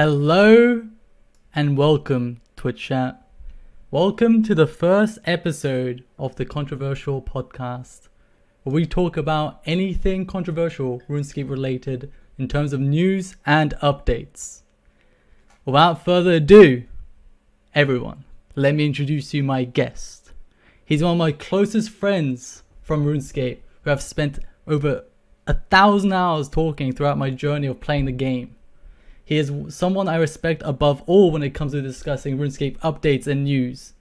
Hello and welcome, Twitch chat. Welcome to the first episode of the Controversial Podcast, where we talk about anything controversial RuneScape related in terms of news and updates. Without further ado, everyone, let me introduce you my guest. He's one of my closest friends from RuneScape, who I've spent over 1,000 hours talking throughout my journey of playing the game. He is someone I respect above all when it comes to discussing RuneScape updates and news.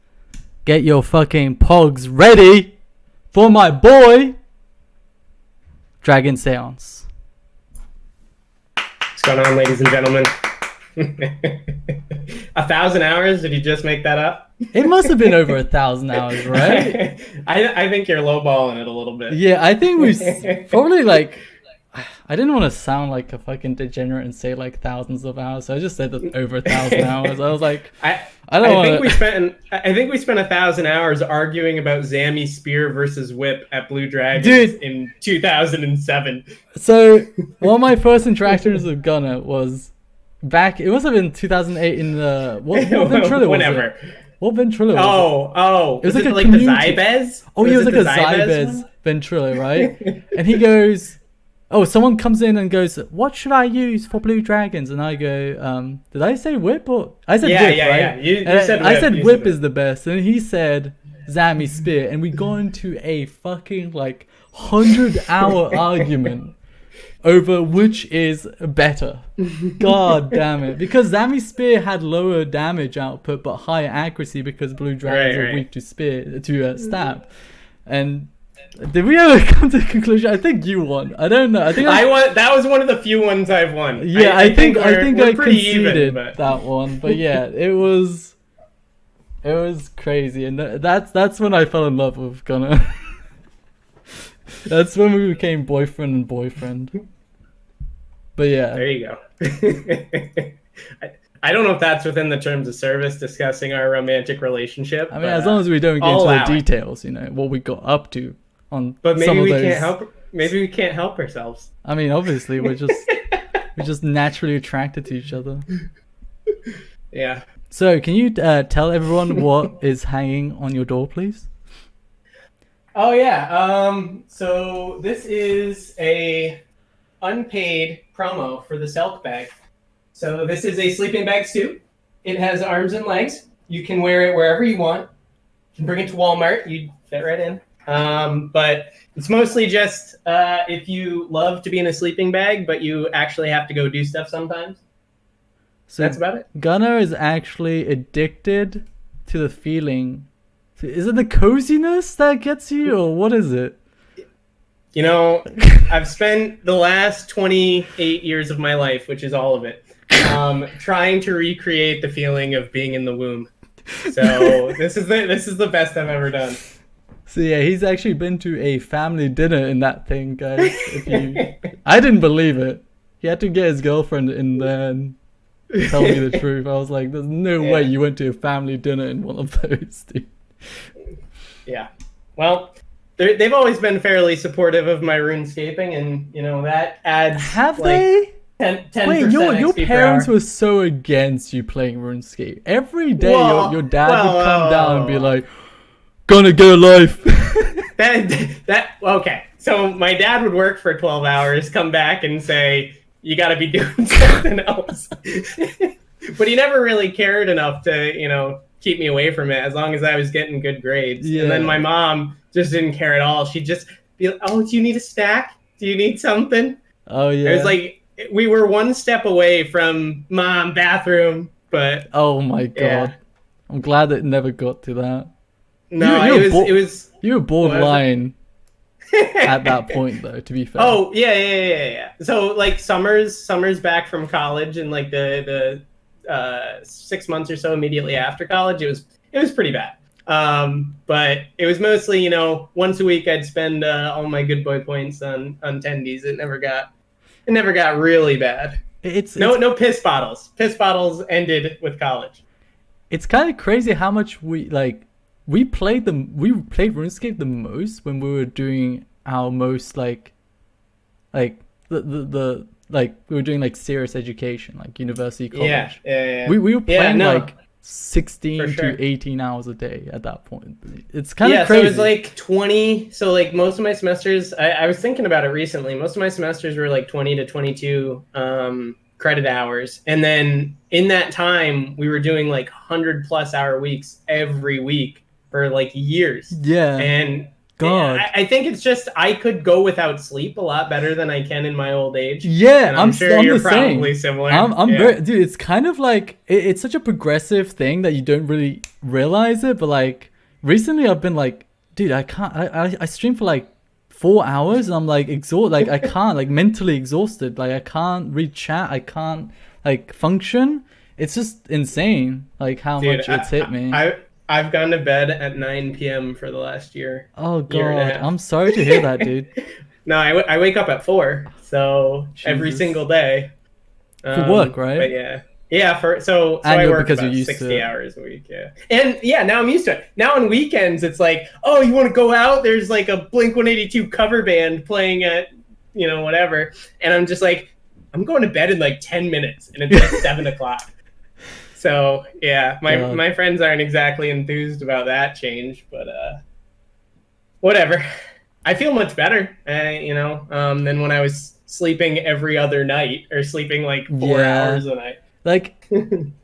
Get your fucking pogs ready for my boy, Dragonseance. What's going on, ladies and gentlemen? 1,000 hours? Did you just make that up? It must have been over 1,000 hours, right? I think you're lowballing it a little bit. Yeah, I think we probably like... I didn't want to sound like a fucking degenerate and say like thousands of hours, so I just said that over 1,000 hours. I was like, I think we spent 1,000 hours arguing about Zammy Spear versus Whip at Blue Dragons in 2007. So one of my first interactions with Gunner was back. It must have been 2008 in the what Ventrilo whenever. Was it? What Ventrilo was it? Oh, it was like the Zybez? Oh, he was like a Zybez Ventrilo, right? And he goes, oh, someone comes in and goes, what should I use for Blue Dragons? And I go, did I say Whip? Or I said Whip, right? Yeah. You said Whip. I said Whip is the best. And he said Zammy Spear. And we got into a fucking like 100-hour argument over which is better. God damn it. Because Zammy Spear had lower damage output but higher accuracy because Blue Dragons are weak to spear, to stab. And did we ever come to a conclusion? I think you won. I don't know. I think I won. That was one of the few ones I've won. Yeah, I think I conceded even, that one. But yeah, it was crazy, and that's when I fell in love with Gunner. That's when we became boyfriend and boyfriend. But yeah, there you go. I don't know if that's within the terms of service discussing our romantic relationship. I mean, as long as we don't get into the details, you know, what we got up to on. But maybe some of we those... can't help. Maybe we can't help ourselves. I mean, obviously, we're just naturally attracted to each other. Yeah. So, can you tell everyone what is hanging on your door, please? Oh yeah. So this is a unpaid promo for the Selk bag. So this is a sleeping bag suit. It has arms and legs. You can wear it wherever you want. You can bring it to Walmart. You'd fit right in. But it's mostly just if you love to be in a sleeping bag, but you actually have to go do stuff sometimes. So that's about it. Gunner is actually addicted to the feeling. Is it the coziness that gets you, or what is it? You know, I've spent the last 28 years of my life, which is all of it, trying to recreate the feeling of being in the womb. So this is the best I've ever done. So yeah, he's actually been to a family dinner in that thing, guys. I didn't believe it. He had to get his girlfriend in there and tell me the truth. I was like, there's no way you went to a family dinner in one of those, dude. Yeah. Well, they've always been fairly supportive of my RuneScaping, and you know that adds. Have they? 10% Wait, your parents were so against you playing RuneScape. Every day, your dad would come down and be like, "Gonna get a life." Okay. So my dad would work for 12 hours, come back and say, "You got to be doing something else." But he never really cared enough to, you know, keep me away from it as long as I was getting good grades. Yeah. And then my mom just didn't care at all. She'd just be like, "Oh, do you need a snack? Do you need something?" Oh yeah. It was like we were one step away from mom bathroom, but oh my god. Yeah. I'm glad it never got to that. No, it was you were borderline at that point though, to be fair. Oh, yeah. So like summers back from college and like the 6 months or so immediately after college, it was pretty bad. But it was mostly, you know, once a week I'd spend all my good boy points on tendies. It never got really bad. No piss bottles. Piss bottles ended with college. It's kind of crazy how much we played RuneScape the most when we were doing our most like the we were doing like serious education, like university, college. Yeah. We were playing like 16 For sure. to 18 hours a day at that point. It's kind of So crazy. it was like 20. So like most of my semesters, I was thinking about it recently. Most of my semesters were like 20 to 22 credit hours. And then in that time, we were doing like 100+ hour weeks every week for like years. Yeah. And God. I think it's just I could go without sleep a lot better than I can in my old age. Yeah, and I'm sure you're probably similar. I'm very, dude. It's kind of like it's such a progressive thing that you don't really realize it. But like recently, I've been like, dude, I can't. I stream for like 4 hours, and I'm like exhausted. Like I can't, like mentally exhausted. Like I can't read chat. I can't like function. It's just insane. Like how much it's hit me. I've gone to bed at 9 p.m. for the last year. Oh God, I'm sorry to hear that, dude. No, I wake up at 4, so every single day. For work, right? But yeah. So I work about 60 to... hours a week. Yeah, and yeah, now I'm used to it. Now on weekends, it's like, oh, you want to go out? There's like a Blink-182 cover band playing at whatever, and I'm just like, I'm going to bed in like 10 minutes, and it's like 7 o'clock. So yeah, my friends aren't exactly enthused about that change, but whatever. I feel much better, than when I was sleeping every other night or sleeping like 4 hours a night. Like,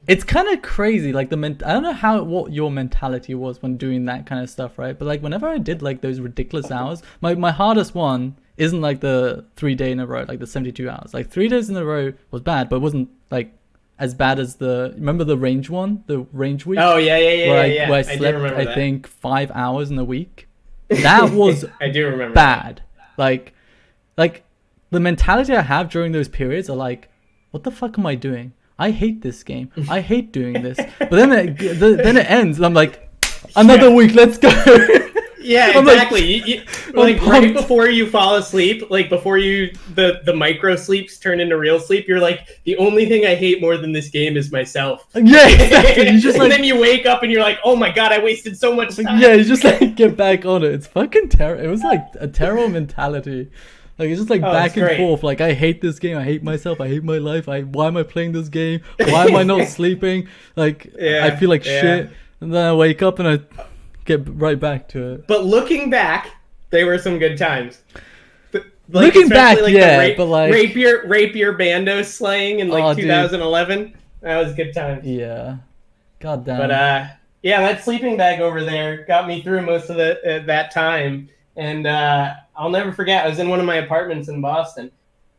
it's kind of crazy. Like I don't know what your mentality was when doing that kind of stuff, right? But like whenever I did like those ridiculous hours, my hardest one isn't like the 3 day in a row, like the 72 hours. Like 3 days in a row was bad, but it wasn't like as bad as remember the range one, the range week? Oh yeah. Where I slept, I think 5 hours in a week. That was I do remember bad. That. Like the mentality I have during those periods are like, what the fuck am I doing? I hate this game. I hate doing this. But then it ends, and I'm like, another week. Let's go. Yeah, exactly. Like right before you fall asleep, like before the micro sleeps turn into real sleep, you're like, the only thing I hate more than this game is myself. Yeah, exactly. You just and then you wake up and you're like, oh my God, I wasted so much time. Yeah, you just like get back on it. It's fucking terrible. It was like a terrible mentality. Like it's just like back and forth. Like I hate this game. I hate myself. I hate my life. Why am I playing this game? Why am I not sleeping? Like I feel like shit. And then I wake up and I get right back to it. But looking back, they were some good times. Like, looking back, like but like rapier bando slaying in like 2011, dude. That was good times. Yeah, god damn. But that sleeping bag over there got me through most of that time, and I'll never forget. I was in one of my apartments in Boston,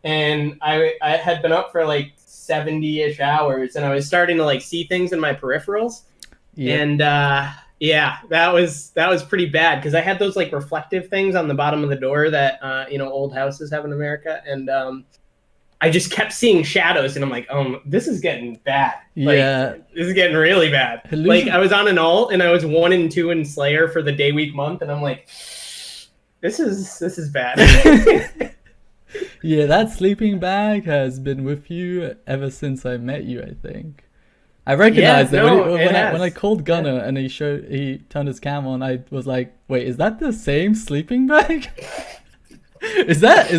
and I had been up for like 70-ish hours, and I was starting to like see things in my peripherals, and that was pretty bad because I had those like reflective things on the bottom of the door that old houses have in America, and I just kept seeing shadows, and I'm like, this is getting bad. This is getting really bad. Like I was on an alt, and I was 1 and 2 in Slayer for the day, week, month, and I'm like, this is bad. Yeah, that sleeping bag has been with you ever since I met you, I think. I recognized it when I called Gunner and he turned his cam on. I was like, "Wait, is that the same sleeping bag? is that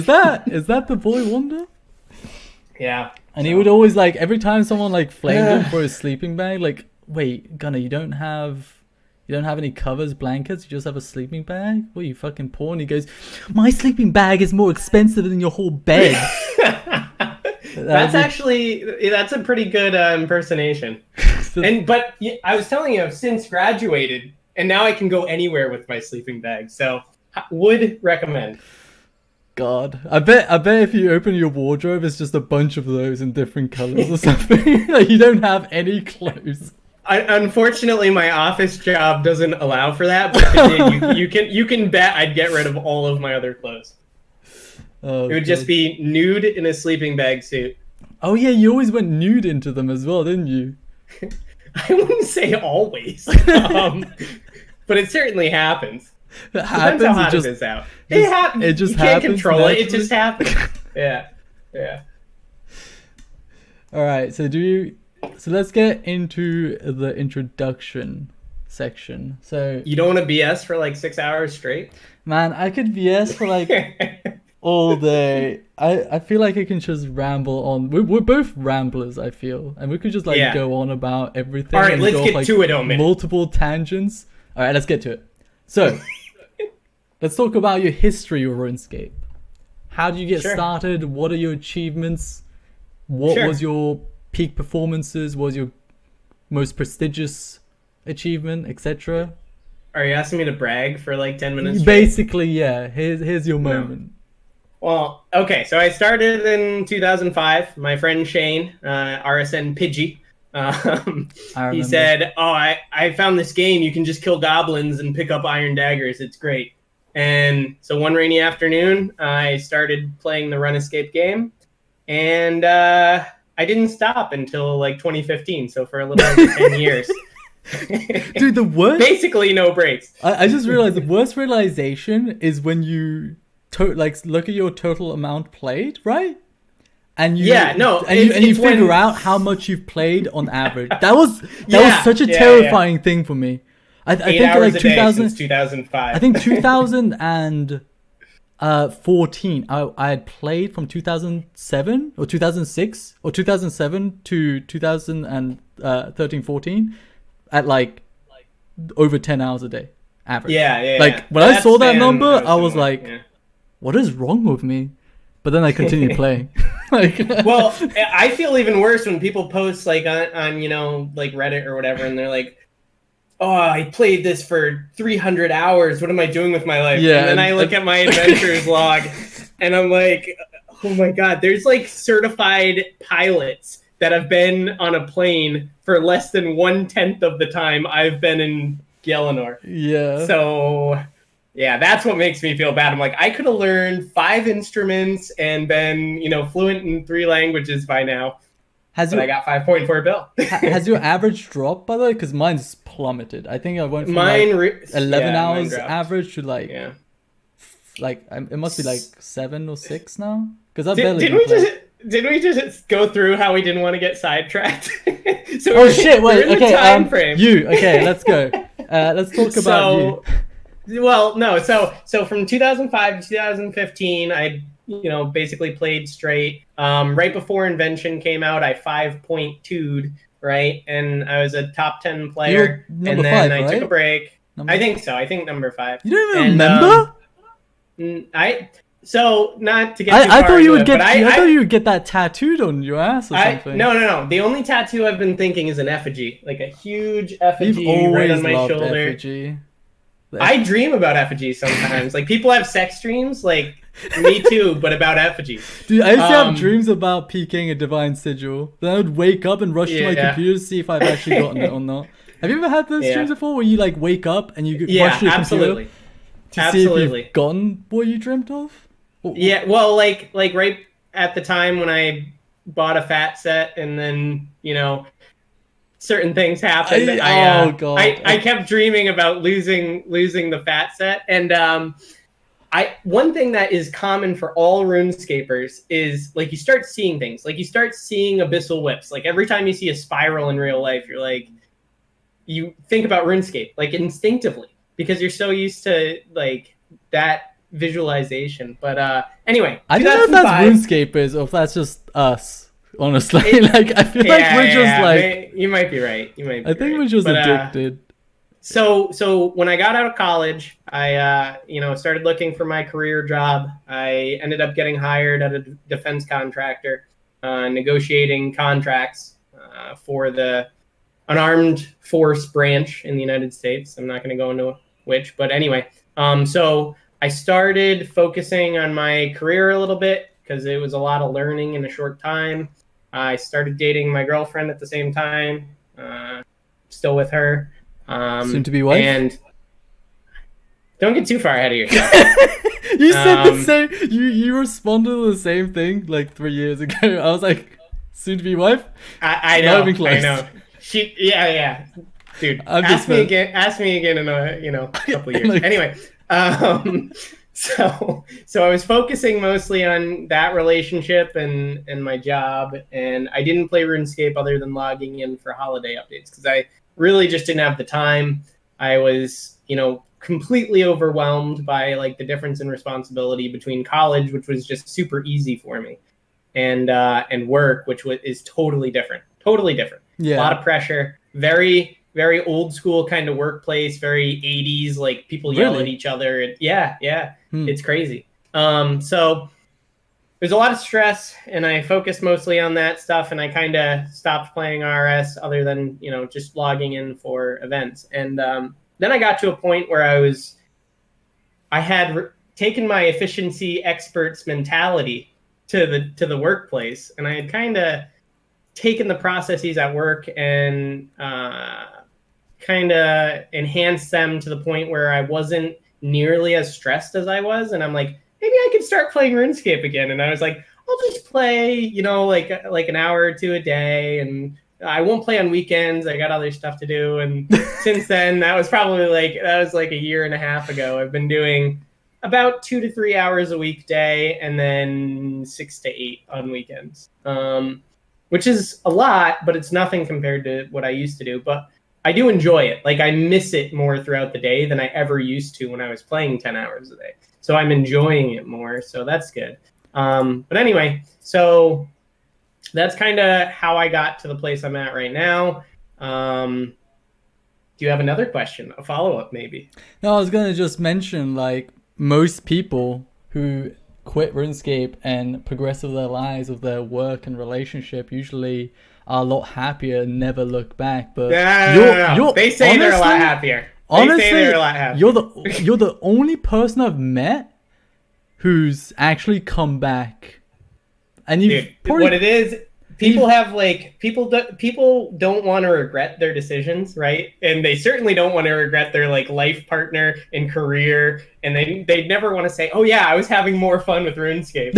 the boy wonder?" Yeah. And he would always like every time someone like flamed him for his sleeping bag, like, "Wait, Gunner, you don't have any covers, blankets. You just have a sleeping bag. What are you fucking poor?" And he goes, "My sleeping bag is more expensive than your whole bed." That's a pretty good impersonation. But I was telling you, I've since graduated, and now I can go anywhere with my sleeping bag. So, would recommend. God, I bet if you open your wardrobe, it's just a bunch of those in different colors or something. Like you don't have any clothes. Unfortunately, my office job doesn't allow for that. But if it did, you can bet I'd get rid of all of my other clothes. It would just be nude in a sleeping bag suit. Oh yeah, you always went nude into them as well, didn't you? I wouldn't say always, but it certainly happens. It happens. Depends how hot it is out. It happens. It just you can't happens control naturally. it. It just happens. Yeah. All right. So let's get into the introduction section. So you don't want to BS for like 6 hours straight? Man, I could BS for like all day. I feel like I can just ramble on. We're both ramblers, I feel, and we could just like go on about everything. All right, and let's go get off, to it, Omid. Multiple tangents. All right, let's get to it. So, let's talk about your history of RuneScape. How did you get started? What are your achievements? What was your peak performances? What was your most prestigious achievement, etc.? Are you asking me to brag for like 10 minutes straight? Basically, yeah. Here's your moment. Well, okay, so I started in 2005. My friend Shane, RSN Pidgey, he said, "Oh, I found this game. You can just kill goblins and pick up iron daggers. It's great." And so one rainy afternoon, I started playing the RuneScape game, and I didn't stop until like 2015. So for a little over 10 years. Dude, the worst. Basically, no breaks. I just realized the worst realization is when you look at your total amount played, right? And you you figure out how much you've played on average. That was such a terrifying thing for me. I think like 2005. I think 2014. I had played from 2007 or 2006 or 2007 to 2013-14 at like over 10 hours a day average. Like when I saw that number, I was like, what is wrong with me? But then I continued playing. Well, I feel even worse when people post like on like Reddit or whatever, and they're like, "Oh, I played this for 300 hours. What am I doing with my life?" And then I look at my adventures log, and I'm like, "Oh my god!" There's like certified pilots that have been on a plane for less than 1/10 of the time I've been in Gielinor. Yeah. So. Yeah, that's what makes me feel bad. I'm like, I could have learned 5 instruments and been, fluent in 3 languages by now. But I got 5.4 bill. Has your average dropped, by the way? Because mine's plummeted. I think I went from 11 hours average to like it must be like 7 or 6 now. Because I barely Didn't we just go through how we didn't want to get sidetracked? Shit! Wait. Okay. Time frame. Let's go. Let's talk about you. Well, no. So from 2005 to 2015, I basically played straight. Right before Invention came out, I 5.2'd, right, and I was a top 10 player. Number and then 5, I right? took a break. I think so. I think number 5. You don't even remember? So not to get. I thought you would get. I thought you would get that tattooed on your ass or something. No. The only tattoo I've been thinking is an effigy, like a huge effigy right on my shoulder. Effigy. I dream about effigies sometimes. Like people have sex dreams, like me too, but about effigies. Dude, I used to have dreams about peeking a divine sigil. Then I would wake up and rush to my computer to see if I've actually gotten it or not. Have you ever had those dreams before, where you like wake up and you rush to your computer to see if you've gotten what you dreamt of? Yeah, well, like right at the time when I bought a fat set, and then certain things happened. I kept dreaming about losing the fat set, and one thing that is common for all RuneScapers is like you start seeing things, like you start seeing abyssal whips. Like every time you see a spiral in real life, you're like, you think about RuneScape like instinctively because you're so used to like that visualization. But anyway, I don't know if that's RuneScapers or if that's just us. Honestly, I feel like we're just like... You might be right. I think we're just addicted. So when I got out of college, I started looking for my career job. I ended up getting hired at a defense contractor, negotiating contracts for the unarmed force branch in the United States. I'm not going to go into which, but anyway. So I started focusing on my career a little bit because it was a lot of learning in a short time. I started dating my girlfriend at the same time, still with her. Soon to be wife? And don't get too far ahead of yourself. You said the same, you responded to the same thing like 3 years ago. I was like, soon to be wife? I know. Yeah. Dude, ask me again in a couple of years. Anyway, So I was focusing mostly on that relationship and my job, and I didn't play RuneScape other than logging in for holiday updates because I really just didn't have the time. I was, completely overwhelmed by like the difference in responsibility between college, which was just super easy for me, and work, which is totally different. Totally different. Yeah. A lot of pressure. Very, very old school kind of workplace. Very 80s, like people yell at each other. Yeah. It's crazy. So there's a lot of stress, and I focused mostly on that stuff, and I kind of stopped playing RS other than, just logging in for events. And then I got to a point where I had taken my efficiency experts mentality to the workplace, and I had kind of taken the processes at work and kind of enhanced them to the point where I wasn't nearly as stressed as I was. And I'm like, maybe I could start playing RuneScape again. And I was like, I'll just play, like an hour or two a day, and I won't play on weekends. I got other stuff to do. And since then, that was like a year and a half ago. I've been doing about 2 to 3 hours a weekday, and then 6 to 8 on weekends. Which is a lot, but it's nothing compared to what I used to do. But I do enjoy it. Like, I miss it more throughout the day than I ever used to when I was playing 10 hours a day. So I'm enjoying it more. So that's good. But anyway, so that's kind of how I got to the place I'm at right now. Do you have another question? A follow-up, maybe? No, I was going to just mention, like, most people who quit RuneScape and progress with their lives, with their work and relationship, usually are a lot happier and never look back. But you're they say honestly, they're a lot happier. Honestly, they're a lot happier. You're the only person I've met who's actually come back. And what it is, people have people don't want to regret their decisions, right? And they certainly don't want to regret their like life partner and career, and they never want to say, "Oh yeah, I was having more fun with RuneScape."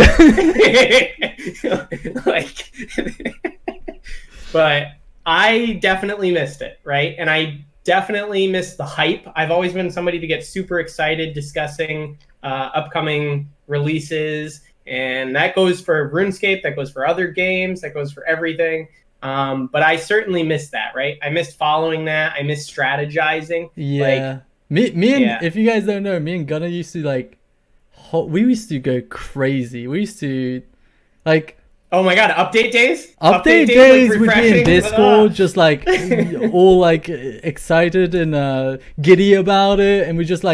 But I definitely missed it, right? And I definitely missed the hype. I've always been somebody to get super excited discussing upcoming releases. And that goes for RuneScape, that goes for other games, that goes for everything. But I certainly missed that, right? I missed following that. I missed strategizing. Yeah. Me and if you guys don't know, me and Gunnar used to we used to go crazy. We used to oh my god, update days? Update days would be in Discord, just all excited and giddy about it, and we just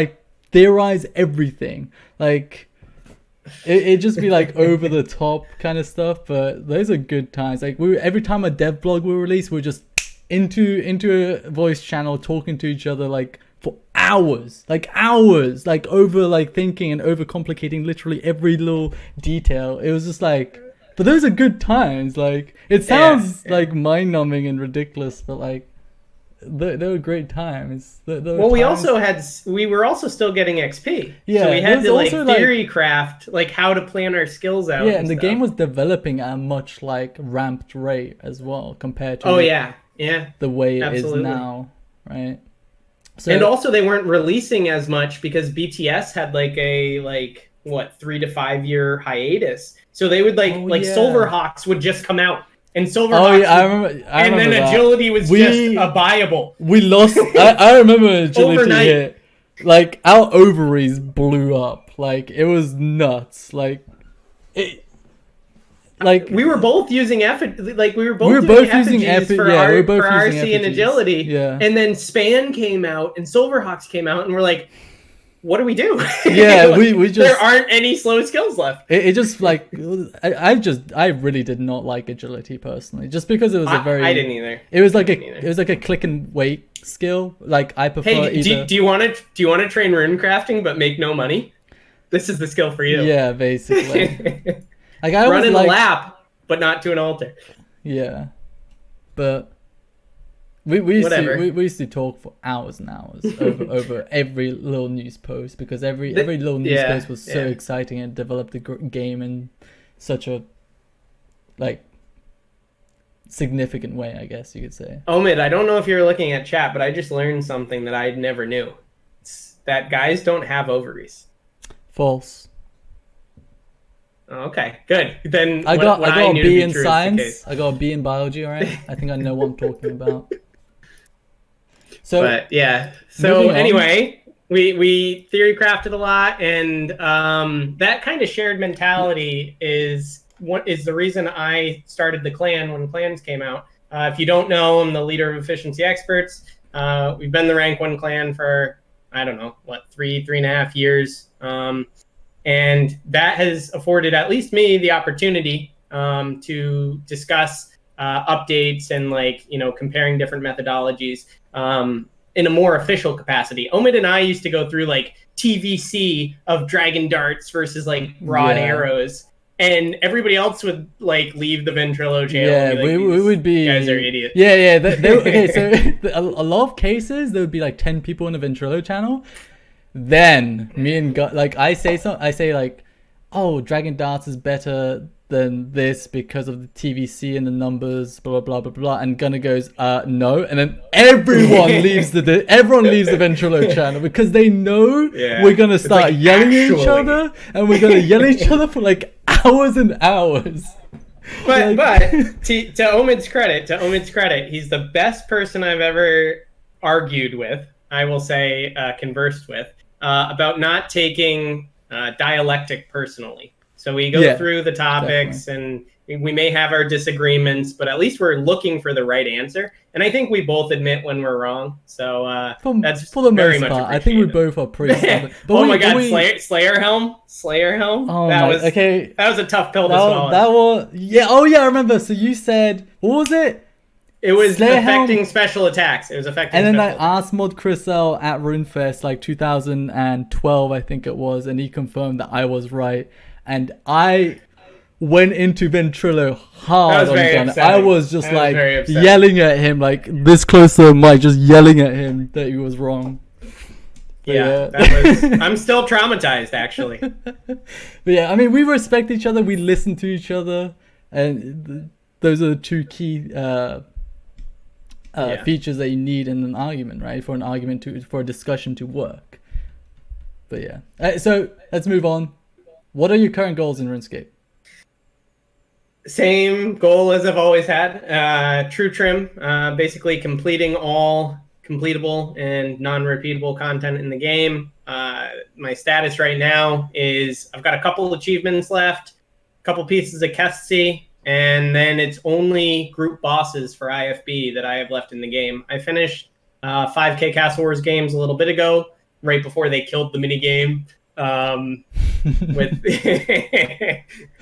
theorize everything. It'd just be over the top kind of stuff, but those are good times. Every time a dev blog will release, we're just into a voice channel talking to each other for hours, over thinking and over complicating literally every little detail. It was just but those are good times. It sounds mind numbing and ridiculous, but they were great times. We were also still getting XP. Yeah, so we had to theory craft how to plan our skills out. Yeah, and the game was developing at a much ramped rate as well compared to the way it is now, right? So, and also they weren't releasing as much because BTS had a 3 to 5 year hiatus. So they would Silverhawks would just come out. And Silverhawks, I remember and then that. agility was just a buyable. We lost. I remember agility hit. Our ovaries blew up. It was nuts. We were both using using effigies for RC and agility. Yeah. And then Span came out and Silverhawks came out, and we're like, what do we do? Yeah, we just there aren't any slow skills left. It just I really did not like agility personally, just because it was I didn't either. It was a click and wait skill. I prefer. Hey, do you want to train rune crafting but make no money? This is the skill for you. Yeah, basically. I run in a lap, but not to an altar. Yeah, but. We used to talk for hours and hours over every little news post, because every little news post was so exciting and developed the game in such a significant way, I guess you could say. Omid, I don't know if you're looking at chat, but I just learned something that I never knew. It's that guys don't have ovaries. False. Okay, good. Then I got a B in science. I got a B in biology. All right, I think I know what I'm talking about. So, but yeah. So anyway, we theory crafted a lot, and that kind of shared mentality is what is the reason I started the clan when clans came out. If you don't know, I'm the leader of Efficiency Experts. We've been the rank 1 clan for, I don't know, what, 3.5 years. And that has afforded at least me the opportunity to discuss updates and, like, you know, comparing different methodologies in a more official capacity. Omid and I used to go through like TVC of dragon darts versus like rod arrows. And everybody else would like leave the Ventrilo channel. Yeah, and be like, we would be. Guys are idiots. Yeah. Okay, so a lot of cases there would be like 10 people in the Ventrilo channel. Then me and like I say like, oh, Dragon Darts is better than this because of the TVC and the numbers, blah blah blah blah blah. And Gunnar goes, no, and then everyone leaves the Ventrilo channel because they know we're gonna start like, yelling at each other, and we're gonna yell at each other for like hours and hours. But to Omid's credit, he's the best person I've ever argued with. I will say conversed with about not taking dialectic personally. So we go through the topics, definitely. And we may have our disagreements, but at least we're looking for the right answer. And I think we both admit when we're wrong. So that's for the very most much part. I think we both are pretty. Oh my God, Slayer Helm. Oh, that was a tough pill to swallow. That was I remember. So you said, what was it? It was affecting special attacks. It was affecting. And then I asked Mod Chrisel at RuneFest like 2012, I think it was, and he confirmed that I was right. And I went into Ventrilo hard on Gunnar. I was just like yelling at him, like this close to the mic, just yelling at him that he was wrong. Yeah. That was. I'm still traumatized, actually. But yeah, I mean, we respect each other. We listen to each other, and those are the two key features that you need in an argument, right? For a discussion to work. But yeah, so let's move on. What are your current goals in RuneScape? Same goal as I've always had. True trim, basically completing all completable and non-repeatable content in the game. My status right now is I've got a couple achievements left, a couple pieces of Kessie, and then it's only group bosses for IFB that I have left in the game. I finished 5K Castle Wars games a little bit ago, right before they killed the minigame. With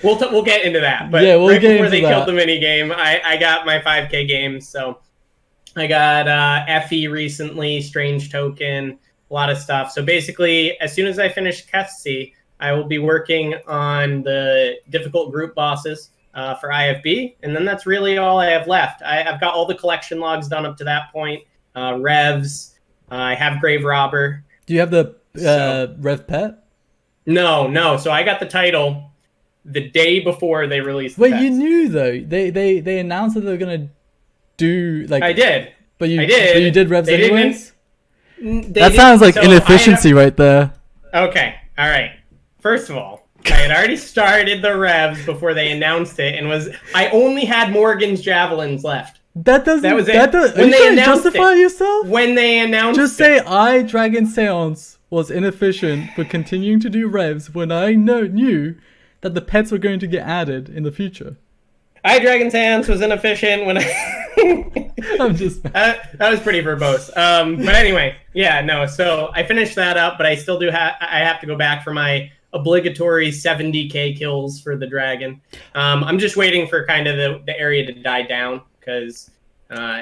we'll get into that, but right before they killed the minigame, I got my 5K games. So I got Effie recently, Strange Token, a lot of stuff. So basically, as soon as I finish Kessie, I will be working on the difficult group bosses for IFB, and then that's really all I have left. I've got all the collection logs done up to that point. Revs, I have Grave Robber. Do you have the Rev Pet? No. So I got the title the day before they released the Wait, pets. you knew though. They announced that they were gonna do like. I did. But you did. But you did Revs anyways. That sounds like inefficiency right there. Okay. All right. First of all, I had already started the Revs before they announced it, and I only had Morgan's Javelins left. That was it. When they announced justify yourself? When they announced just say Dragonseance was inefficient for continuing to do Revs when I knew that the pets were going to get added in the future. Dragonseance was inefficient when I'm just that was pretty verbose. But anyway, so I finished that up, but I still do I have to go back for my obligatory 70k kills for the dragon. I'm just waiting for kind of the area to die down, because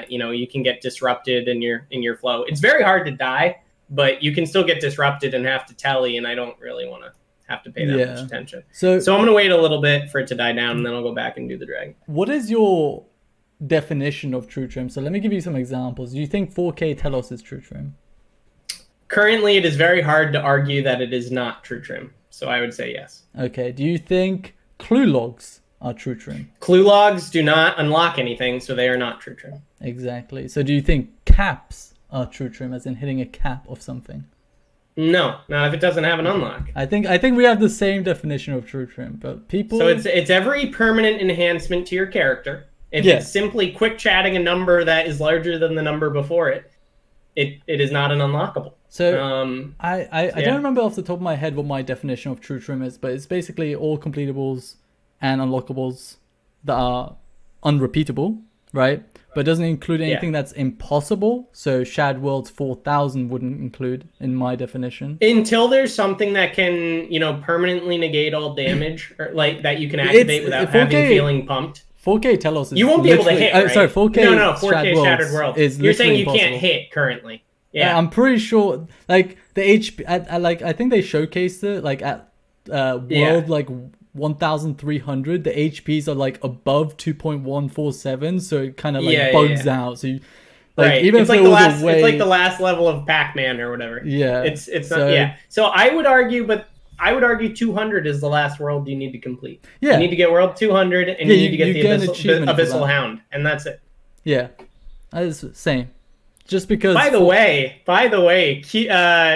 you can get disrupted in your flow. It's very hard to die, but you can still get disrupted and have to tally, and I don't really want to have to pay that much attention. So I'm going to wait a little bit for it to die down, and then I'll go back and do the dragon. What is your definition of true trim? So let me give you some examples. Do you think 4K Telos is true trim? Currently, it is very hard to argue that it is not true trim. So I would say yes. Okay. Do you think clue logs are true trim? Clue logs do not unlock anything, so they are not true trim. Exactly. So do you think caps are true trim, as in hitting a cap of something? No, not if it doesn't have an unlock. I think we have the same definition of true trim, but people. So it's every permanent enhancement to your character. If it's simply quick chatting a number that is larger than the number before it, it is not an unlockable. So I don't remember off the top of my head what my definition of true trim is, but it's basically all completeables and unlockables that are unrepeatable, right? But it doesn't include anything that's impossible. So Shad Worlds 4000 wouldn't include in my definition. Until there's something that can, permanently negate all damage, or like that you can activate without feeling pumped. 4K Telos is you won't be able to hit, right? 4K no, 4K Shattered Worlds. You're saying you can't hit currently. Yeah, I'm pretty sure. Like the HP, I think they showcased it like at World like 1300. The HPs are like above 2.147, so it kind of like bugs out. So you, like even it's if like it's like the last level of Pac-Man or whatever. Yeah, it's not. Yeah, so I would argue, 200 is the last world you need to complete. You need to get world 200, and you need to get the Abyssal Hound, and that's it. Yeah, that's same. Just because. By the way,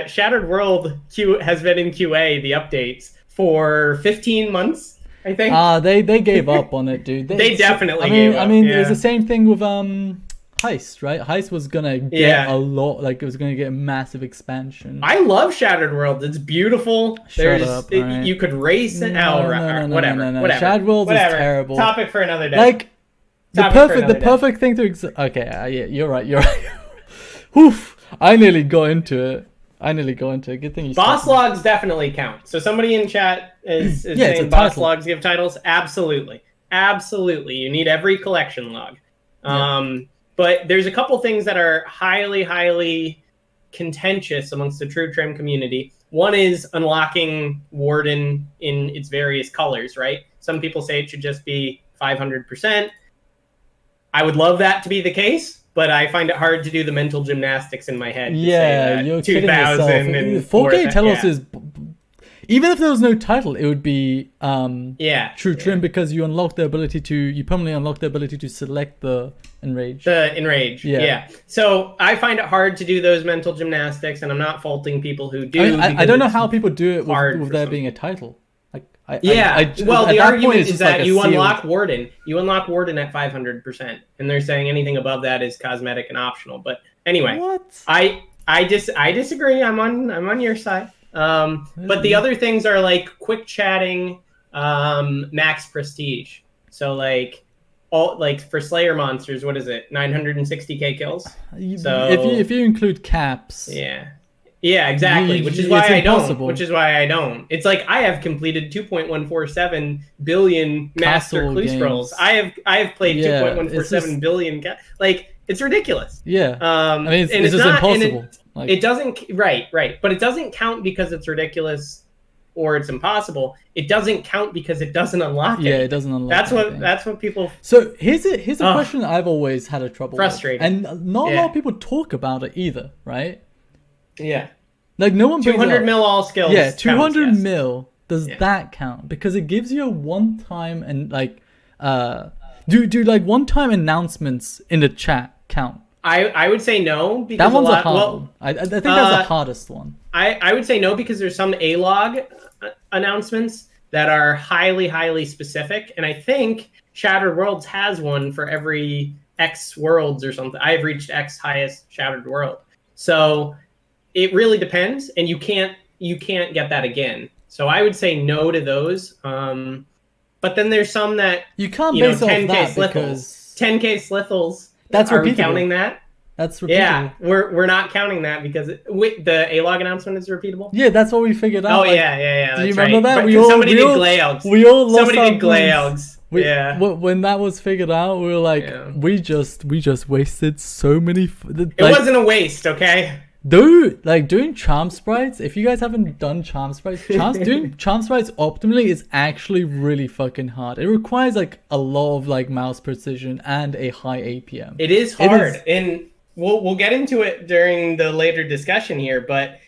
Shattered World has been in QA, the updates, for 15 months, I think. They gave up on it, dude. They definitely gave up. I mean, it was the same thing with Heist, right? Heist was gonna get a lot, like it was gonna get a massive expansion. I love Shattered World. It's beautiful. You could race it. Whatever. Shattered World is terrible. Topic for another day. Like the perfect thing to okay, you're right. Oof! I nearly got into it. Good thing you. Boss logs definitely count. So somebody in chat is saying boss logs give titles. Absolutely. You need every collection log. But there's a couple things that are highly, highly contentious amongst the True Trim community. One is unlocking Warden in its various colors, right? Some people say it should just be 500%. I would love that to be the case, but I find it hard to do the mental gymnastics in my head. You're kidding yourself. 4K Telos is... Even if there was no title, it would be True Trim because you permanently unlock the ability to select the Enrage. The Enrage, yeah. So I find it hard to do those mental gymnastics, and I'm not faulting people who do. I don't know how people do it with there being a title. The argument is that you unlock Warden. You unlock Warden at 500%, and they're saying anything above that is cosmetic and optional. But anyway, I disagree. I'm on your side. But the other things are like quick chatting, max prestige. So like for Slayer monsters, what is it? 960k kills. So if you include caps. Yeah, exactly. Which is why I don't. It's like I have completed 2.147 billion Master Clue Scrolls. I have played 2.147 billion. It's ridiculous. Yeah. It's just impossible. It doesn't right, but it doesn't count because it's ridiculous or it's impossible. It doesn't count because it doesn't unlock it. Yeah, it doesn't unlock. That's what people. So here's a question I've always had a trouble frustrating, with. And not a lot of people talk about it either, right? Yeah. Like no one. 200 mil all skills. Yeah, 200 mil. Does that count? Because it gives you a one-time and do like one-time announcements in the chat count? I would say no because that one's a hard one. I think that's the hardest one. I would say no because there's some A-log announcements that are highly, highly specific, and I think Shattered Worlds has one for every X worlds or something. I've reached X highest Shattered World, so it really depends, and you can't get that again. So I would say no to those. But then there's some that you can't base off 10K that because 10K Slithals. That's are repeatable. We counting that? That's repeatable. Yeah, we're not counting that because the A-log announcement is repeatable. Yeah, that's what we figured out. Oh yeah. Do you remember that? Somebody did Glaelgs. Somebody did Glaelgs. Yeah. When that was figured out, we were like, we just wasted so many. It wasn't a waste, okay? Dude, doing charm sprites, if you guys haven't done charm sprites, doing charm sprites optimally is actually really fucking hard. It requires a lot of mouse precision and a high APM. It is hard, and we'll get into it during the later discussion here, but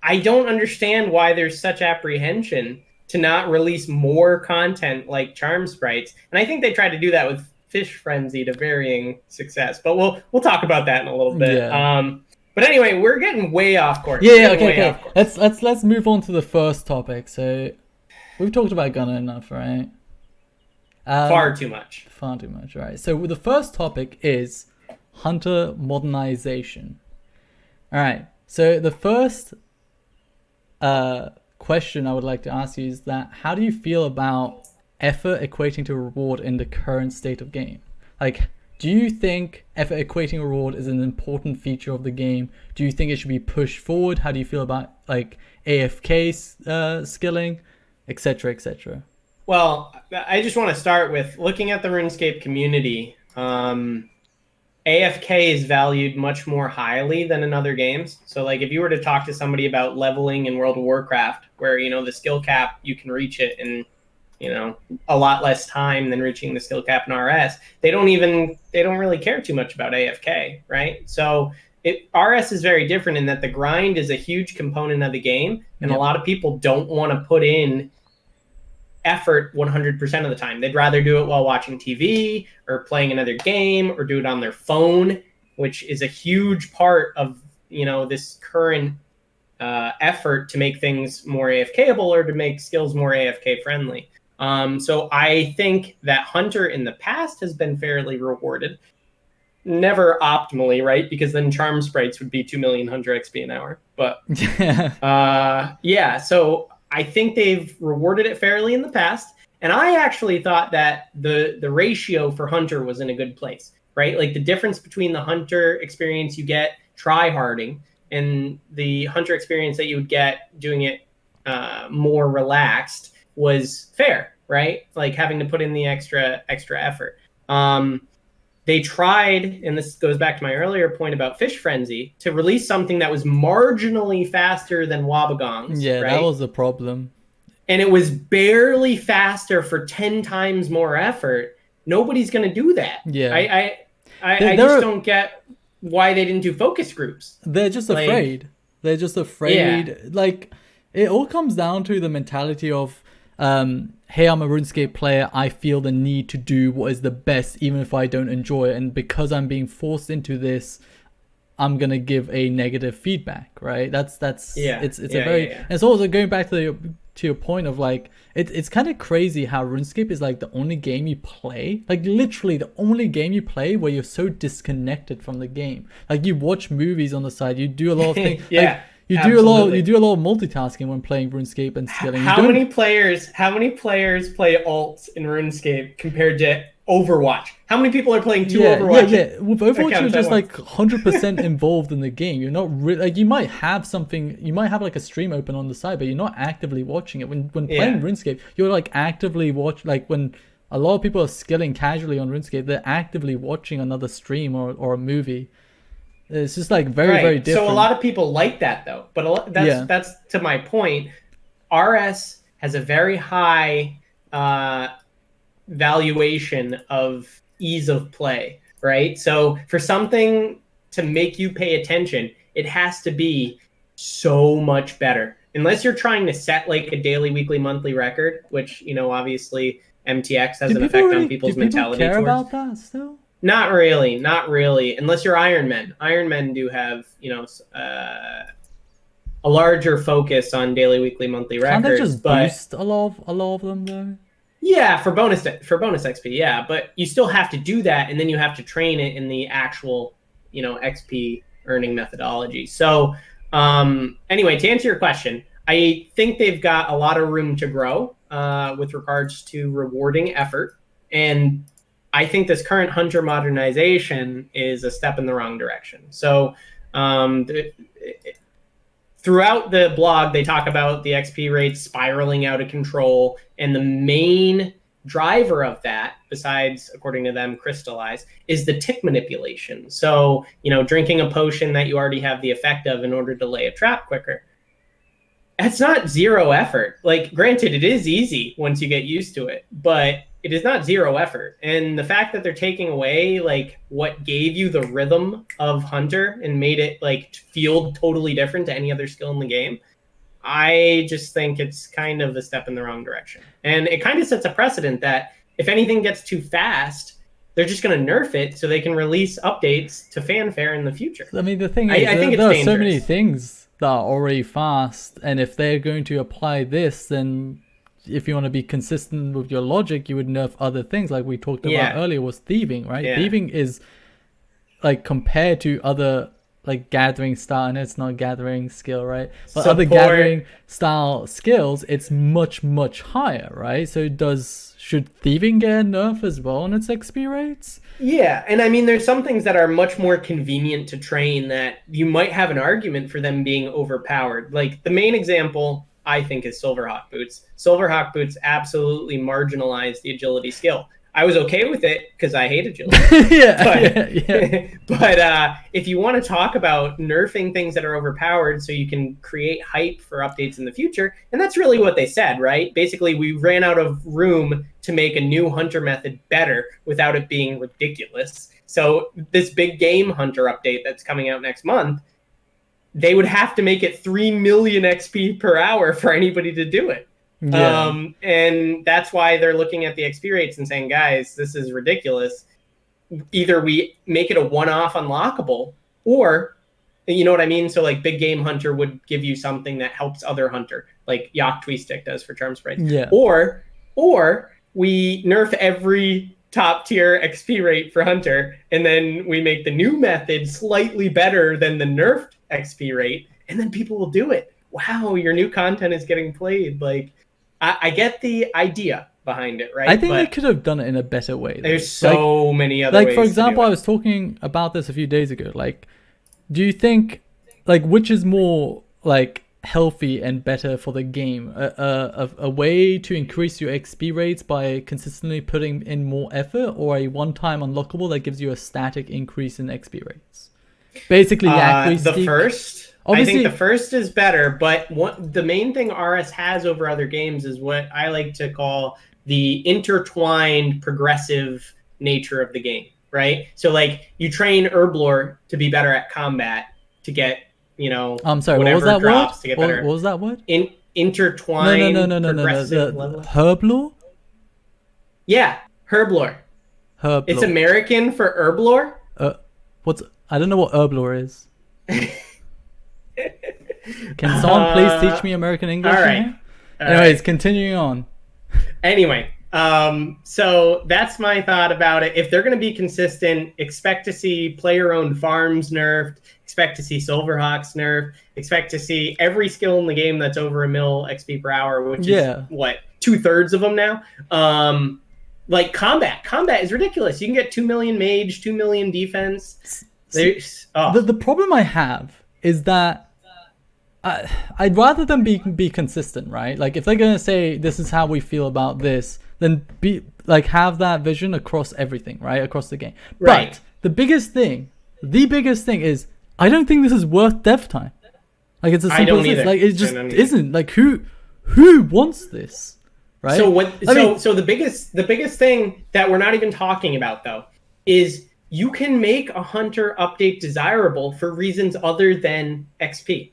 I don't understand why there's such apprehension to not release more content like charm sprites. And I think they tried to do that with Fish Frenzy to varying success, but we'll talk about that in a little bit. Yeah. But anyway, we're getting way off course. Yeah, okay. Let's move on to the first topic. So we've talked about Gunner enough, right? Far too much, right? So the first topic is Hunter Modernization. All right. So the first question I would like to ask you is that how do you feel about effort equating to reward in the current state of game? Like, do you think effort equating reward is an important feature of the game? Do you think it should be pushed forward? How do you feel about like AFK skilling, etc., etc.? Well, I just want to start with looking at the RuneScape community. AFK is valued much more highly than in other games. So, like, if you were to talk to somebody about leveling in World of Warcraft, where, you know, the skill cap, you can reach it in, you know, a lot less time than reaching the skill cap in RS, they don't really care too much about AFK, right? So RS is very different in that the grind is a huge component of the game, and a lot of people don't want to put in effort 100% of the time. They'd rather do it while watching TV or playing another game or do it on their phone, which is a huge part of, you know, this current effort to make things more AFKable or to make skills more AFK friendly. So I think that Hunter in the past has been fairly rewarded. Never optimally, right? Because then charm sprites would be 2 million Hunter XP an hour. But yeah, so I think they've rewarded it fairly in the past. And I actually thought that the ratio for Hunter was in a good place, right? Like the difference between the Hunter experience you get try-harding and the Hunter experience that you would get doing it more relaxed was fair, right? Like having to put in the extra effort. They tried, and this goes back to my earlier point about Fish Frenzy, to release something that was marginally faster than Wobbegong's. Yeah, right? that was the problem. And it was barely faster for 10 times more effort. Nobody's going to do that. Yeah. I just don't get why they didn't do focus groups. They're just afraid. They're just afraid. Yeah. Like, it all comes down to the mentality of, hey, I'm a RuneScape player. I feel the need to do what is the best, even if I don't enjoy it. And because I'm being forced into this, I'm gonna give a negative feedback, right? It's and it's also going back to your point of like it's kind of crazy how RuneScape is like the only game you play, like literally the only game you play where you're so disconnected from the game. Like you watch movies on the side, you do a lot of things. Yeah. You do a lot of multitasking when playing RuneScape and skilling. How many players play alts in RuneScape compared to Overwatch? How many people are playing Overwatch? Yeah. With Overwatch, you're just like 100% involved in the game. You're not like you might have like a stream open on the side, but you're not actively watching it. When playing RuneScape, you're like actively like when a lot of people are skilling casually on RuneScape, they're actively watching another stream or a movie. It's just like very different. So a lot of people like that though, but that's to my point. RS has a very high valuation of ease of play, right? So for something to make you pay attention, it has to be so much better. Unless you're trying to set like a daily, weekly, monthly record, which, you know, obviously MTX has an effect on people's mentality. Do people care about that still? Not really. Unless you're Iron Men. Iron Men do have, you know, a larger focus on daily, weekly, monthly records. Can't they just boost a lot of them though? Yeah, for bonus XP, yeah, but you still have to do that, and then you have to train it in the actual, you know, XP earning methodology. So, anyway, to answer your question, I think they've got a lot of room to grow with regards to rewarding effort, and I think this current Hunter modernization is a step in the wrong direction. So, throughout the blog, they talk about the XP rates spiraling out of control, and the main driver of that, besides, according to them, crystallize, is the tick manipulation. So, you know, drinking a potion that you already have the effect of in order to lay a trap quicker. That's not zero effort. Like, granted, it is easy once you get used to it, but it is not zero effort. And the fact that they're taking away like what gave you the rhythm of Hunter and made it like feel totally different to any other skill in the game, I just think it's kind of a step in the wrong direction. And it kind of sets a precedent that if anything gets too fast, they're just going to nerf it so they can release updates to fanfare in the future. I mean, the thing is, I think there are so many things that are already fast, and if they're going to apply this, then if you want to be consistent with your logic, you would nerf other things like we talked about earlier was thieving, right? Yeah. Thieving is like compared to other like gathering style, and it's not gathering skill, right? But Support. other gathering style skills, it's much higher, right? So should thieving get a nerf as well on its XP rates? Yeah, and I mean, there's some things that are much more convenient to train that you might have an argument for them being overpowered. Like the main example, I think, is Silverhawk Boots. Silverhawk Boots absolutely marginalized the agility skill. I was okay with it because I hate agility. But if you want to talk about nerfing things that are overpowered so you can create hype for updates in the future, and that's really what they said, right? Basically, we ran out of room to make a new hunter method better without it being ridiculous. So this big game hunter update that's coming out next month, they would have to make it 3 million XP per hour for anybody to do it. Yeah. And that's why they're looking at the XP rates and saying, guys, this is ridiculous. Either we make it a one-off unlockable, or, you know what I mean? So like Big Game Hunter would give you something that helps other hunter, like Yak Tweestick does for Charm Sprites. Yeah. Or we nerf every top tier XP rate for hunter, and then we make the new method slightly better than the nerfed XP rate, and then people will do it. Wow, your new content is getting played. Like, I get the idea behind it, right? I think they could have done it in a better way. There's so many other ways. Like, for example, I was talking about this a few days ago. Like, do you think, like, which is more, like, healthy and better for the game? A way to increase your XP rates by consistently putting in more effort, or a one-time unlockable that gives you a static increase in XP rates? Basically, the first. Obviously, I think the first is better, but the main thing RS has over other games is what I like to call the intertwined progressive nature of the game, right? So, like, you train Herblore to be better at combat to get, you know, I'm sorry, what was that word? To get better. What was that word? Intertwined progressive level. Herblore? Yeah, Herblore. It's American for Herblore. I don't know what Herblore is. Can someone please teach me American English? All right. Anyways, continuing on. Anyway, so that's my thought about it. If they're going to be consistent, expect to see player-owned farms nerfed, expect to see Silverhawks nerfed, expect to see every skill in the game that's over 1 mil XP per hour, which is, what, 2/3 of them now? Like, combat is ridiculous. You can get 2 million mage, 2 million defense. The problem I have is that I'd rather them be consistent, right? Like, if they're gonna say this is how we feel about this, then have that vision across everything, right? Across the game. Right. But the biggest thing is I don't think this is worth dev time. Like, it's as simple as this. Like, it just isn't. Like, who wants this, right? So so the biggest thing that we're not even talking about, though, is you can make a hunter update desirable for reasons other than XP.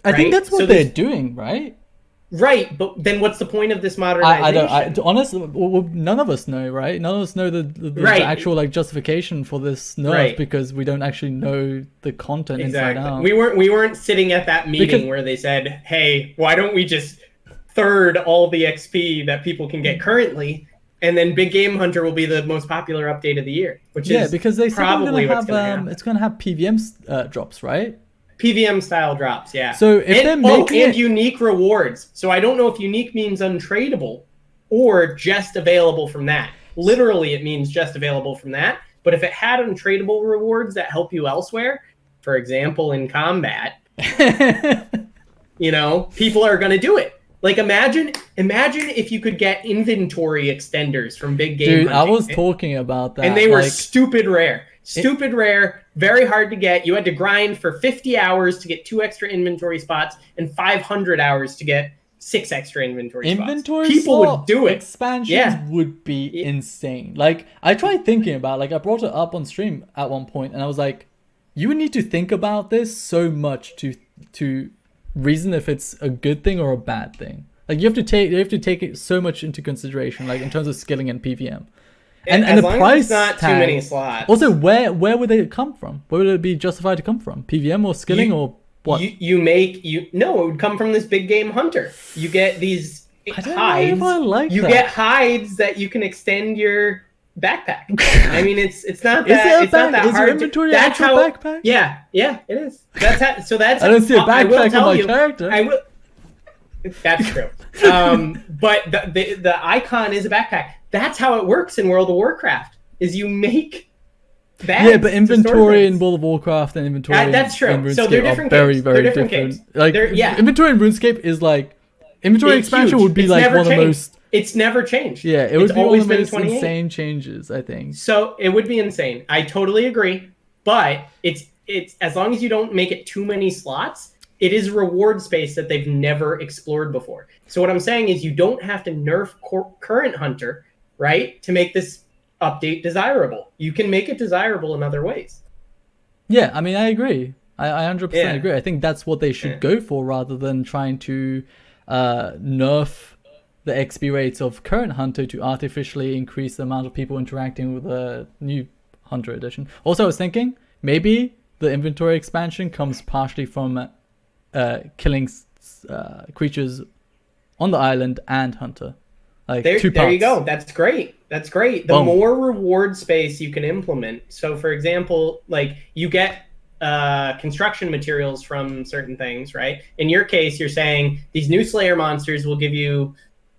I think that's what they're doing, right? Right, but then what's the point of this modernization? Honestly, none of us know, right? None of us know the actual, like, justification for this nerf, because we don't actually know the content inside out. We weren't sitting at that meeting where they said, "Hey, why don't we just third all the XP that people can get currently, and then Big Game Hunter will be the most popular update of the year," which is because they probably what's going to happen. It's going to have PVM drops, right? PVM style drops, yeah. So if they're making unique rewards. So I don't know if unique means untradeable or just available from that. Literally, it means just available from that. But if it had untradeable rewards that help you elsewhere, for example, in combat, you know, people are going to do it. Like, imagine if you could get inventory extenders from Big Game Hunting. I was talking about that. And they were stupid rare. Rare, very hard to get. You had to grind for 50 hours to get 2 extra inventory spots and 500 hours to get 6 extra inventory spots. People would do it. Expansions would be insane. Like, I tried thinking about, like, I brought it up on stream at one point, and I was like, you would need to think about this so much to reason if it's a good thing or a bad thing. Like, you have to take it so much into consideration, like, in terms of skilling and PVM. And the price not tag, too many slots. Also, where would they come from? Where would it be justified to come from? PVM or skilling or what? It would come from this Big Game Hunter. You get these hides. I don't know if I like that. You get hides that you can extend your backpack. I mean, it's not Is that it a it's not back? that Is your hard. inventory an That's actual how. backpack? Yeah, it is. That's how, so. That's I don't see a I will backpack on tell my you. character. I will. That's true. But the icon is a backpack. That's how it works in World of Warcraft. Is you make bags. Yeah, but inventory in World of Warcraft and inventory that's true. in RuneScape So they're different are very, games. very They're different different. games. Like inventory in RuneScape is like inventory It's expansion huge. would be It's like never one of the changed. most. It's never changed. Yeah, it would It's be one always of the been most 28. insane changes, I think. So it would be insane. I totally agree. But it's as long as you don't make it too many slots, it is reward space that they've never explored before. So what I'm saying is you don't have to nerf current hunter, right, to make this update desirable. You can make it desirable in other ways. Yeah, I mean, I agree. I 100% Yeah. agree. I think that's what they should go for rather than trying to nerf the XP rates of current Hunter to artificially increase the amount of people interacting with the new Hunter edition. Also, I was thinking maybe the inventory expansion comes partially from killing creatures on the island and Hunter. Like There two parts. you go. That's great. That's great. The more reward space you can implement. So, for example, like you get construction materials from certain things, right? In your case, you're saying these new Slayer monsters will give you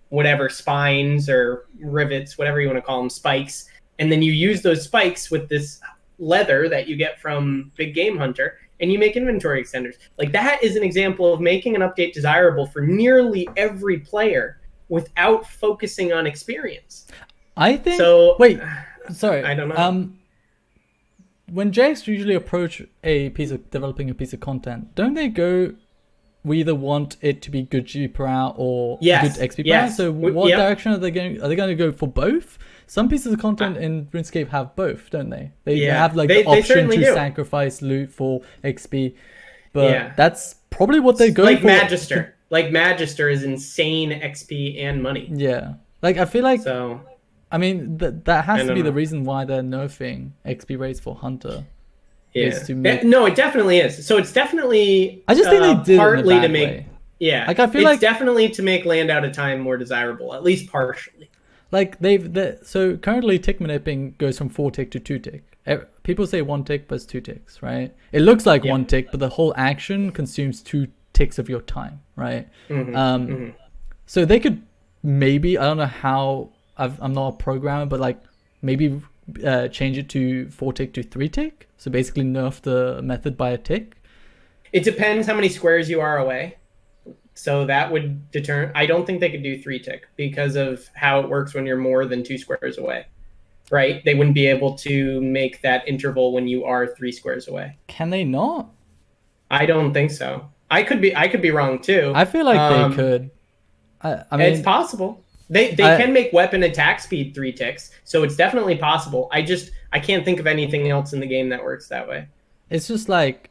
whatever spines or rivets, whatever you want to call them, spikes, and then you use those spikes with this leather that you get from Big Game Hunter, and you make inventory extenders. Like that is an example of making an update desirable for nearly every player without focusing on experience. I think. So wait, sorry. I don't know. When Jags usually approach developing a piece of content, don't they go? We either want it to be good G per hour or good XP per hour. So what direction are they going? Are they going to go for both? Some pieces of content in RuneScape have both, don't they? They have like the option to sacrifice loot for XP, but that's probably what they go like for. Magister. Like Magister is insane XP and money. Yeah, like I feel like. So, I mean that has to be the reason why they're nerfing XP rates for Hunter. Yeah. No, it definitely is. So it's definitely. I just think they did partly it in a bad to make. way. Yeah, like I feel it's definitely to make land out of time more desirable, at least partially. Like so currently tick manipulating goes from 4 tick to 2 tick. People say 1 tick, but it's 2 ticks, right? It looks like 1 tick, but the whole action consumes 2 ticks of your time, right? So they could maybe, I don't know how. I'm not a programmer, but like maybe change it to 4 tick to 3 tick. So basically nerf the method by a tick. It depends how many squares you are away. So that would determine. I don't think they could do 3 tick because of how it works when you're more than 2 squares away. Right? They wouldn't be able to make that interval when you are 3 squares away. Can they not? I don't think so. I could be wrong too. I feel like they could. I mean, it's possible. They can make weapon attack speed 3 ticks, so it's definitely possible. I can't think of anything else in the game that works that way. It's just like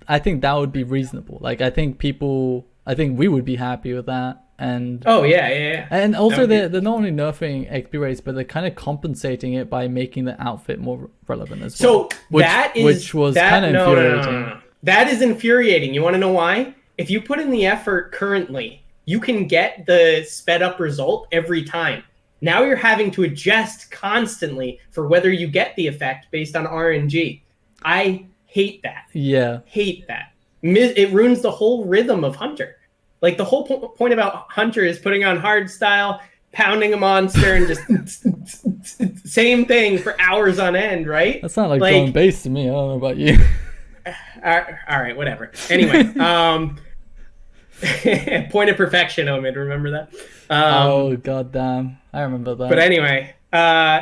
I think that would be reasonable. Like I think we would be happy with that. And yeah. And also they're not only nerfing XP rates, but they're kind of compensating it by making the outfit more relevant as well. So which was kind of infuriating. No. That is infuriating. You want to know why? If you put in the effort currently, you can get the sped up result every time. Now you're having to adjust constantly for whether you get the effect based on RNG. I hate that. Yeah. Hate that. It ruins the whole rhythm of Hunter. Like the whole point about Hunter is putting on hard style, pounding a monster, and just same thing for hours on end, right? That's not like drum bass to me. I don't know about you. All right, whatever. Anyway, point of perfection, Omid. Remember that? Oh goddamn, I remember that. But anyway,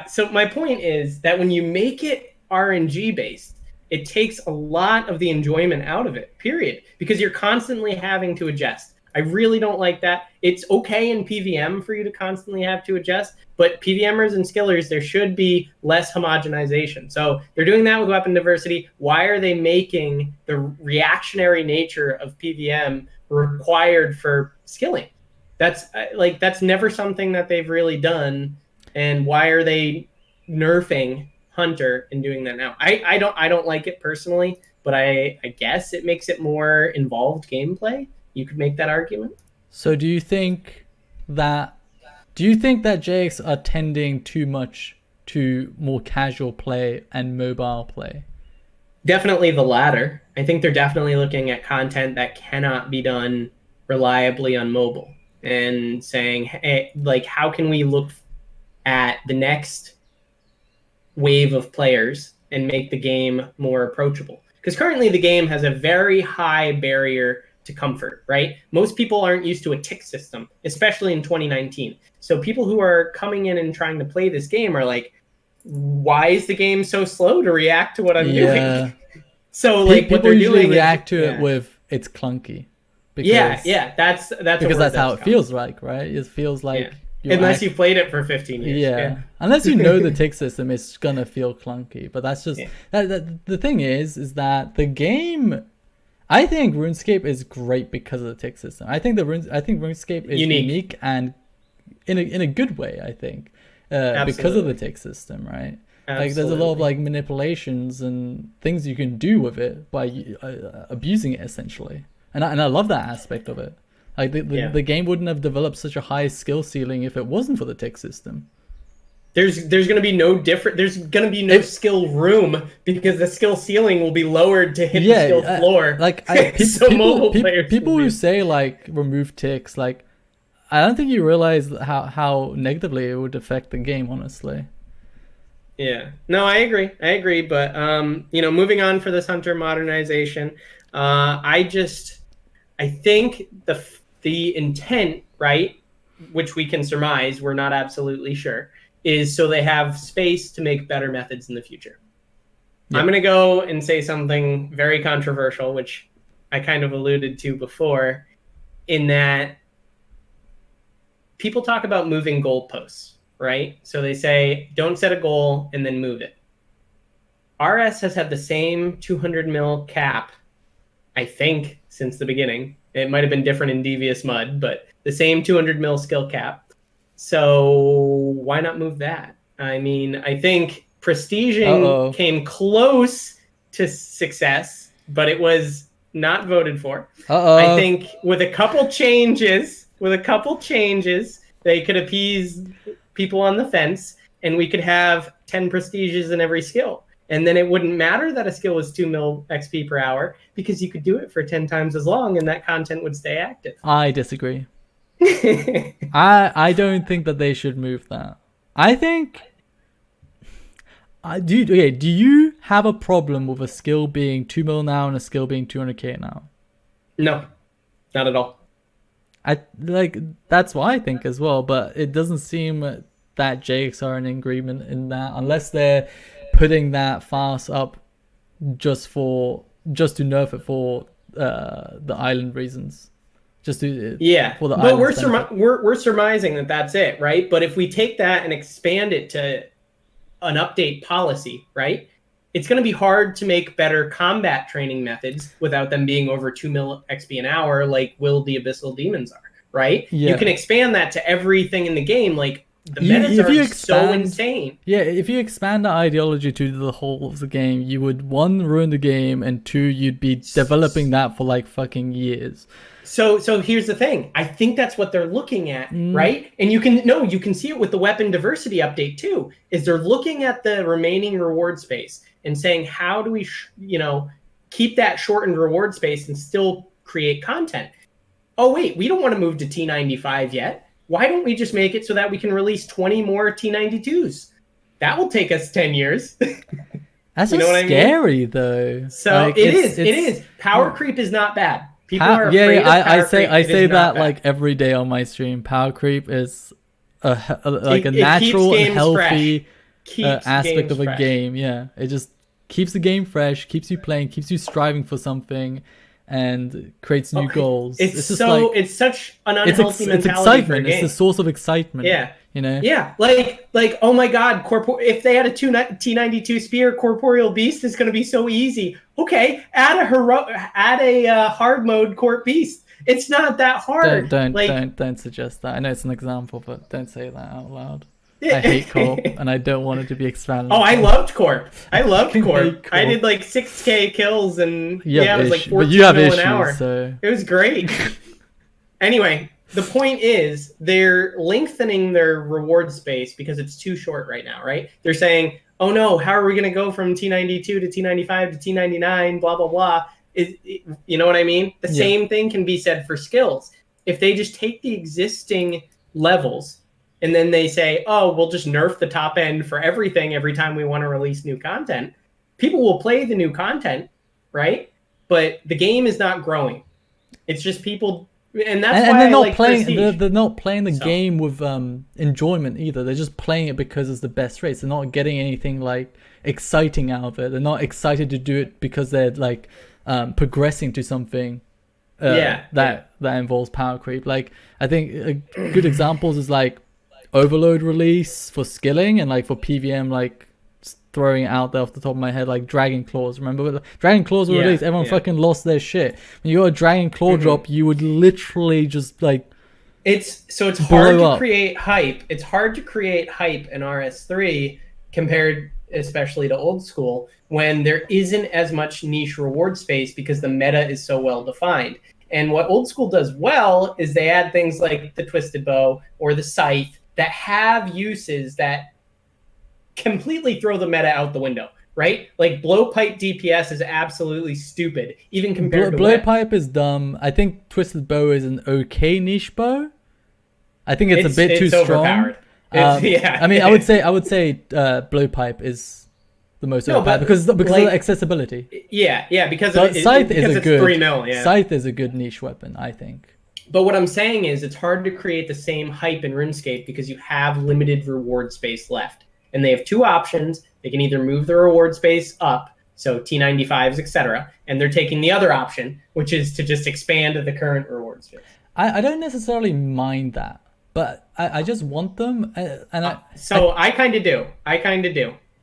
so my point is that when you make it RNG based, it takes a lot of the enjoyment out of it. Period, because you're constantly having to adjust. I really don't like that. It's okay in PVM for you to constantly have to adjust, but PVMers and skillers, there should be less homogenization. So they're doing that with weapon diversity. Why are they making the reactionary nature of PVM required for skilling? That's never something that they've really done. And why are they nerfing Hunter and doing that now? I don't like it personally, but I guess it makes it more involved gameplay. You could make that argument. So do you think that Do you think that JX are tending too much to more casual play and mobile play? Definitely the latter. I think they're definitely looking at content that cannot be done reliably on mobile and saying, hey, like, how can we look at the next wave of players and make the game more approachable? Because currently the game has a very high barrier to comfort, right? Most people aren't used to a tick system, especially in 2019. So people who are coming in and trying to play this game are like, why is the game so slow to react to what I'm doing? So like people what they're usually doing react is, to it with it's clunky. Because, that's because that's how it feels like, right? It feels like unless you played it for 15 years. Yeah. Unless you know the tick system, it's gonna feel clunky. But that's just the thing is that the game. I think RuneScape is great because of the tick system. I think RuneScape is unique and in a good way. I think because of the tick system, right? Absolutely. Like there's a lot of like manipulations and things you can do with it by abusing it essentially, and I love that aspect of it. Like the game wouldn't have developed such a high skill ceiling if it wasn't for the tick system. There's going to be no different. There's going to be no skill room because the skill ceiling will be lowered to hit the skill floor. Like so people who say like remove ticks, like I don't think you realize how negatively it would affect the game. Honestly. Yeah. No, I agree. But moving on for this hunter modernization, I think the intent, right, which we can surmise, we're not absolutely sure, is so they have space to make better methods in the future. Yep. I'm going to go and say something very controversial, which I kind of alluded to before, in that people talk about moving goalposts, right? So they say, don't set a goal and then move it. RS has had the same 200 mil cap, I think, since the beginning. It might have been different in Devious Mud, but the same 200 mil skill cap. So why not move that? I mean, I think prestiging came close to success, but it was not voted for. I think with a couple changes, they could appease people on the fence, and we could have 10 prestiges in every skill. And then it wouldn't matter that a skill was 2 mil XP per hour because you could do it for 10 times as long and that content would stay active. I disagree. I don't think that they should move that. I think... do you have a problem with a skill being 2 mil now and a skill being 200k now? No, not at all. That's what I think as well, but it doesn't seem that JX are in agreement in that, unless they're putting that fast up just to nerf it for the island reasons. For the but we're surmising that that's it, right? But if we take that and expand it to an update policy, right? It's going to be hard to make better combat training methods without them being over 2 mil XP an hour, like Will the Abyssal Demons are, right? Yeah. You can expand that to everything in the game, like the metas are so insane. Yeah, if you expand the ideology to the whole of the game, you would, 1, ruin the game, and 2, you'd be developing that for like fucking years. So here's the thing. I think that's what they're looking at, right? And you can see it with the weapon diversity update too, is they're looking at the remaining reward space and saying, how do we, keep that shortened reward space and still create content? Oh, wait, we don't want to move to T95 yet. Why don't we just make it so that we can release 20 more T92s? That will take us 10 years. That's scary, though. So like, it is. Power creep is not bad. People are afraid of power creep. I say that like every day on my stream. Power creep is a natural and healthy aspect of a game. Yeah, it just keeps the game fresh, keeps you playing, keeps you striving for something, and creates new goals. It's such an unhealthy mentality. It's excitement. It's the source of excitement. Yeah. Yeah, like oh my god, if they had a T92 spear, corporeal beast is going to be so easy. Okay, add a hard mode corp beast. It's not that hard. Don't suggest that. I know it's an example, but don't say that out loud. I hate corp, and I don't want it to be expanded. Oh, I loved corp. I did like 6k kills, and it was like 14 mil an hour. So... It was great. Anyway, the point is they're lengthening their reward space because it's too short right now, right? They're saying, oh no, how are we going to go from T92 to T95 to T99, blah, blah, blah. You know what I mean? The same thing can be said for skills. If they just take the existing levels and then they say, oh, we'll just nerf the top end for everything every time we want to release new content, people will play the new content, right? But the game is not growing. It's just people, and that's why they're I not like playing. Prestige. They're not playing the game with enjoyment either. They're just playing it because it's the best race. They're not getting anything like exciting out of it. They're not excited to do it because they're like progressing to something. That involves power creep. Like I think good examples is like Overload release for skilling and like for PVM, like throwing it out there off the top of my head, like Dragon Claws. Remember when Dragon Claws were released, everyone fucking lost their shit. When you got a Dragon Claw drop, you would literally just like it's hard to create hype. It's hard to create hype in RS3 compared especially to old school when there isn't as much niche reward space because the meta is so well defined. And what old school does well is they add things like the Twisted Bow or the Scythe that have uses that completely throw the meta out the window, right? Like Blowpipe DPS is absolutely stupid, even compared to Blowpipe is dumb. I think Twisted Bow is an okay niche bow. I think it's a bit too strong. I mean, I would say Blowpipe is the most overpowered because of the accessibility. Yeah, because Scythe is a good 3 mil. Yeah, Scythe is a good niche weapon, I think. But what I'm saying is it's hard to create the same hype in RuneScape because you have limited reward space left. And they have two options. They can either move the reward space up, so T95s, etc., and they're taking the other option, which is to just expand the current reward space. I don't necessarily mind that, but I just want them. I kind of do.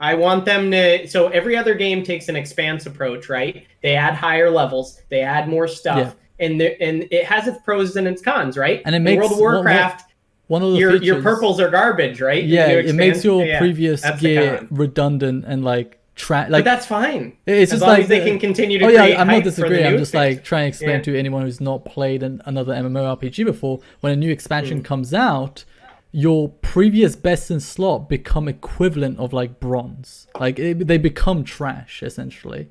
I want them to. So every other game takes an expanse approach, right? They add higher levels. They add more stuff. Yeah. And it has its pros and its cons, right? And it makes World of Warcraft. One of the your purples are garbage, right? Yeah, it makes your previous gear redundant and but that's fine. It's just as long as they can continue to. I'm not disagreeing. I'm just like trying to explain to anyone who's not played another MMORPG before. When a new expansion comes out, your previous best in slot become equivalent of like bronze. Like they become trash essentially.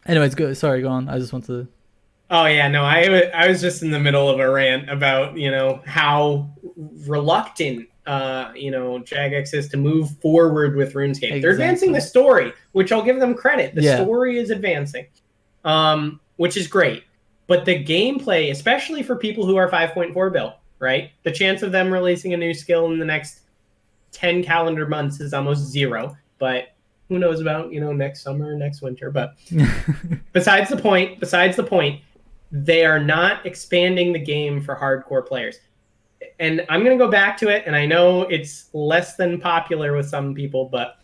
Anyways, sorry, go on. I just want to. Oh yeah, no, I was just in the middle of a rant about how reluctant Jagex is to move forward with RuneScape. Exactly. They're advancing the story, which I'll give them credit. The story is advancing, which is great. But the gameplay, especially for people who are 5.4 built, right? The chance of them releasing a new skill in the next 10 calendar months is almost zero. But who knows about next summer, next winter? But besides the point. They are not expanding the game for hardcore players. And I'm going to go back to it, and I know it's less than popular with some people, but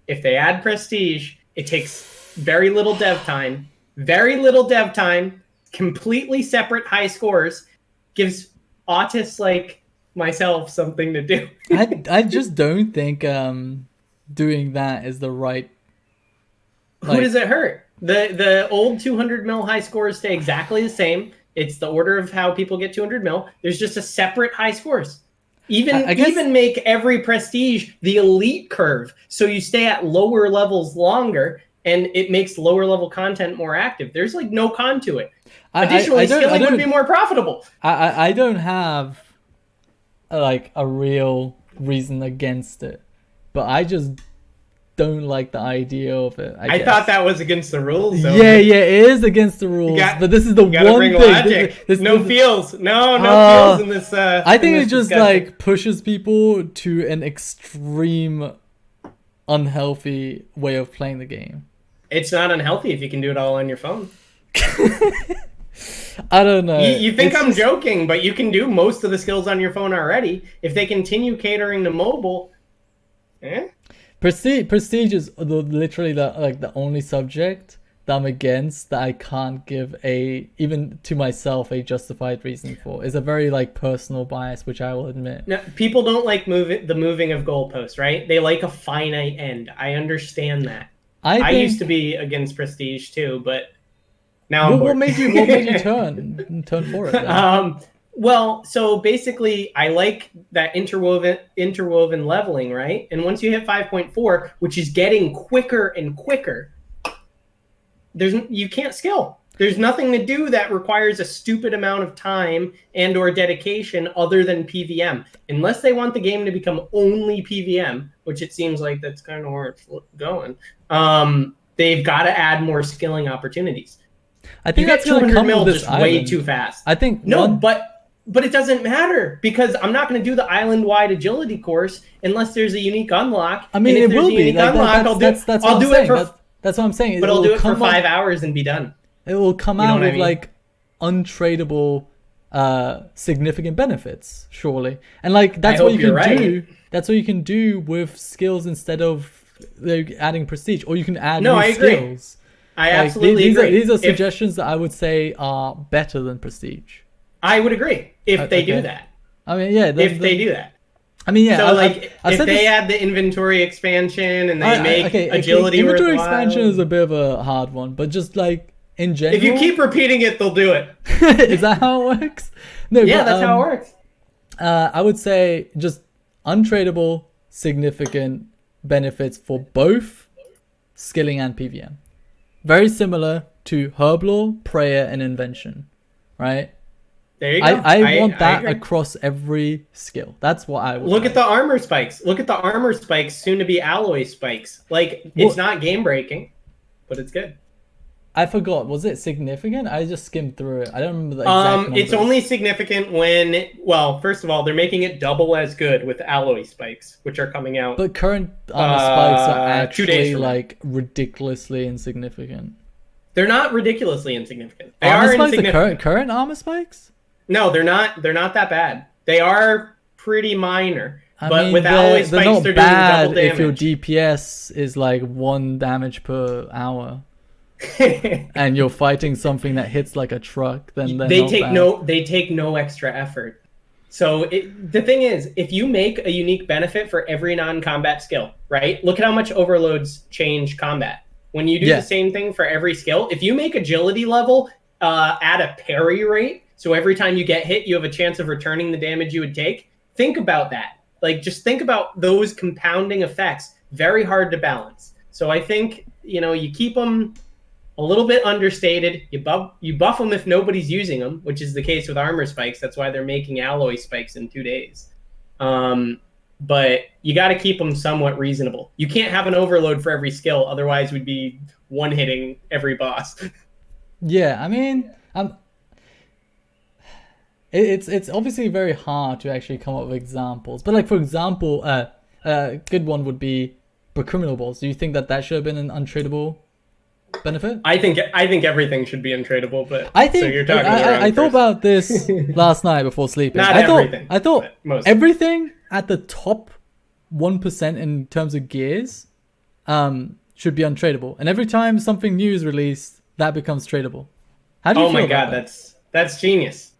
if they add prestige, it takes very little dev time, completely separate high scores, gives autists like myself something to do. I just don't think doing that is the right... Who does it hurt? The old 200 mil high scores stay exactly the same. It's the order of how people get 200 mil. There's just a separate high scores. Even make every prestige the elite curve, so you stay at lower levels longer, and it makes lower level content more active. There's like no con to it. Additionally, skilling would be more profitable. I don't have like a real reason against it, but I just don't like the idea of it. I thought that was against the rules. Though. Yeah, it is against the rules. But this is the one thing. No feels in this. I think it just like pushes people to an extreme, unhealthy way of playing the game. It's not unhealthy if you can do it all on your phone. I don't know. You think I'm joking, but you can do most of the skills on your phone already. If they continue catering to mobile, Prestige is literally the only subject that I'm against that I can't give even to myself a justified reason for. It's a very like personal bias, which I will admit. Now, people don't like the moving of goalposts, right? They like a finite end. I understand that. I used to be against Prestige too, but now what made you turn for it? Well, so basically, I like that interwoven leveling, right? And once you hit 5.4, which is getting quicker and quicker, you can't skill. There's nothing to do that requires a stupid amount of time and or dedication other than PVM. Unless they want the game to become only PVM, which it seems like that's kind of where it's going. They've got to add more skilling opportunities. I think that's going to come with this just island. way too fast. I think but it doesn't matter because I'm not going to do the island-wide agility course unless there's a unique unlock. I mean, it will be. I'll do it for. That's what I'm saying. But I'll do it for 5 hours and be done. It will come out with like untradeable, significant benefits, surely. And like that's what you can do. That's what you can do with skills instead of adding prestige, or you can add new skills. I absolutely agree. These are suggestions that I would say are better than prestige. I would agree if they do that. I mean, yeah. If they do that. I mean, yeah. So, if they add the inventory expansion and they make agility inventory expansion is a bit of a hard one, but just like in general. If you keep repeating it, they'll do it. Is that how it works? No. Yeah, that's how it works. I would say just untradeable, significant benefits for both skilling and PVM. Very similar to Herblore, Prayer, and Invention, right? There you go. I want that across every skill. That's what I would look at the armor spikes. Look at the armor spikes, soon to be alloy spikes. Like it's not game breaking, but it's good. I forgot. Was it significant? I just skimmed through it. I don't remember the exact numbers. It's only significant when first of all, they're making it double as good with alloy spikes, which are coming out. But current armor spikes are actually like ridiculously insignificant. They're not ridiculously insignificant. They armor are spikes insignificant. The current armor spikes? No, they're not. They're not that bad. They are pretty minor. I but mean, with alloy spikes, they're doing double damage. If your DPS is like 1 damage per hour, and you're fighting something that hits like a truck, then they take no extra effort. So the thing is, if you make a unique benefit for every non-combat skill, right? Look at how much overloads change combat. When you do the same thing for every skill, if you make agility level add a parry rate, so every time you get hit, you have a chance of returning the damage you would take. Think about that. Like, just think about those compounding effects. Very hard to balance. So I think, you keep them a little bit understated. You buff them if nobody's using them, which is the case with armor spikes. That's why they're making alloy spikes in 2 days. But you got to keep them somewhat reasonable. You can't have an overload for every skill. Otherwise, we'd be one-hitting every boss. Yeah, I mean, it's obviously very hard to actually come up with examples. But like, for example, a good one would be criminal balls. Do you think that should have been an untradeable benefit? I think everything should be untradeable, but I think so you're talking I thought about this last night before sleeping. Everything. I thought everything at the top 1% in terms of gears should be untradeable, and every time something new is released, that becomes tradable. How do you feel about that? That's genius.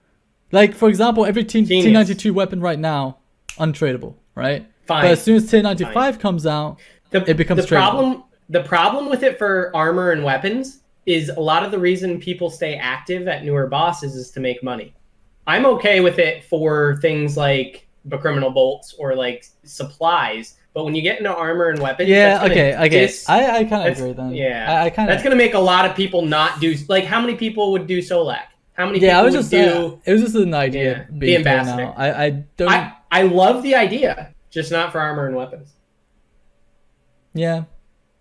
Like, for example, every T92 weapon right now, untradeable, right? Fine. But as soon as T95 comes out, it becomes tradable. The problem with it for armor and weapons is a lot of the reason people stay active at newer bosses is to make money. I'm okay with it for things like the criminal bolts or like supplies, but when you get into armor and weapons, I kind of agree then. Yeah, I kind of. That's gonna make a lot of people not do. Like, how many people would do Solak? How many people would do? It was just an idea. The ambassador. I don't. I love the idea, just not for armor and weapons. Yeah,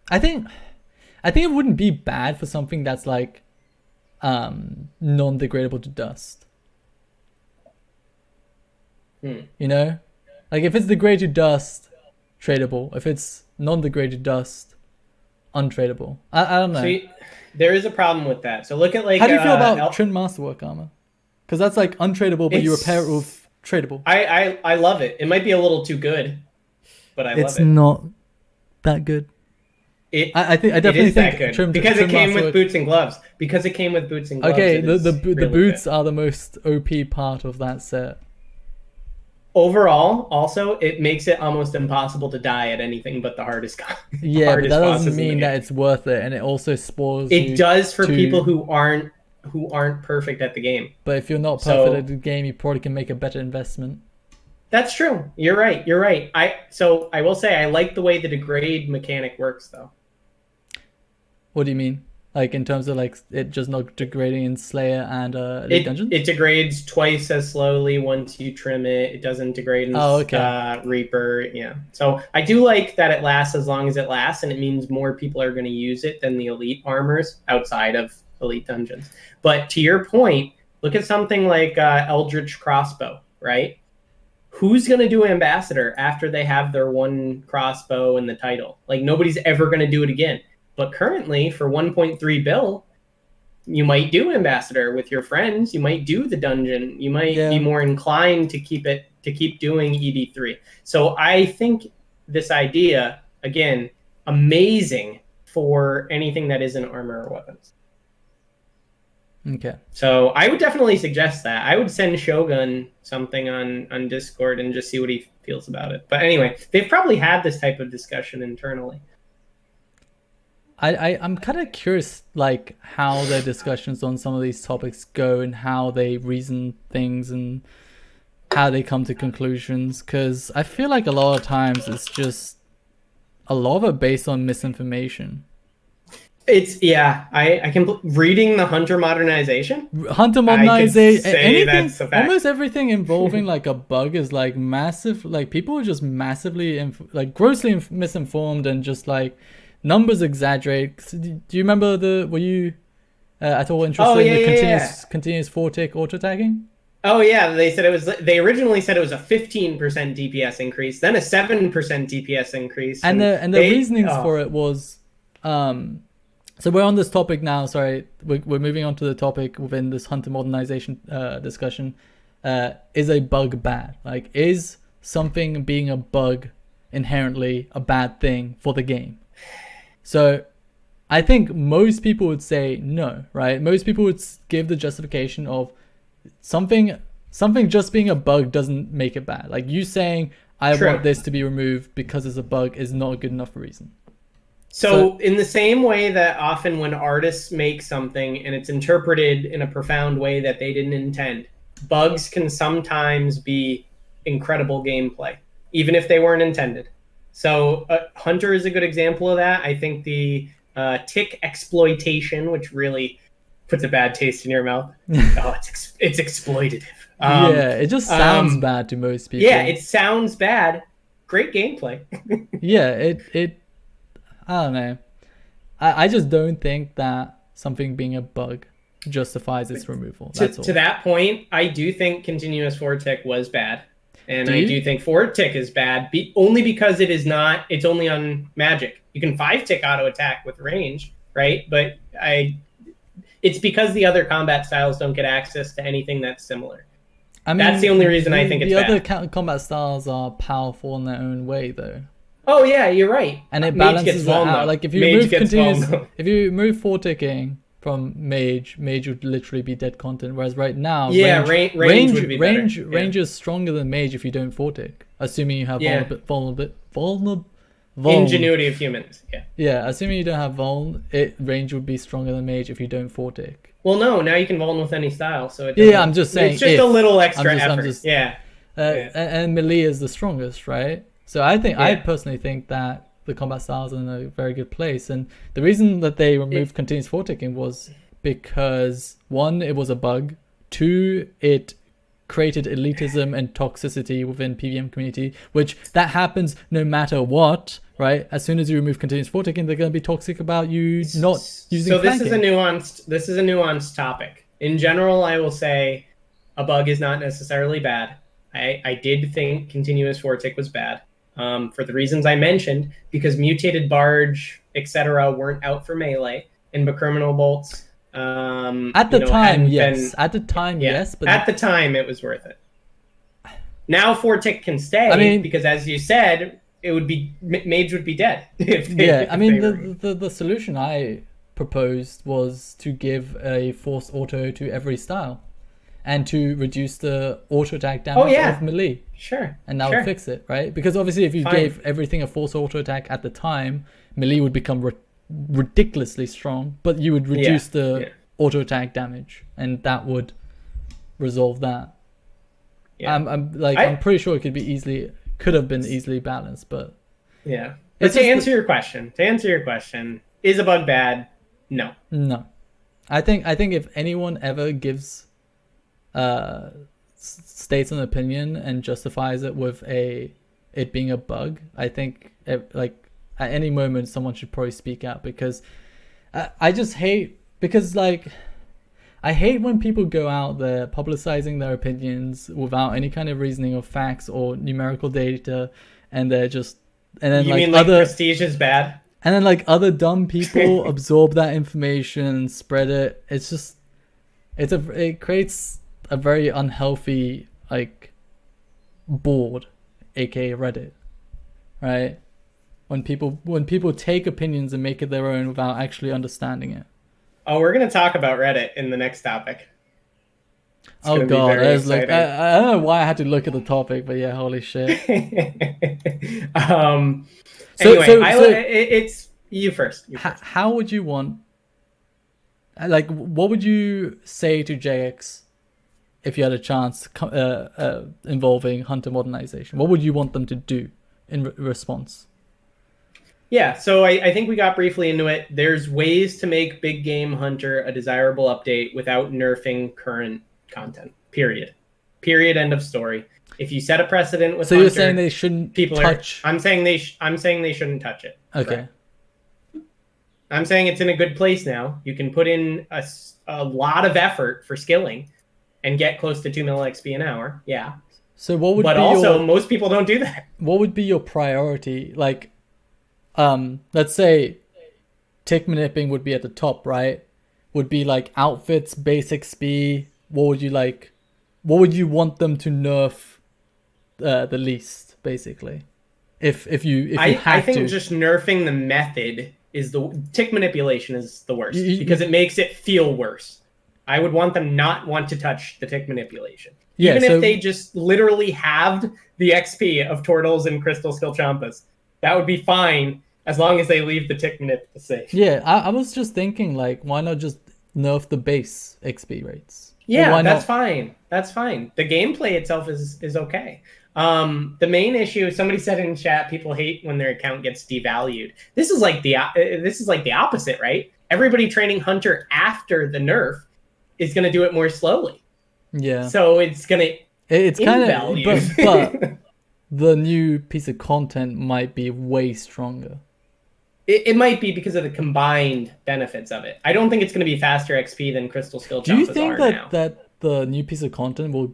I think it wouldn't be bad for something that's like non-degradable to dust. Like if it's degraded to dust, tradable. If it's non-degraded dust, untradeable. I don't know. See, there is a problem with that. So look at like. How do you feel about trimmed masterwork armor? Because that's like untradeable, but you repair it with tradable. I love it. It might be a little too good, but I love it. It's not that good. I definitely think that good because it came with boots and gloves. Okay, the boots are the most OP part of that set. Overall, also, it makes it almost impossible to die at anything but the hardest. Yeah, but that doesn't mean that it's worth it, and it also spoils. It does for people who aren't who aren't perfect at the game. But if you're not perfect at the game, you probably can make a better investment. That's true. You're right. You're right. So I will say I like the way the degrade mechanic works, though. What do you mean? Like in terms of like it just not degrading in Slayer and Elite Dungeons? It degrades twice as slowly once you trim it. It doesn't degrade in Reaper. Yeah. So I do like that it lasts as long as it lasts, and it means more people are going to use it than the Elite armors outside of Elite Dungeons. But to your point, look at something like Eldritch Crossbow, right? Who's going to do Ambassador after they have their one crossbow and the title? Like, nobody's ever going to do it again. But currently, for 1.3 bill, you might do Ambassador with your friends. You might do the dungeon. You might be more inclined to keep doing ED3. So I think this idea, again, amazing for anything that isn't armor or weapons. Okay. So I would definitely suggest that. I would send Shogun something on Discord and just see what he feels about it. But anyway, they've probably had this type of discussion internally. I'm kind of curious, like, how their discussions on some of these topics go and how they reason things and how they come to conclusions. Because I feel like a lot of times it's just a lot of it based on misinformation. I can reading the Hunter Modernization. Anything, almost everything involving like a bug is like massive. Like people are just massively grossly misinformed and just like numbers exaggerate. Do you remember were you at all interested in the continuous 4-tick auto tagging? Oh yeah, they originally said it was a 15% DPS increase, then a 7% DPS increase, and the reasonings for it was so we're on this topic now. Sorry, we're moving on to the topic within this Hunter Modernization discussion. Is a bug bad? Like, is something being a bug inherently a bad thing for the game? So I think most people would say no, right? Most people would give the justification of something just being a bug doesn't make it bad. Like you saying, I want this to be removed because it's a bug is not a good enough reason. So in the same way that often when artists make something and it's interpreted in a profound way that they didn't intend, bugs can sometimes be incredible gameplay, even if they weren't intended. So Hunter is a good example of that. I think the tick exploitation, which really puts a bad taste in your mouth. It's exploitative. It just sounds bad to most people. Yeah, it sounds bad. Great gameplay. it I don't know. I just don't think that something being a bug justifies its removal. That's all. To that point, I do think continuous 4-tick was bad. And I do think 4-tick is bad, only because it's only on magic. You can 5-tick auto attack with range, right? But it's because the other combat styles don't get access to anything that's similar. I mean, that's the only reason I think it's bad. The other combat styles are powerful in their own way, though. Oh yeah, you're right. And it balances that out. Like if you move 4-ticking from mage would literally be dead content. Whereas right now, range would be better. Range is stronger than mage if you don't 4-tick, assuming you have vulnerable. Ingenuity of humans. Yeah, assuming you don't have vuln, range would be stronger than mage if you don't 4-tick. Well, no, now you can vuln with any style, so I'm just saying it's just a little extra effort. And melee is the strongest, right? So I personally think that the combat styles are in a very good place, and the reason that they removed continuous 4-ticking was because 1, it was a bug, 2, it created elitism and toxicity within PvM community, which that happens no matter what, right? As soon as you remove continuous 4-ticking, they're going to be toxic about you not using flanking. This is a nuanced topic. In general, I will say a bug is not necessarily bad. I did think continuous 4-tick was bad. For the reasons I mentioned, because mutated barge, etc., weren't out for melee, and criminal bolts. At the time, yes. But at the time, it was worth it. Now 4-tick can stay, because as you said, it would be mage would be dead. The solution I proposed was to give a force auto to every style, and to reduce the auto attack damage of melee. Sure. And that would fix it, right? Because obviously if you gave everything a force auto attack at the time, melee would become ridiculously strong, but you would reduce the auto attack damage, and that would resolve that. Yeah. I'm pretty sure it could have been easily balanced, but yeah. But to answer your question, is a bug bad? No. No. I think if anyone ever gives states an opinion and justifies it with it being a bug, I think at any moment someone should probably speak out, because I just hate, because I hate when people go out there publicizing their opinions without any kind of reasoning or facts or numerical data, and they're just, and then you mean prestige is bad? And then other dumb people absorb that information and spread it. It's just, it creates a very unhealthy board, aka Reddit, right? When people take opinions and make it their own without actually understanding it. Oh, we're gonna talk about Reddit in the next topic. Oh god, I don't know why I had to look at the topic, but yeah, holy shit. It's you first. How would you want? What would you say to JX if you had a chance involving Hunter modernization? What would you want them to do in response? Yeah, so I think we got briefly into it. There's ways to make Big Game Hunter a desirable update without nerfing current content. Period. End of story. If you set a precedent with Hunter, you're saying they shouldn't touch. I'm saying they shouldn't touch it. Okay. Right? I'm saying it's in a good place now. You can put in a lot of effort for skilling and get close to 2 mil XP an hour. Yeah. So what would? But most people don't do that. What would be your priority? Let's say tick manipping would be at the top, right? Would be outfits, basic XP. What would you like? What would you want them to nerf the least, basically? If you I think just nerfing the method is the tick manipulation is the worst because it makes it feel worse. I would want them not want to touch the tick manipulation. Even if they just literally halved the XP of Turtles and Crystal Skill Champas, that would be fine as long as they leave the tick manip the same. Yeah, I was just thinking why not just nerf the base XP rates? Yeah, that's fine. That's fine. The gameplay itself is okay. The main issue, somebody said in chat, people hate when their account gets devalued. This is like the opposite, right? Everybody training Hunter after the nerf is going to do it more slowly. Yeah. So it's kind of, but the new piece of content might be way stronger. It might be because of the combined benefits of it. I don't think it's going to be faster XP than Crystal Skill Champas. Do you think that the new piece of content will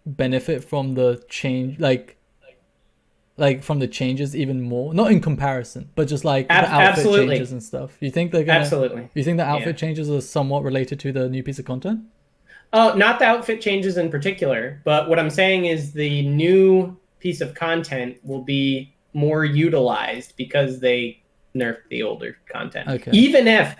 benefit from the change, from the changes even more? Not in comparison, but just the outfit changes and stuff. You think they're gonna? Absolutely. You think the outfit changes are somewhat related to the new piece of content? Not the outfit changes in particular, but what I'm saying is the new piece of content will be more utilized because they nerfed the older content. Okay. Even if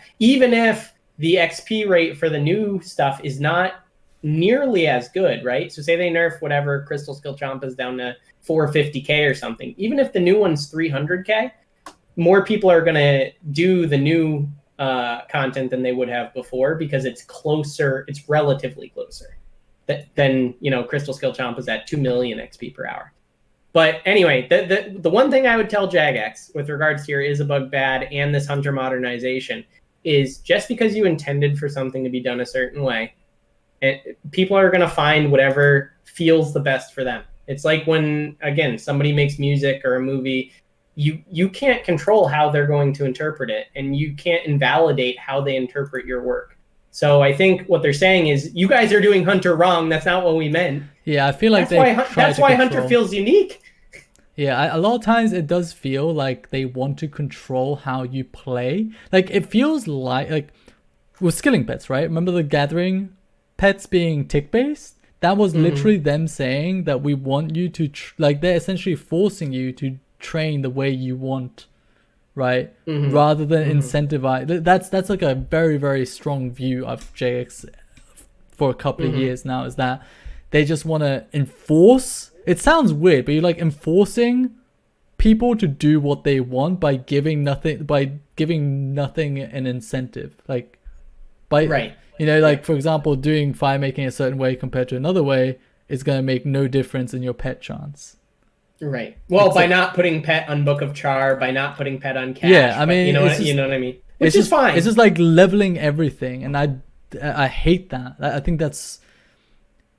the XP rate for the new stuff is not nearly as good, right? So say they nerf whatever Crystal Skill Champas down to 450k or something. Even if the new one's 300k, more people are going to do the new content than they would have before because it's closer. It's relatively closer than Crystal Skill Champas at 2 million XP per hour. But anyway, the one thing I would tell Jagex with regards to your is a bug bad and this Hunter modernization is just because you intended for something to be done a certain way, and people are going to find whatever feels the best for them. It's like when, again, somebody makes music or a movie, you can't control how they're going to interpret it, and you can't invalidate how they interpret your work. So I think what they're saying is, you guys are doing Hunter wrong. That's not what we meant. Yeah, I feel like that's why Hunter feels unique. Yeah, a lot of times it does feel like they want to control how you play. It feels like with skilling pets, right? Remember the gathering pets being tick-based? That was literally them saying that we want you to, they're essentially forcing you to train the way you want, right? Rather than incentivize. That's a very, very strong view of JX for a couple of years now, is that they just want to enforce. It sounds weird, but you're enforcing people to do what they want by giving nothing an incentive. Right. Like for example, doing fire making a certain way compared to another way is going to make no difference in your pet chance. Right. Well, by not putting pet on Book of Char, by not putting pet on cache. Yeah, I mean, you know what I mean. Which is fine. It's just like leveling everything, and I hate that. I think that's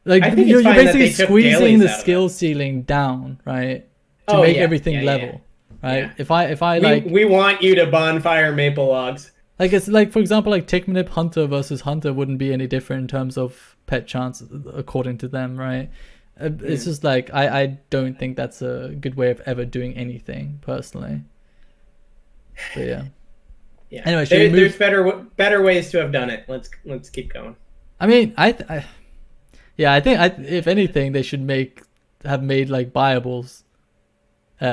like you're basically squeezing the skill ceiling down, right, to make everything level, right? Yeah. If I we want you to bonfire maple logs. Like it's like, for example, like Tick Manip Hunter versus Hunter wouldn't be any different in terms of pet chance according to them, right? It's just like I don't think that's a good way of ever doing anything personally. But yeah. Anyway, there's better ways to have done it. Let's keep going. I mean, I think if anything they should have made like buyables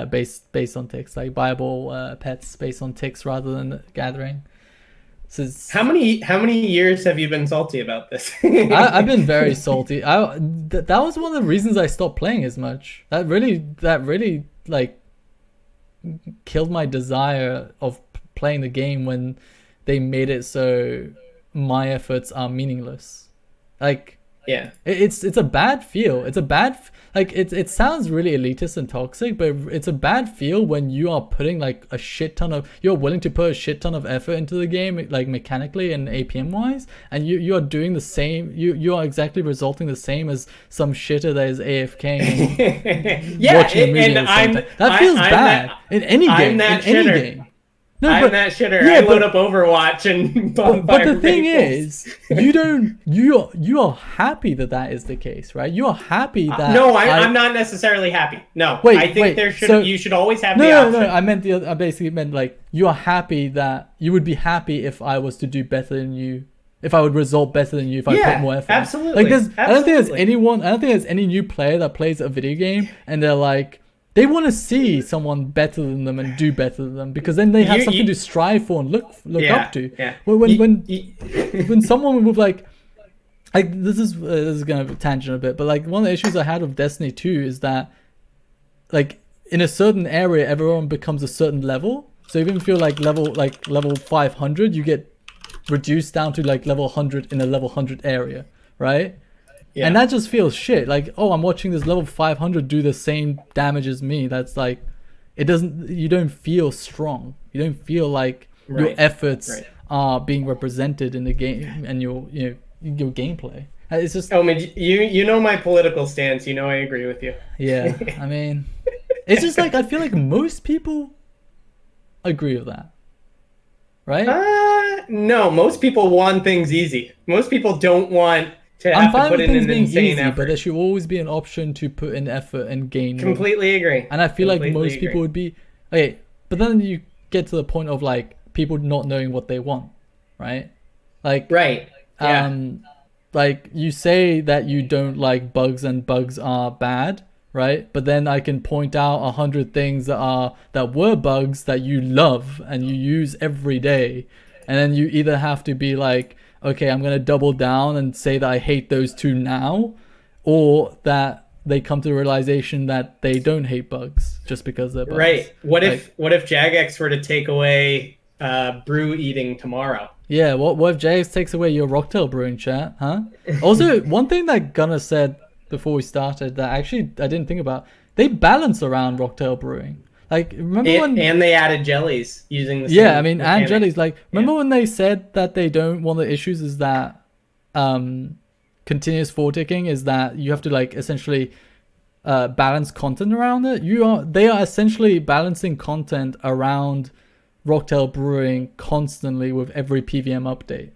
based on ticks, like buyable pets based on ticks rather than gathering. So how many years have you been salty about this? I've been very salty. That was one of the reasons I stopped playing as much. That really like killed my desire of playing the game when they made it so my efforts are meaningless. Like it's a bad feel. It's a bad it sounds really elitist and toxic, but it's a bad feel when you are putting like you're willing to put a shit ton of effort into the game, like mechanically and APM wise, and you are doing the same. You are exactly resulting the same as some shitter that is AFK and watching a movie at the same time. That feels bad in any game. No, I'm that shitter. I load up Overwatch and but the thing is, you are happy that is the case, right? You are happy that no, I'm not necessarily happy. No, I think you should always have the option. No, I basically meant like you are happy that you would be happy if I was to do better than you. If I would result better than you if I put more effort. Absolutely. Like I don't think there's any new player that plays a video game and they're like, they want to see someone better than them and do better than them, because then they have something to strive for and look up to. Yeah. When someone with like this is going to tangent a bit, but like one of the issues I had with Destiny 2 is that like in a certain area everyone becomes a certain level. So even if you're like level 500, you get reduced down to like level 100 in a level 100 area, right? Yeah. And that just feels shit. Like, oh, I'm watching this level 500 do the same damage as me. That's like, you don't feel strong. You don't feel like your efforts are being represented in the game and your gameplay. It's just... Omid, you know my political stance. You know I agree with you. Yeah, I mean, it's just like, I feel like most people agree with that. Right? No, most people want things easy. Most people don't want... I'm fine with things being easy, but there should always be an option to put in effort and gain more. Completely agree. And I feel like most people would be... Okay, but then you get to the point of like people not knowing what they want, right? Like... Right. Yeah. Like you say that you don't like bugs and bugs are bad, right? But then I can point out 100 things that were bugs that you love and you use every day. And then you either have to be like, okay, I'm going to double down and say that I hate those two now, or that they come to the realization that they don't hate bugs just because they're bugs. Right. What if Jagex were to take away brew eating tomorrow? Yeah, what if Jagex takes away your Rocktail brewing, chat, huh? Also, one thing that Gunnar said before we started that actually I didn't think about, they balance around Rocktail brewing. Like, remember and they added jellies using the same mechanic. And jellies. Like, remember when they said that they don't... One of the issues is that continuous forward ticking is that you have to, like, essentially balance content around it. They are essentially balancing content around Rocktail Brewing constantly with every PVM update.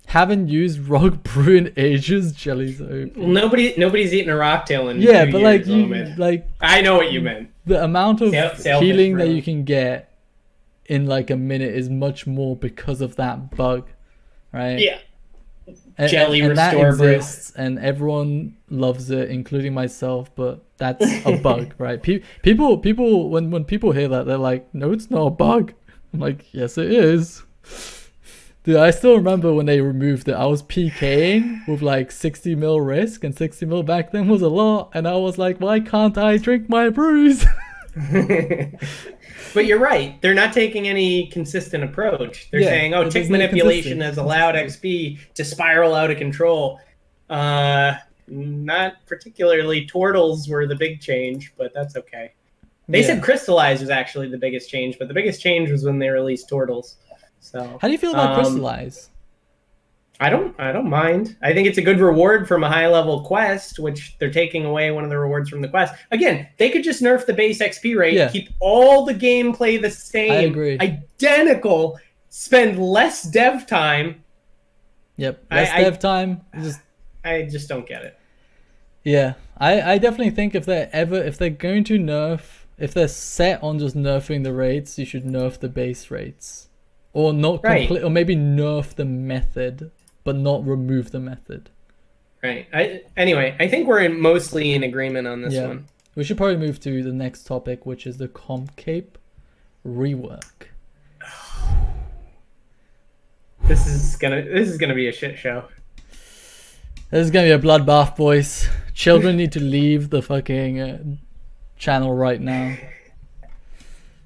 Haven't used Rock Brew in ages. Jellies OP. Well, nobody's eaten a Rocktail in 2 but years, like I know what you meant. The amount of healing that you can get in like a minute is much more because of that bug, right? Yeah. Jelly and restore that exists, and everyone loves it, including myself. But that's a bug, right? People when people hear that, they're like, "No, it's not a bug." I'm like, "Yes, it is." Dude, I still remember when they removed it. I was PKing with like 60 mil risk, and 60 mil back then was a lot. And I was like, why can't I drink my brews? But you're right. They're not taking any consistent approach. They're saying, "Oh, tick manipulation has allowed XP to spiral out of control." Not particularly. Turtles were the big change, but that's okay. They said crystallize was actually the biggest change, but the biggest change was when they released turtles. So, how do you feel about crystallize? I don't mind. I think it's a good reward from a high level quest, which they're taking away one of the rewards from the quest. Again, they could just nerf the base XP rate, keep all the gameplay the same, identical, spend less dev time. Yep, less dev time. I just don't get it. Yeah, I definitely think if they're going to nerf, if they're set on just nerfing the rates, you should nerf the base rates, or not complete, or maybe nerf the method, but not remove the method. Right. Anyway, I think we're mostly in agreement on this one. We should probably move to the next topic, which is the Completionist Rework. This is gonna be a shit show. This is gonna be a bloodbath, boys. Children need to leave the fucking channel right now.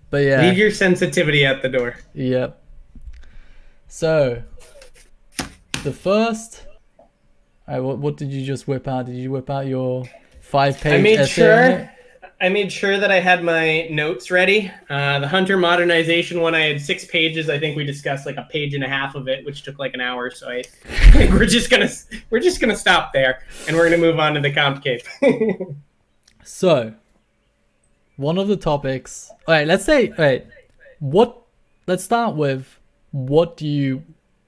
But yeah, leave your sensitivity at the door. Yep. So, the first. What did you just whip out? Did you whip out your 5-page essay? I made sure that I had my notes ready. The Hunter Modernization one, I had 6 pages. I think we discussed like a page and a half of it, which took like an hour. So I think we're just gonna stop there, and we're gonna move on to the comp cape. So, one of the topics. All right, let's start with what do you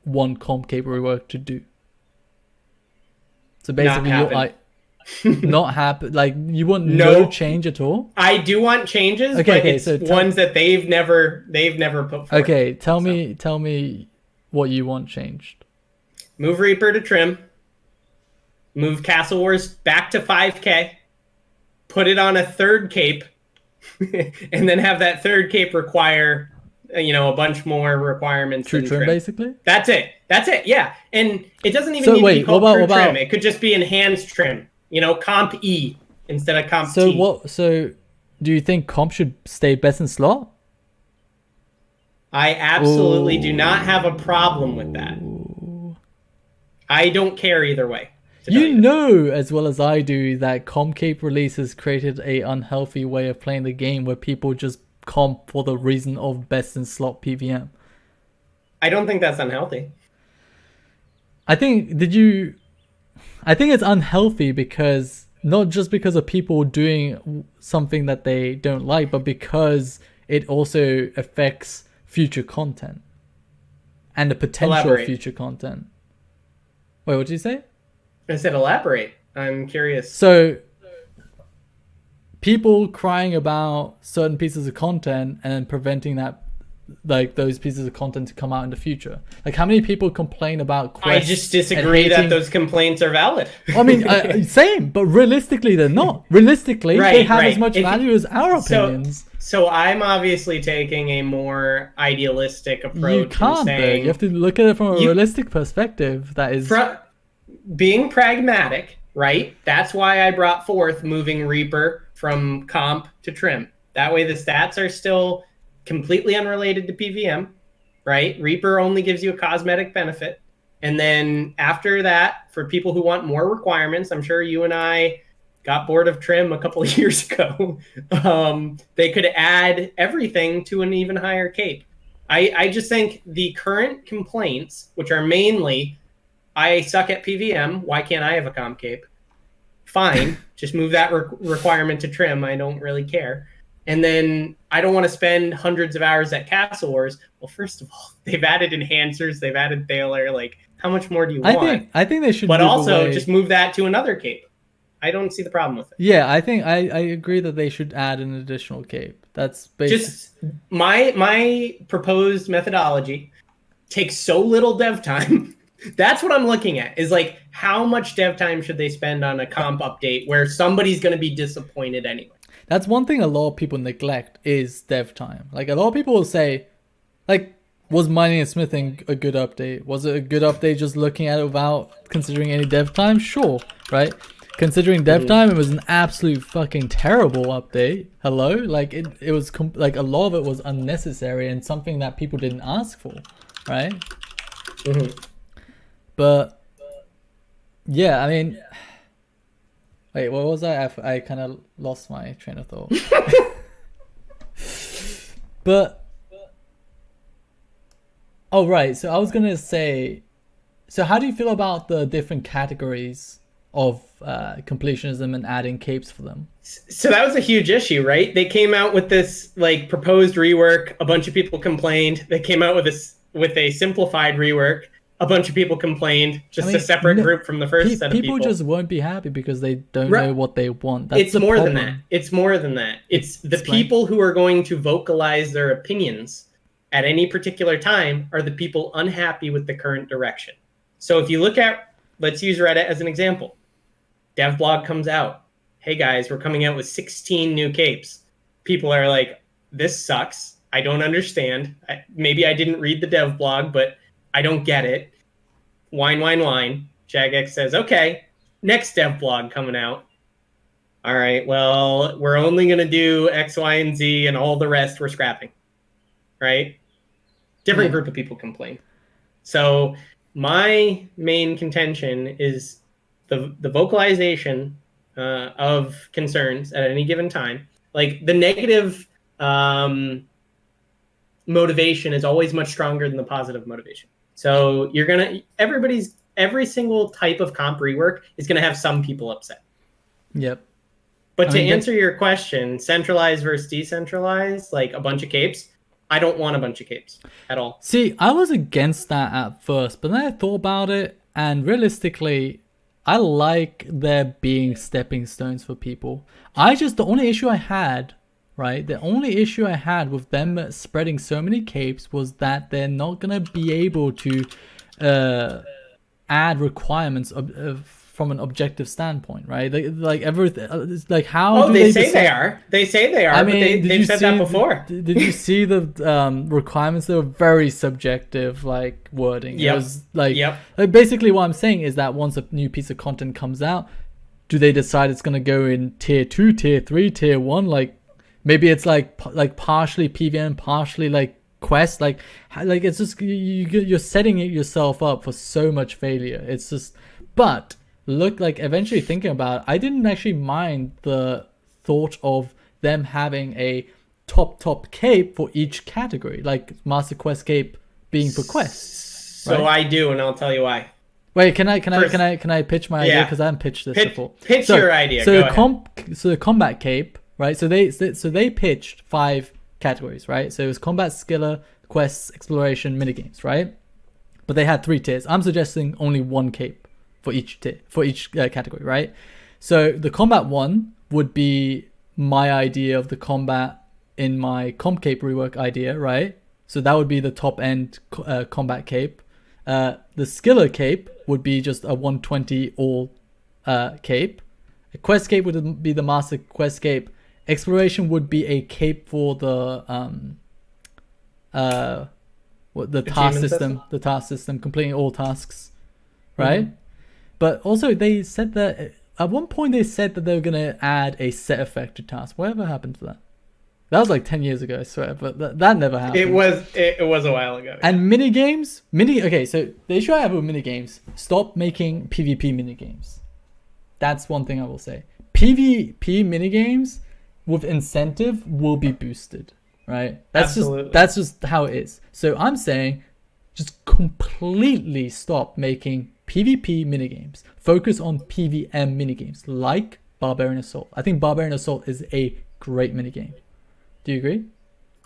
want comp cape rework to do? So basically, not happen. Like you want no change at all. I do want changes, but it's ones that they've never put forth. Okay, tell me what you want changed. Move Reaper to Trim. Move Castle Wars back to 5K. Put it on a 3rd cape, and then have that 3rd cape require a bunch more requirements. True trim, basically. That's it. Yeah, and it doesn't even need to be called true trim. It could just be enhanced trim. Comp E instead of comp T. So, do you think comp should stay best in slot? I absolutely do not have a problem with that. I don't care either way. You know as well as I do that comp cape releases created a unhealthy way of playing the game where people just comp for the reason of best in slot PVM. I don't think that's unhealthy. I think it's unhealthy because not just because of people doing something that they don't like, but because it also affects future content and the potential of future content. Wait, what did you say? I said elaborate. I'm curious. So people crying about certain pieces of content and preventing that, like those pieces of content to come out in the future. Like how many people complain about quests? I just disagree that those complaints are valid. I mean, same, but realistically they're not. Realistically, they have as much value as our opinions. So I'm obviously taking a more idealistic approach. You can't, though. You have to look at it from a realistic perspective. That is being pragmatic, right? That's why I brought forth moving Reaper from comp to trim. That way the stats are still completely unrelated to PVM, right? Reaper only gives you a cosmetic benefit. And then after that, for people who want more requirements, I'm sure you and I got bored of trim a couple of years ago. They could add everything to an even higher cape. I just think the current complaints, which are mainly, I suck at PVM, why can't I have a comp cape? Fine, just move that requirement to trim. I don't really care. And then I don't want to spend hundreds of hours at Castle Wars. Well, first of all, they've added enhancers, they've added Thaler. Like, how much more do you want? I think they should. But also, just move that to another cape. I don't see the problem with it. Yeah, I think I agree that they should add an additional cape. That's just my proposed methodology takes so little dev time. That's what I'm looking at, is like, how much dev time should they spend on a comp update where somebody's going to be disappointed anyway? That's one thing a lot of people neglect is dev time. Like, a lot of people will say, like, was mining and smithing a good update? Was it a good update just looking at it without considering any dev time? Sure, right? Considering dev time, it was an absolute fucking terrible update. Hello? Like, it was, like, a lot of it was unnecessary and something that people didn't ask for, right? Mm-hmm. But, yeah, I mean... Wait, what was I kind of lost my train of thought. But... Oh, right, so I was gonna say... So how do you feel about the different categories of completionism and adding capes for them? So that was a huge issue, right? They came out with this like proposed rework. A bunch of people complained. They came out with a simplified rework. A bunch of people complained. Just a separate group from the first set of people. People just won't be happy because they don't know what they want. That's it's more than that. It's more than that. It's the people who are going to vocalize their opinions at any particular time are the people unhappy with the current direction. So if you look at, let's use Reddit as an example. Dev blog comes out. Hey guys, we're coming out with 16 new capes. People are like, this sucks. I don't understand. Maybe I didn't read the dev blog, but I don't get it. Whine. Jagex says, okay, next dev blog coming out. All right, well, we're only going to do X, Y, and Z, and all the rest we're scrapping. Right? Different group of people complain. So my main contention is the vocalization of concerns at any given time. Like the negative motivation is always much stronger than the positive motivation. So every single type of comp rework is gonna have some people upset. Yep. But to answer your question, centralized versus decentralized, like a bunch of capes, I don't want a bunch of capes at all. See, I was against that at first, but then I thought about it, and realistically, I like there being stepping stones for people. The only issue I had, right? The only issue I had with them spreading so many capes was that they're not going to be able to add requirements from an objective standpoint, right? Like everything, like how? Oh, they say they are. They say they are. I mean, they've said that before. Did you see the requirements? They were very subjective, like wording. Yep. It was like basically what I'm saying is that once a new piece of content comes out, do they decide it's gonna go in tier 2, tier 3, tier 1? Like maybe it's like partially PVM, partially like quest. Like it's just you're setting it yourself up for so much failure. It's just but. Look, like eventually thinking about it, I didn't actually mind the thought of them having a top cape for each category, like Master Quest cape being for quests. So I do, and I'll tell you why. Wait, can I pitch my idea, because I haven't pitched this before? Pitch your idea. So the combat cape, right? So they pitched 5 categories, right? So it was combat, skiller, quests, exploration, minigames, right? But they had 3 tiers. I'm suggesting only 1 cape for each category, right? So the combat one would be my idea of the combat in my comp cape rework idea, right? So that would be the top end combat cape. The skiller cape would be just a 120 all cape. A quest cape would be the master quest cape. Exploration would be a cape for the task system, the task system, completing all tasks, right? Mm-hmm. But also they said that at one point they said that they were going to add a set effect to tasks. Whatever happened to that? That was like 10 years ago, I swear, but that never happened. It was a while ago. And minigames, okay, so the issue I have with minigames, stop making PvP minigames. That's one thing I will say. PvP minigames with incentive will be boosted, right? That's just how it is. So I'm saying just completely stop making PvP minigames. Focus on PvM minigames like Barbarian Assault. I think Barbarian Assault is a great minigame. Do you agree?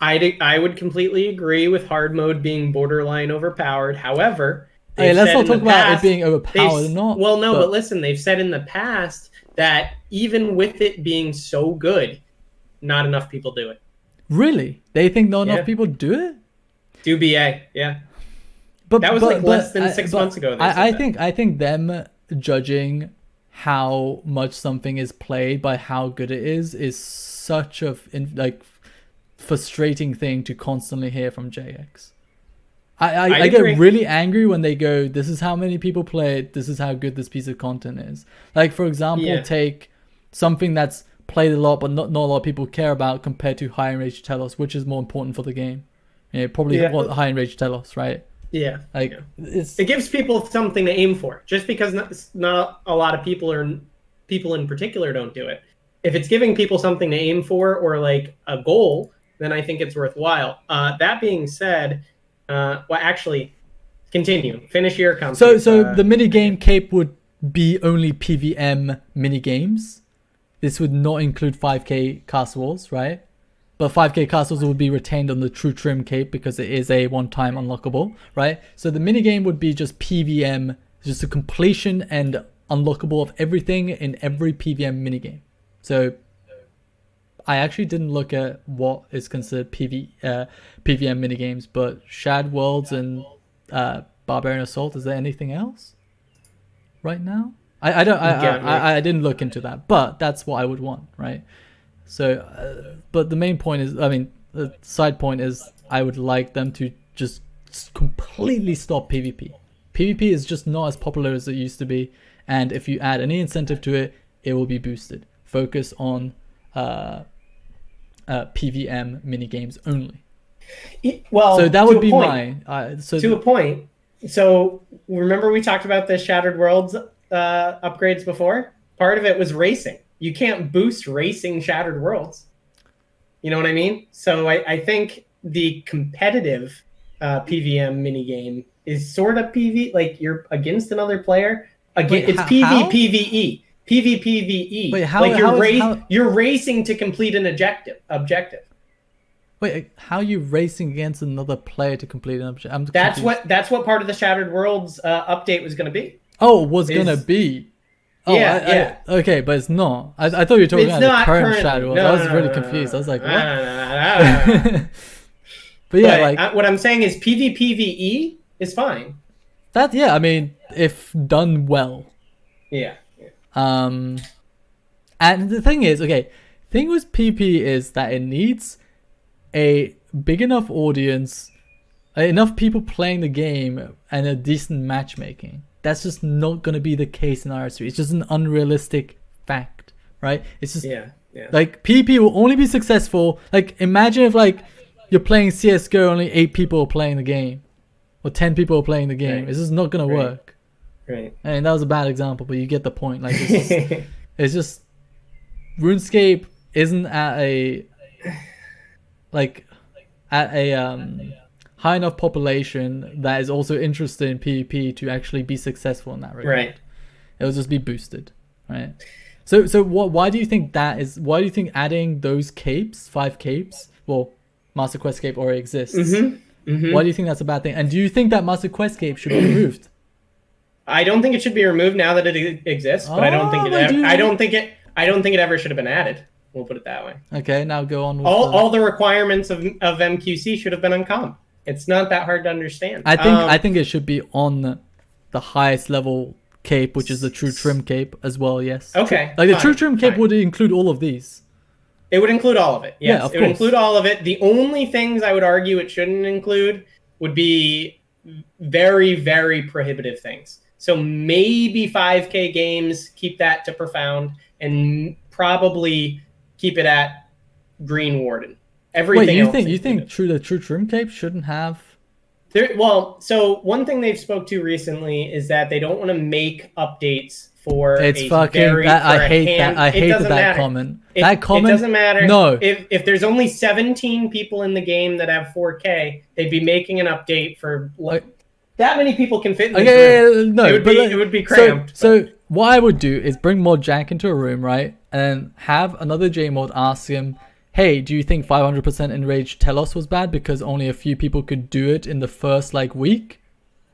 I would completely agree with hard mode being borderline overpowered. However, let's not talk about it being overpowered or not. Well, no, but listen, they've said in the past that even with it being so good, not enough people do it. Really? They think not enough people do it? Do BA, yeah. But that was less than 6 months ago. I think them judging how much something is played by how good it is such a frustrating thing to constantly hear from JX. I get really angry when they go, this is how many people play it, this is how good this piece of content is. Like, for example, take something that's played a lot but not a lot of people care about compared to High Enraged Telos, which is more important for the game. Probably what High Enraged Telos, right? Yeah. Like it gives people something to aim for. Just because not a lot of people in particular don't do it. If it's giving people something to aim for or like a goal, then I think it's worthwhile. That being said, well, actually, continue. Finish your comment. So the minigame cape would be only PVM minigames. This would not include 5k castles, right? But 5k castles would be retained on the True Trim cape because it is a one-time unlockable, right? So the minigame would be just PVM, just a completion and unlockable of everything in every PVM minigame. So I actually didn't look at what is considered PVM minigames, but Shad Worlds and Barbarian Assault. Is there anything else right now? I didn't look into that, but that's what I would want, right? So, but the main point is, I mean, the side point is, I would like them to just completely stop PvP. PvP is just not as popular as it used to be, and if you add any incentive to it, it will be boosted. Focus on PVM minigames only. Well, so that would be mine. To a point. So remember we talked about the Shattered Worlds upgrades before? Part of it was racing. You can't boost racing Shattered Worlds. You know what I mean? So I think the competitive PVM minigame is sort of PV, like you're against another player. It's PvPvE. PvPvE. Wait, you're racing to complete an objective. Wait, how are you racing against another player to complete an objective? That's what part of the Shattered Worlds update was going to be. Oh, gonna be. Oh, yeah. Okay, but it's not. I thought you were talking about the current Shadow World. I was really confused. I was like, what? But yeah, what I'm saying is PvPvE is fine. I mean, if done well. Yeah. And the thing is, thing with PP is that it needs a big enough audience, enough people playing the game, and a decent matchmaking. That's just not going to be the case in RS3. It's just an unrealistic fact, right? It's just like PP will only be successful. Like, imagine if like you're playing CS:GO, only 8 people are playing the game, or 10 people are playing the game. Right. It's just not going to work. Right. I mean, that was a bad example, but you get the point. Like, it's just RuneScape isn't at a high enough population that is also interested in PvP to actually be successful in that regard. Right. It'll just be boosted, right? So why do you think that is? Why do you think adding those capes, 5 capes, well, Master Quest cape already exists? Why do you think that's a bad thing? And do you think that Master Quest cape should be removed? I don't think it should be removed now that it exists, but I don't think it ever should have been added. We'll put it that way. Okay, now go on. With all the requirements of MQC should have been uncommon. It's not that hard to understand. I think it should be on the highest level cape, which is the True Trim cape as well. Yes. Okay. Like the True Trim cape would include all of these. It would include all of it. Yes, yeah, of it would include all of it. The only things I would argue it shouldn't include would be very, very prohibitive things. So maybe 5K games, keep that to profound, and probably keep it at Green Warden. Everything. Wait, you think the True Trim cape shouldn't have? So one thing they've spoke to recently is that they don't want to make updates for. It's fucking. I hate that comment. That comment. It doesn't matter. No. If there's only 17 people in the game that have 4K, they'd be making an update for. That many people can fit in this room. No, it would be cramped. So what I would do is bring Mod Jack into a room, right, and have another JMod ask him, hey, do you think 500% Enraged Telos was bad because only a few people could do it in the first week?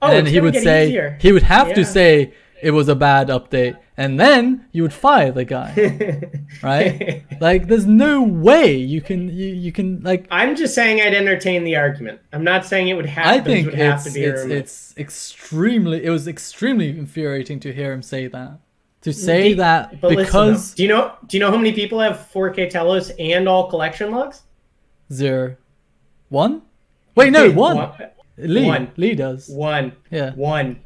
And then he would say, easier. He would have to say it was a bad update, and then you would fire the guy, right? Like, there's no way you can like. I'm just saying I'd entertain the argument. I'm not saying it would have. I think it would have to be. It was extremely infuriating to hear him say that. To say that because do you know how many people have 4K Telos and all collection logs? 0. 1? Wait, no, 1. Lee does. One. Yeah. One.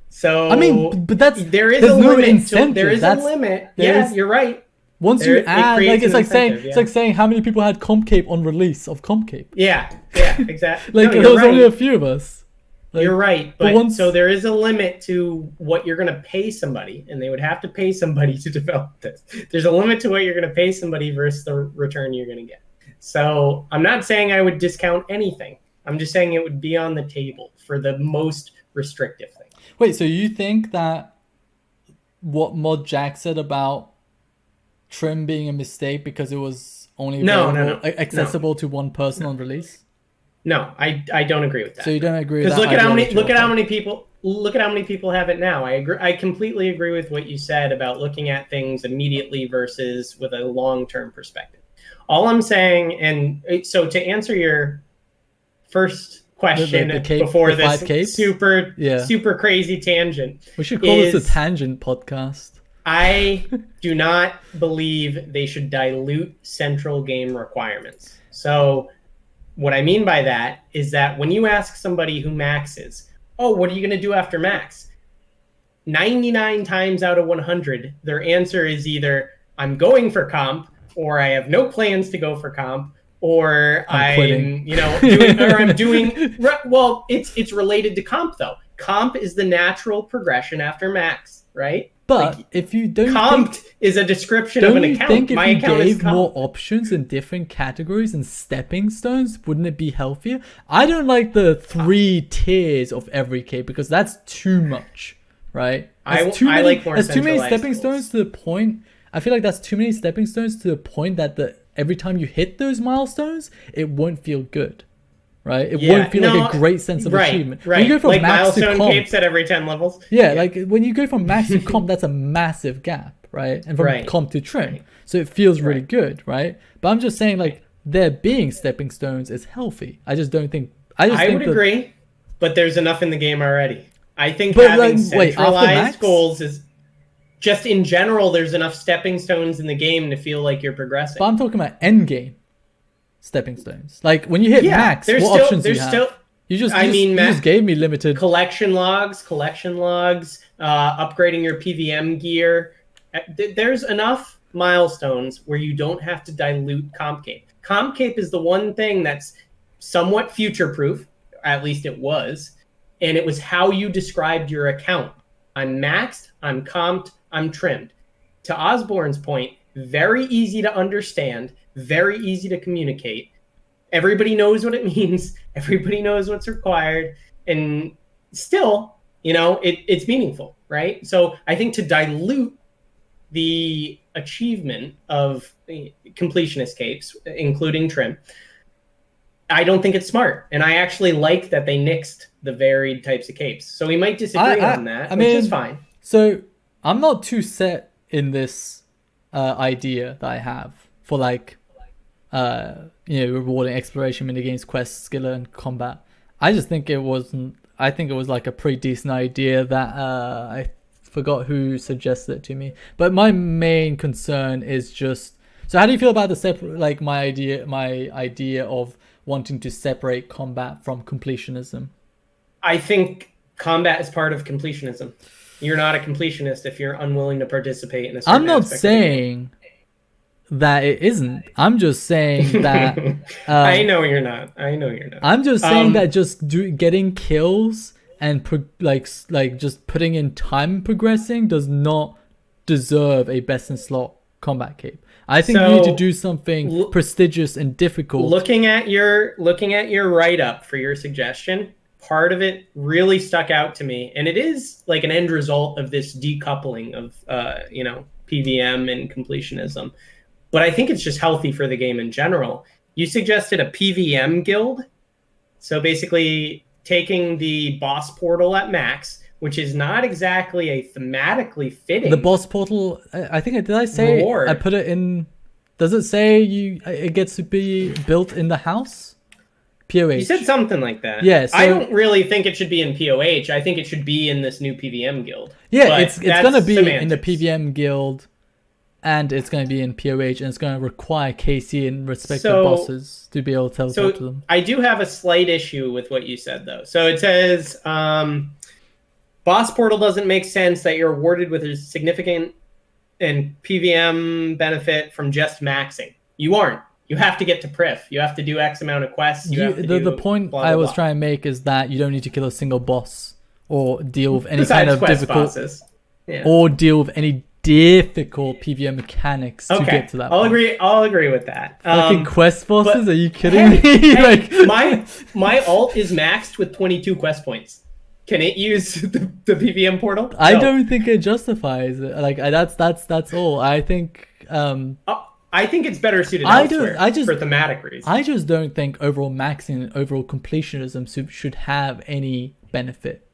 So I mean, but there's a no limit. incentive. There is a limit. Yeah, you're right. Once you add, like it's like saying yeah. it's like saying how many people had Compcape on release of Compcape. Yeah, exactly. Like there was only a few of us. Like, you're right, but so there is a limit to what you're going to pay somebody, and they would have to pay somebody to develop this. There's a limit to what you're going to pay somebody versus the return you're going to get. So I'm not saying I would discount anything. I'm just saying it would be on the table for the most restrictive thing. Wait, so you think that what Mod Jack said about Trim being a mistake because it was only accessible to one person on release? No, I don't agree with that. So you don't agree with that? Because look at how many people have it now. I completely agree with what you said about looking at things immediately versus with a long-term perspective. All I'm saying, and so to answer your first question before this super crazy tangent, we should call this a tangent podcast. I do not believe they should dilute central game requirements. So what I mean by that is that when you ask somebody who maxes, oh, what are you going to do after max? 99 times out of 100, their answer is either I'm going for comp, or I have no plans to go for comp, or I'm doing, well, it's related to comp though. Comp is the natural progression after max, right? But like, if you don't comped is a description of an account. Think if my you account gave is more options in different categories and stepping stones, wouldn't it be healthier? I don't like the 3 tiers of every cape because that's too much, right? I like more. There's too many stepping stones to the point. I feel like that's too many stepping stones to the point that every time you hit those milestones, it won't feel good. Right? It won't feel like a great sense of achievement. Right. When you go from like max milestone to comp, capes at every 10 levels. Yeah, like when you go from max to comp, that's a massive gap, right? And from comp to trim. Right. So it feels really good, right? But I'm just saying, like, there being stepping stones is healthy. I just don't think... I would agree, but there's enough in the game already. I think having centralized goals is... Just in general, there's enough stepping stones in the game to feel like you're progressing. But I'm talking about end game stepping stones. Like when you hit max, what options do you have? You just gave me limited collection logs, upgrading your PVM gear. There's enough milestones where you don't have to dilute comp cape. Comp cape is the one thing that's somewhat future proof, at least it was, and it was how you described your account. I'm maxed, I'm comped, I'm trimmed. To Osborne's point, very easy to understand, very easy to communicate. Everybody knows what it means. Everybody knows what's required. And still, it's meaningful, right? So I think to dilute the achievement of completionist capes, including trim, I don't think it's smart. And I actually like that they nixed the varied types of capes. So we might disagree on that, which is fine. So I'm not too set in this idea that I have for rewarding exploration minigames, quests, skill, and combat. I just think it wasn't. I think it was like a pretty decent idea that I forgot who suggested it to me. But my main concern is just. So how do you feel about my idea of wanting to separate combat from completionism? I think combat is part of completionism. You're not a completionist if you're unwilling to participate in a certain I'm not saying that it isn't. I'm just saying that... I know you're not. I'm just saying that just getting kills and just putting in time progressing does not deserve a best in slot combat cape. I think you need to do something prestigious and difficult. Looking at your write-up for your suggestion, part of it really stuck out to me, and it is like an end result of this decoupling of PVM and completionism. But I think it's just healthy for the game in general. You suggested a PVM guild, so basically taking the boss portal at max, which is not exactly a thematically fitting. The boss portal, I think, did I say reward. I put it in? Does it say it gets to be built in the house? POH. You said something like that. Yeah, so, I don't really think it should be in POH. I think it should be in this new PVM guild. Yeah, it's going to be in the PVM guild and it's going to be in POH, and it's going to require KC in respective bosses to be able to teleport to them. I do have a slight issue with what you said, though. So it says, boss portal doesn't make sense that you're awarded with a significant and PVM benefit from just maxing. You aren't. You have to get to Prif. You have to do X amount of quests. The point I was trying to make is that you don't need to kill a single boss or deal with any kind of difficult bosses. Yeah. or deal with any difficult PVM mechanics to get to that. I'll agree with that. Fucking quest bosses? Are you kidding me? Hey, my alt is maxed with 22 quest points. Can it use the PVM portal? No. I don't think it justifies it. Like that's all. I think. I think it's better suited elsewhere for thematic reasons. I just don't think overall maxing and overall completionism should have any benefit.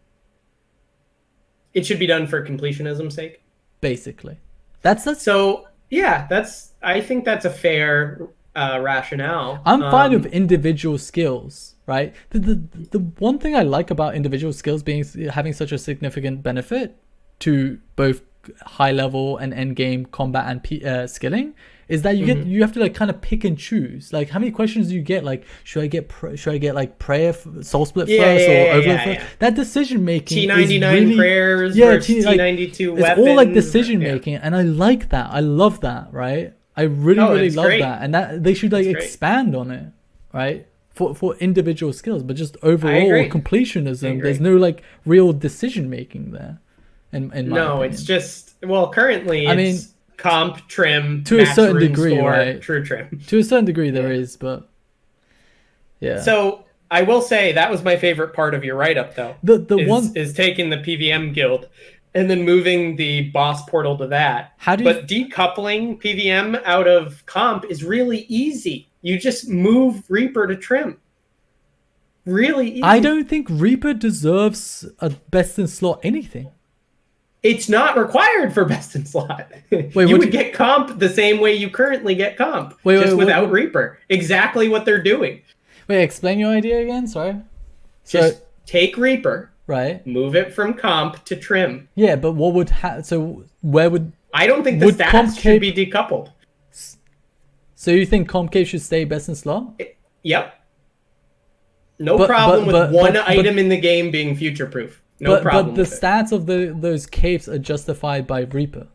It should be done for completionism's sake. Basically, that's so. Yeah, I think that's a fair rationale. I'm fine with individual skills, right? The one thing I like about individual skills having such a significant benefit to both high level and end game combat and skilling is that you have to like kind of pick and choose. Like, how many questions do you get? Like, should I get like prayer, soul split first, or overload first? That decision making. T99 really, prayers versus T92 weapons. It's all like decision making, and I like that. I love that. Right? I really love that, and that they should like expand on it, right? For individual skills, but just overall completionism. There's no like real decision making there. In my opinion. It's just currently. It's comp, trim, to a certain degree, right? True trim. To a certain degree, there is, but yeah. So I will say that was my favorite part of your write-up, though. Is taking the PVM guild and then moving the boss portal to that. But decoupling PVM out of comp is really easy. You just move Reaper to trim. Really easy. I don't think Reaper deserves a best in slot anything. It's not required for best in slot. You would get comp the same way you currently get comp, without Reaper. Exactly what they're doing. Wait, explain your idea again. Sorry. Just take Reaper, right? Move it from comp to trim. Yeah, but what would where would? I don't think the stats should be decoupled. So you think comp cape should stay best in slot? Yep. No problem with one item in the game being future proof. No problem. But the stats of those capes are justified by Reaper,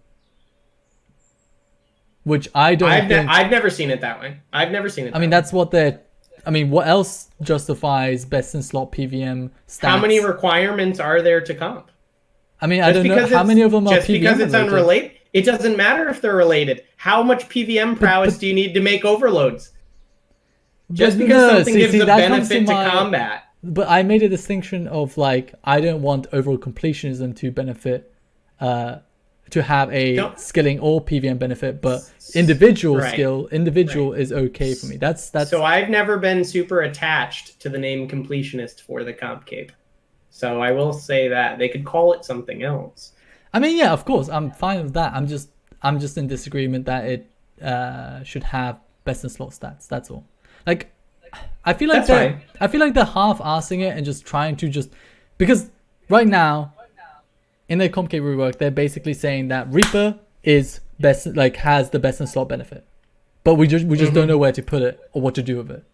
which I don't. I've never seen it that way. I mean, that's what they're. I mean, what else justifies best in slot PVM stats? How many requirements are there to comp? I mean, I don't know how many of them are PVM. Just because it's unrelated, it doesn't matter if they're related. How much PVM prowess do you need to make overloads? Just because something gives a benefit to combat. But I made a distinction of like, I don't want overall completionism to benefit, to have a skilling or PVM benefit, but individual is okay for me. That's. So I've never been super attached to the name completionist for the comp cape. So I will say that they could call it something else. I mean, yeah, of course, I'm fine with that. I'm just in disagreement that it should have best in slot stats. That's all. Like. I feel like they're half-assing it and just trying to because right now in their Completionist Rework they're basically saying that Reaper is has the best in slot benefit, but we just don't know where to put it or what to do with it.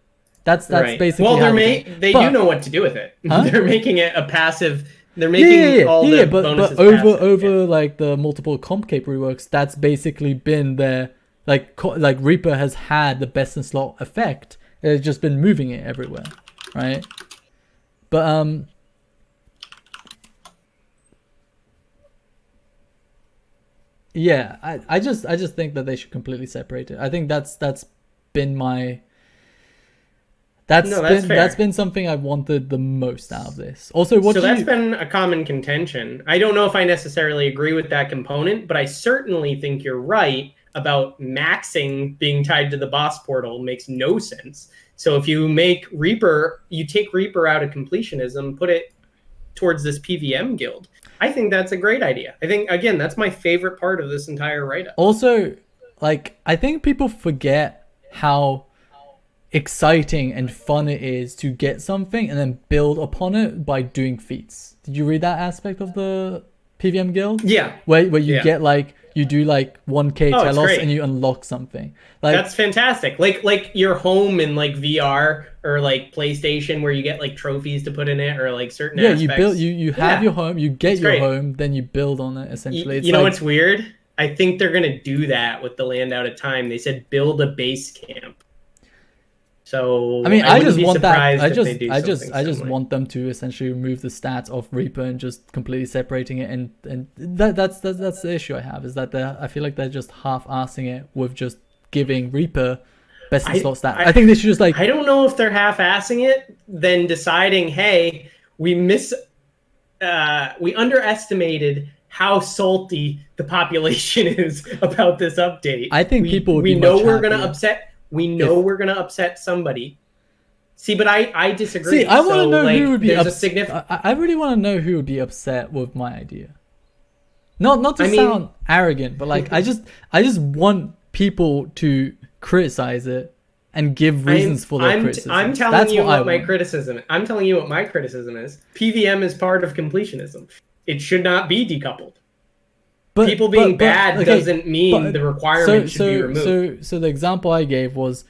That's basically. Well, they do know what to do with it. Huh? They're making it a passive. They're making the bonuses but over like the multiple Completionist reworks, that's basically been their like Reaper has had the best in slot effect. It's just been moving it everywhere, right? But yeah, I just think that they should completely separate it. I think that's been my that's been something I wanted the most out of this. Also, that's been a common contention. I don't know if I necessarily agree with that component, but I certainly think you're right about maxing being tied to the boss portal makes no sense. So if you take Reaper out of completionism, put it towards this PVM guild. I think that's a great idea. I think, again, that's my favorite part of this entire write-up. Also, I think people forget how exciting and fun it is to get something and then build upon it by doing feats. Did you read that aspect of the PVM guild? Yeah. Where you get you do like 1K Oh, it's telos great. and you unlock something. Like That's fantastic. Like your home in like VR or like PlayStation where you get like trophies to put in it or like certain yeah, you build aspects. you have Yeah, your home, you get it's your great. home, then you build on it essentially. It's You know like what's weird? I think they're gonna do that with the Land Out of Time. They said build a base camp. I So mean, I I wouldn't just be want that. surprised if they do something I just similar. want them to essentially remove the stats of Reaper and just completely separating it. And that's the issue I have, is that I feel like they're just half-assing it with just giving Reaper best in slot stats. I think they should just like. I don't know if they're half-assing it, then deciding, hey, we underestimated how salty the population is about this update. I think people would we be know much we're gonna happier upset. We know if- we're gonna upset somebody. See, but I disagree. See, I want to know like, who would be there's a upset. significant. I really want to know who would be upset with my idea. Not to I mean- sound arrogant, but like I just want people to criticize it and give reasons for their criticism. I'm telling That's you what what my criticism. I'm telling you what my criticism is. PVM is part of completionism. It should not be decoupled. People being bad doesn't mean the requirement should be removed. So the example I gave was,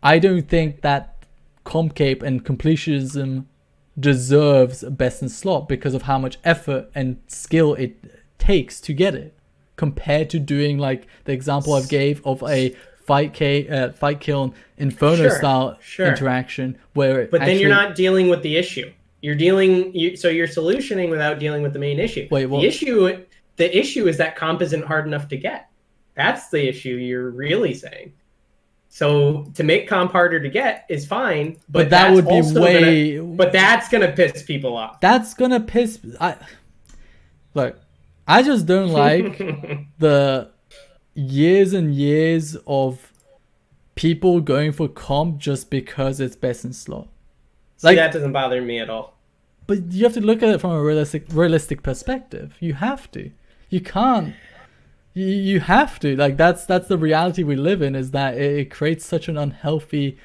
I don't think that Compcape and completionism deserves best in slot because of how much effort and skill it takes to get it, compared to doing like the example I gave of a fight kill Inferno style interaction where but then you're not dealing with the issue. You're solutioning without dealing with the main issue. Wait, what? The issue is that comp isn't hard enough to get. That's the issue you're really saying. So to make comp harder to get is fine, but that would be way. But that's gonna piss people off. That's gonna piss. Look, I just don't like the years and years of people going for comp just because it's best in slot. See, that doesn't bother me at all. But you have to look at it from a realistic perspective. You have to. You can't. You have to. Like that's the reality we live in. Is that it creates such an unhealthy,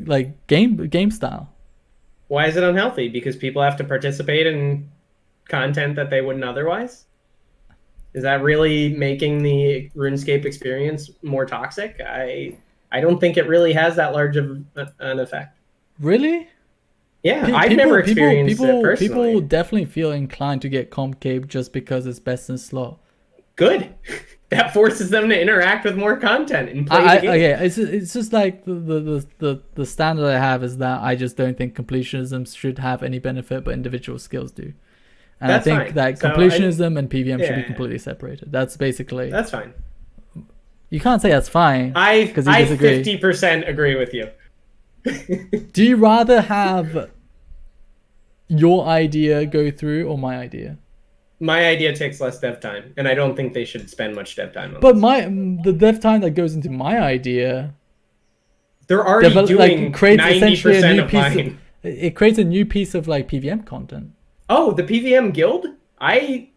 like game style. Why is it unhealthy? Because people have to participate in content that they wouldn't otherwise. Is that really making the RuneScape experience more toxic? I don't think it really has that large of an effect. Really? Yeah, I've never experienced it personally. People definitely feel inclined to get Compcape just because it's best in slot. Good. That forces them to interact with more content and play the game. Okay, it's just like the standard I have is that I just don't think completionism should have any benefit, but individual skills do. And I think that completionism and PVM should be completely separated. That's basically... That's fine. You can't say that's fine. I 50% agree with you. Do you rather have your idea go through or my idea? My idea takes less dev time, and I don't think they should spend much dev time on but this. The dev time that goes into my idea, they're already doing 90% of mine. It creates a new piece of like PVM content. Oh, the PVM guild? I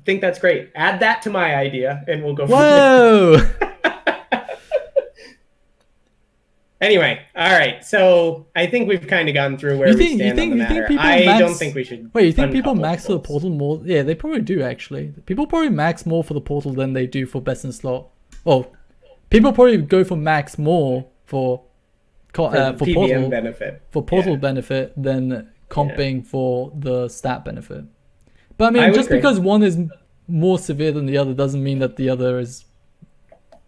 think that's great. Add that to my idea, and we'll go. Whoa! Anyway, all right. So I think we've kind of gone through where we stand on the matter. I don't think we should. Wait, you think people max for the portal more? Yeah, they probably do actually. People probably max more for the portal than they do for best in slot. Oh, people probably go for max more for PVM portal benefit. For portal benefit than comping for the stat benefit. But I mean, just because one is more severe than the other doesn't mean that the other is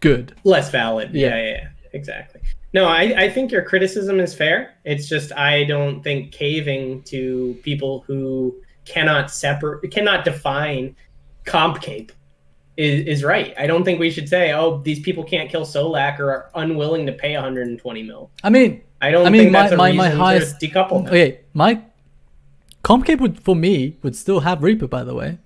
good. Less valid. Yeah, exactly. No, I think your criticism is fair. It's just I don't think caving to people who cannot define comp cape is right. I don't think we should say, oh, these people can't kill Solak or are unwilling to pay 120 mil. I mean, think that's a reason highest, to decouple them. Okay, my comp cape would still have Reaper, by the way.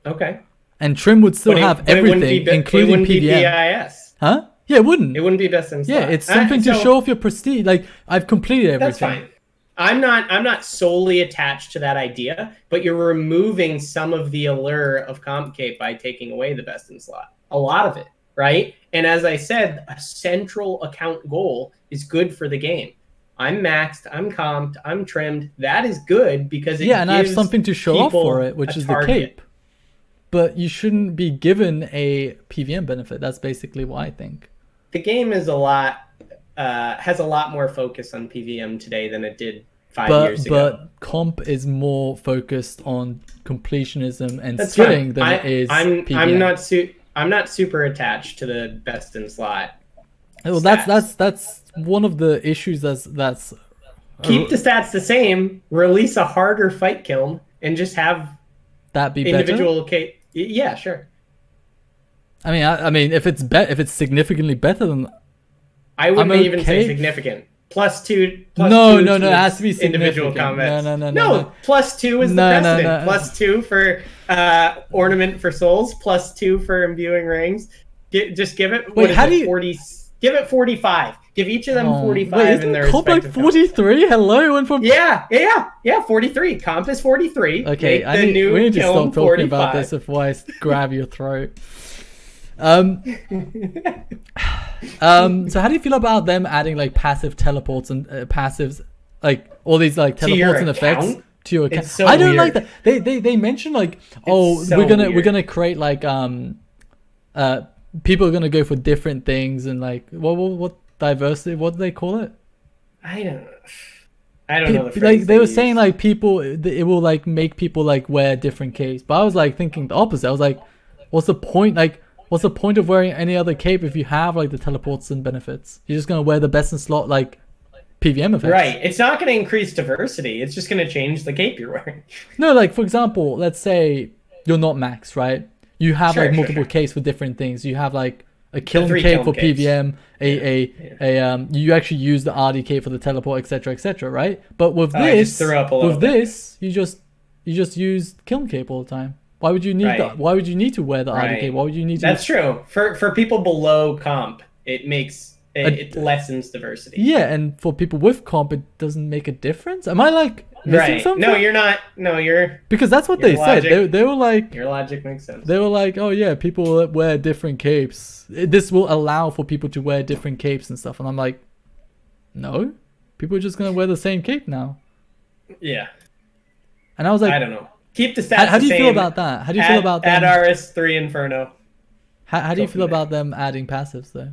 Okay. And Trim would still have everything, including PVM. BIS. Huh? Yeah, it wouldn't. It wouldn't be best in slot. Yeah, it's something to show off your prestige. Like, I've completed everything. That's fine. I'm not solely attached to that idea, but you're removing some of the allure of comp cape by taking away the best in slot. A lot of it, right? And as I said, a central account goal is good for the game. I'm maxed, I'm comped, I'm trimmed. That is good because it gives and I have something to show off for it, which is the cape. but you shouldn't be given a PVM benefit. That's basically what I think. The game is has a lot more focus on PVM today than it did 5 years ago. But comp is more focused on completionism and skilling than it is PVM. I'm not super attached to the best in slot. Well, that's one of the issues. That's keep the stats the same. Release a harder fight kiln and just have that be individual better. Yeah, sure. I mean, if it's significantly better than, I wouldn't even say significant. +2. No, it has to be individual combats. No. +2 is the precedent. +2 for ornament for souls. +2 for imbuing rings. Just give it. Wait, how do you? 40. Give it 45. Give each of them 45 wait, in their comp like 43? Hello, went from 43. Comp is 43. Okay, we need to stop talking 45. About this before I grab your throat. So how do you feel about them adding like passive teleports and passives, like all these like teleports and effects to your account? I don't like that. They mentioned like, we're gonna create like people are gonna go for different things and like what diversity? What do they call it? I don't know. Like they were saying like people, it will like make people like wear different capes, but I was like thinking the opposite. I was like, what's the point? Like, what's the point of wearing any other cape if you have like the teleports and benefits? You're just gonna wear the best in slot like PVM effects. Right. It's not gonna increase diversity. It's just gonna change the cape you're wearing. No, like for example, let's say you're not max, right? You have like multiple capes for different things. You have like a kiln cape for capes. PVM, you actually use the RD cape for the teleport, etc., right? But with this, you just use kiln cape all the time. Why would you need that? Why would you need to wear the RD cape? Why would you need to? That's true. For people below comp, it lessens diversity. Yeah, and for people with comp, it doesn't make a difference. Am I like missing something? No, you're not. No, you're. Because that's what they said. They were like. Your logic makes sense. They were like, oh yeah, people wear different capes. This will allow for people to wear different capes and stuff. And I'm like, no, people are just gonna wear the same cape now. Yeah. And I was like, I don't know. Keep the stats. How do you feel about that? How do you feel about them? Add RS3 Inferno. How do you feel about them adding passives though?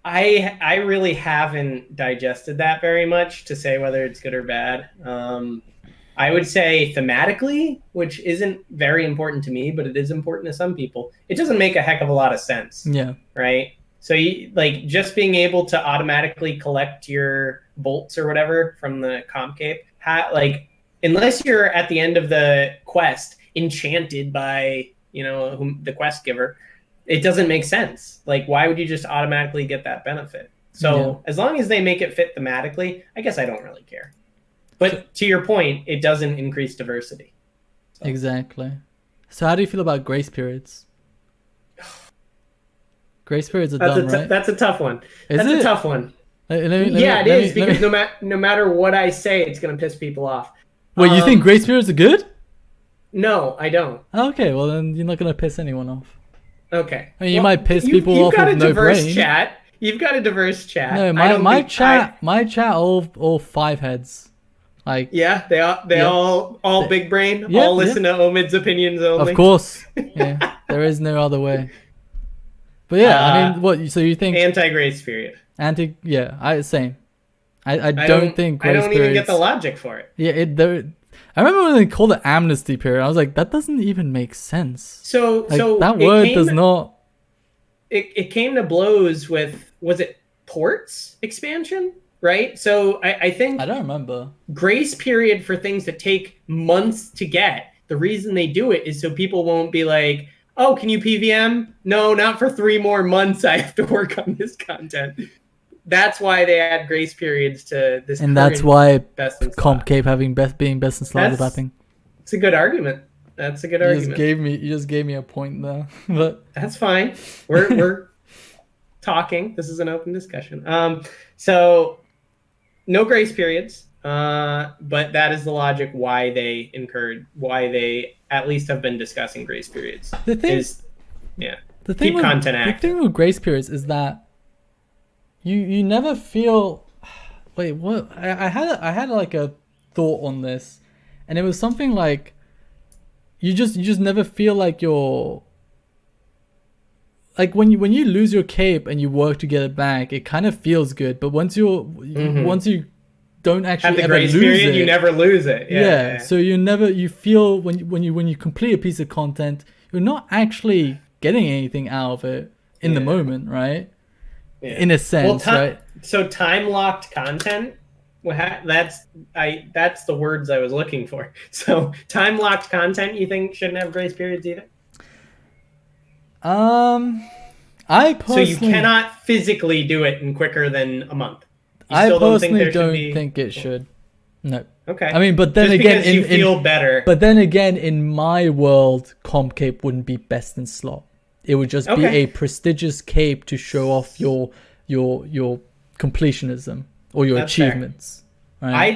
I really haven't digested that very much to say whether it's good or bad. I would say thematically, which isn't very important to me, but it is important to some people, it doesn't make a heck of a lot of sense. Yeah. Right? So like just being able to automatically collect your bolts or whatever from the comp cape, unless you're at the end of the quest enchanted by, the quest giver, it doesn't make sense. Like, why would you just automatically get that benefit? So as long as they make it fit thematically, I guess I don't really care. But to your point, it doesn't increase diversity. So. Exactly. So how do you feel about grace periods? Grace periods are dumb, right? That's a tough one. Is that's it? A tough one. It is, because no matter what I say, it's going to piss people off. Wait, you think grace periods are good? No, I don't. Okay, well then you're not going to piss anyone off. Okay. I mean, you might piss people off with no brain. You've got a diverse chat. No, my chat, all five heads. Like they all big brain. All listen to Omid's opinions only. Of course. Yeah, there is no other way. But yeah, I mean, what? So you think anti-grace period? Same. I don't think grace I don't even get the logic for it. Yeah, I remember when they called it amnesty period. I was like, that doesn't even make sense. So that word does not. It came to blows with, was it ports expansion? Right? So I think... I don't remember. Grace period for things that take months to get. The reason they do it is so people won't be like, oh, can you PVM? No, not for 3 more months. I have to work on this content. That's why they add grace periods to this. And that's why comp cape being best in slot is a bad thing. It's a good argument. That's a good argument. You just gave me a point there. But that's fine. We're talking. This is an open discussion. So no grace periods. But that is the logic why they at least have been discussing grace periods. The thing with grace periods is that you never feel. Wait, what? I had like a thought on this, and it was something like you just never feel like you're like when you lose your cape and you work to get it back, it kind of feels good. But once you don't actually Have the ever grace lose period, it, you never lose it. Yeah. so you feel when you complete a piece of content, you're not actually getting anything out of it in the moment, right? Yeah. In a sense, right? So time locked content. That's the words I was looking for. So time locked content, you think shouldn't have grace periods either? I personally, so you cannot physically do it in quicker than a month. I personally don't think it should. No. Okay. I mean, but then just again, because you feel better. But then again, in my world, comp cape wouldn't be best in slot. It would just be a prestigious cape to show off your completionism or your achievements. Right?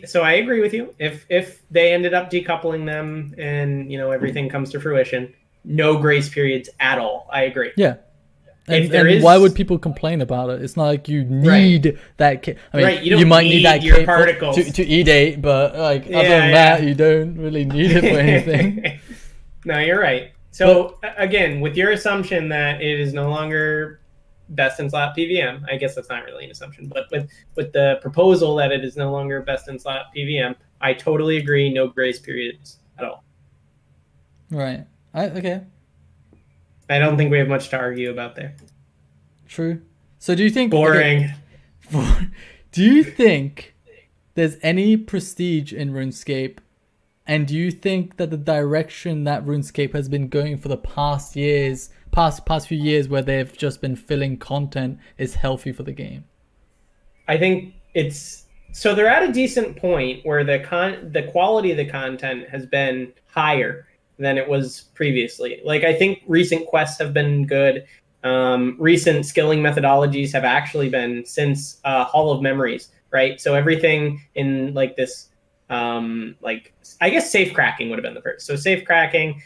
So I agree with you. If they ended up decoupling them and everything comes to fruition, no grace periods at all. I agree. Yeah. And why would people complain about it? It's not like you need that cape. I mean, you might need that cape particles to eat, but other than that, you don't really need it for anything. No, you're right. So again, with your assumption that it is no longer best in slot PVM, I guess that's not really an assumption, but with the proposal that it is no longer best in slot PVM, I totally agree. No grace periods at all. Right. Okay. I don't think we have much to argue about there. True. So do you think... Boring. Do you think there's any prestige in RuneScape? And do you think that the direction that RuneScape has been going for the past few years where they've just been filling content is healthy for the game? I think so they're at a decent point where the quality of the content has been higher than it was previously. Like, I think recent quests have been good. Recent skilling methodologies have actually been since Hall of Memories, right? So everything in like this, I guess safe cracking would have been the first. So safe cracking,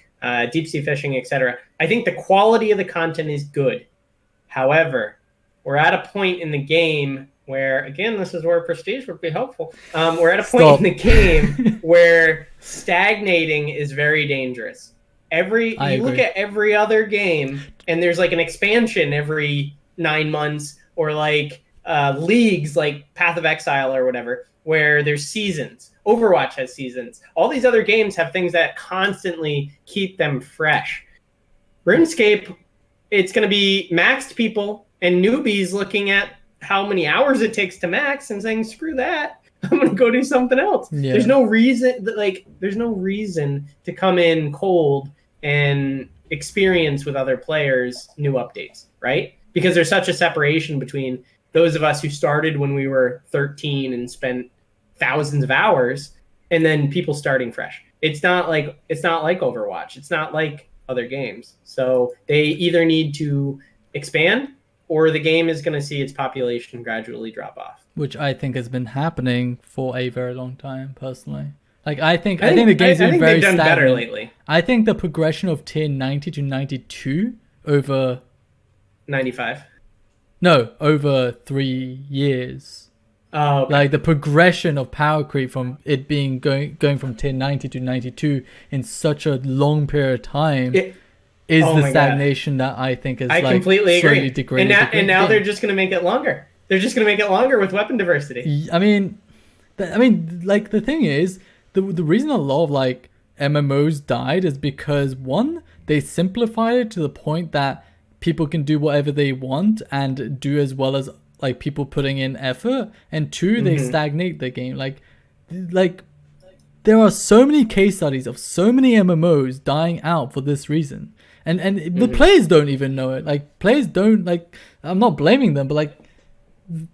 deep sea fishing, etc. I think the quality of the content is good. However, we're at a point in the game where, again, this is where prestige would be helpful. We're at a point in the game where stagnating is very dangerous. Look at every other game, and there's like an expansion every 9 months, or like leagues like Path of Exile or whatever, where there's seasons. Overwatch has seasons. All these other games have things that constantly keep them fresh. RuneScape, it's going to be maxed people and newbies looking at how many hours it takes to max and saying, screw that, I'm going to go do something else. Yeah. There's no reason to come in cold and experience with other players new updates, right? Because there's such a separation between those of us who started when we were 13 and spent thousands of hours, and then people starting fresh. It's not like Overwatch. It's not like other games. So they either need to expand, or the game is going to see its population gradually drop off. Which I think has been happening for a very long time, personally. Like, I think the game's been very stagnant. Better lately. I think the progression of tier 90 to 92 over 95. No, over 3 years. Oh, okay. Like the progression of power creep from it being going from tier 90 to 92 in such a long period of time is the stagnation that I think is completely slowly agree. degrading. And now they're just going to make it longer. They're just going to make it longer with weapon diversity. I mean, like the thing is, the reason a lot of like MMOs died is because, one, they simplified it to the point that people can do whatever they want and do as well as like people putting in effort, and two, they stagnate the game. Like there are so many case studies of so many MMOs dying out for this reason, and the players don't even know it. Like, players don't, like, I'm not blaming them, but like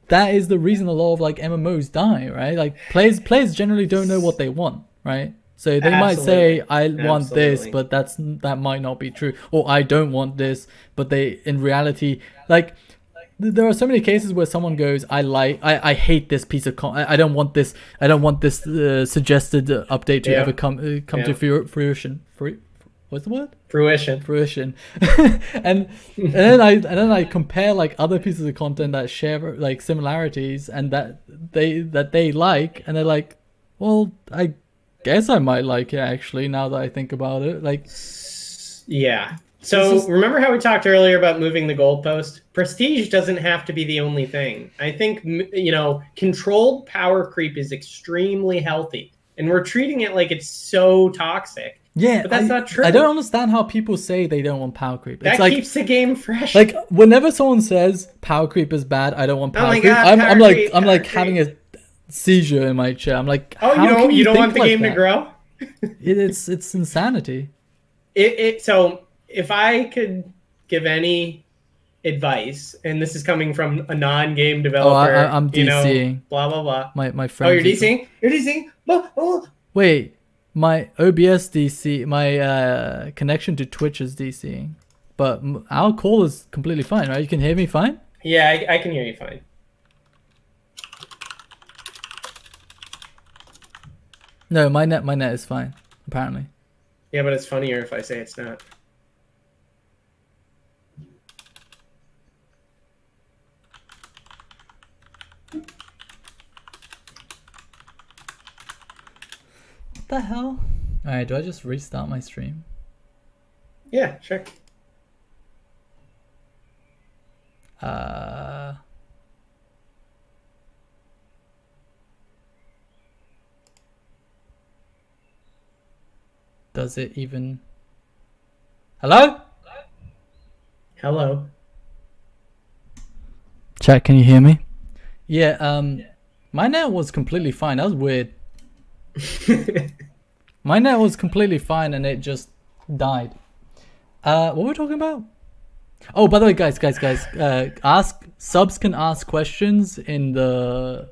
that is the reason a lot of like MMOs die, right? Like players generally don't know what they want, right? So they might say, I want this, but that might not be true. Or I don't want this, but they, in reality, like, there are so many cases where someone goes, I hate this piece of I don't want this suggested update to ever come to fruition. What's the word? Fruition. and then I compare like other pieces of content that share like similarities and that they like, and they're like, well, I guess I might like it actually, now that I think about it. Like, yeah. So remember how we talked earlier about moving the goalpost? Prestige doesn't have to be the only thing. I think, controlled power creep is extremely healthy. And we're treating it like it's so toxic. Yeah, but that's not true. I don't understand how people say they don't want power creep. That keeps the game fresh. Like whenever someone says power creep is bad, I don't want power creep. God, I'm like having a seizure in my chair. I'm like, you don't want the game to grow? It's insanity. So if I could give any advice, and this is coming from a non-game developer, I'm DCing. Blah blah blah. My friend. Oh, you're DCing? You're DCing? Oh. Wait. My OBS DC, my connection to Twitch is DCing, but our call is completely fine, right? You can hear me fine? Yeah, I can hear you fine. No, my net is fine, apparently. Yeah, but it's funnier if I say it's not. What the hell? Alright, do I just restart my stream? Yeah, sure. Does it even... Hello? Hello. Chat, can you hear me? Yeah, my net was completely fine. That was weird. My net was completely fine and it just died. What were we talking about? Oh, by the way, guys, subs can ask questions in the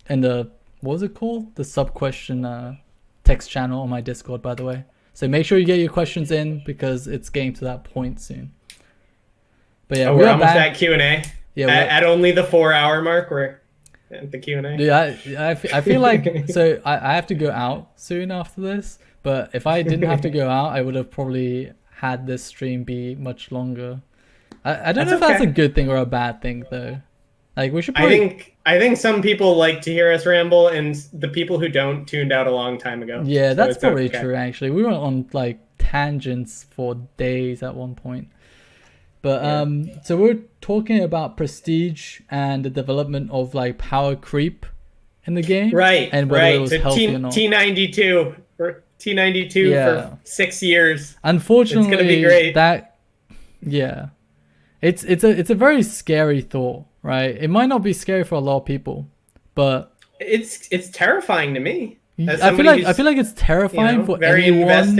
what was it called? The sub question text channel on my Discord, by the way. So make sure you get your questions in because it's getting to that point soon. But yeah, we're almost at Q&A. Yeah, at only the 4-hour mark. We're at the Q&A. Yeah, I feel like so I have to go out soon after this. But if I didn't have to go out, I would have probably had this stream be much longer. I don't know if that's a good thing or a bad thing though. Like we should probably... I think some people like to hear us ramble, and the people who don't tuned out a long time ago. Yeah, that's probably true actually. We were on like tangents for days at one point. But so we're talking about prestige and the development of like power creep in the game. Right. And whether it was healthy or not. T92 for T92 for 6 years. Unfortunately, it's gonna be great. It's a very scary thought, right? It might not be scary for a lot of people, but it's terrifying to me. I feel like it's terrifying for anyone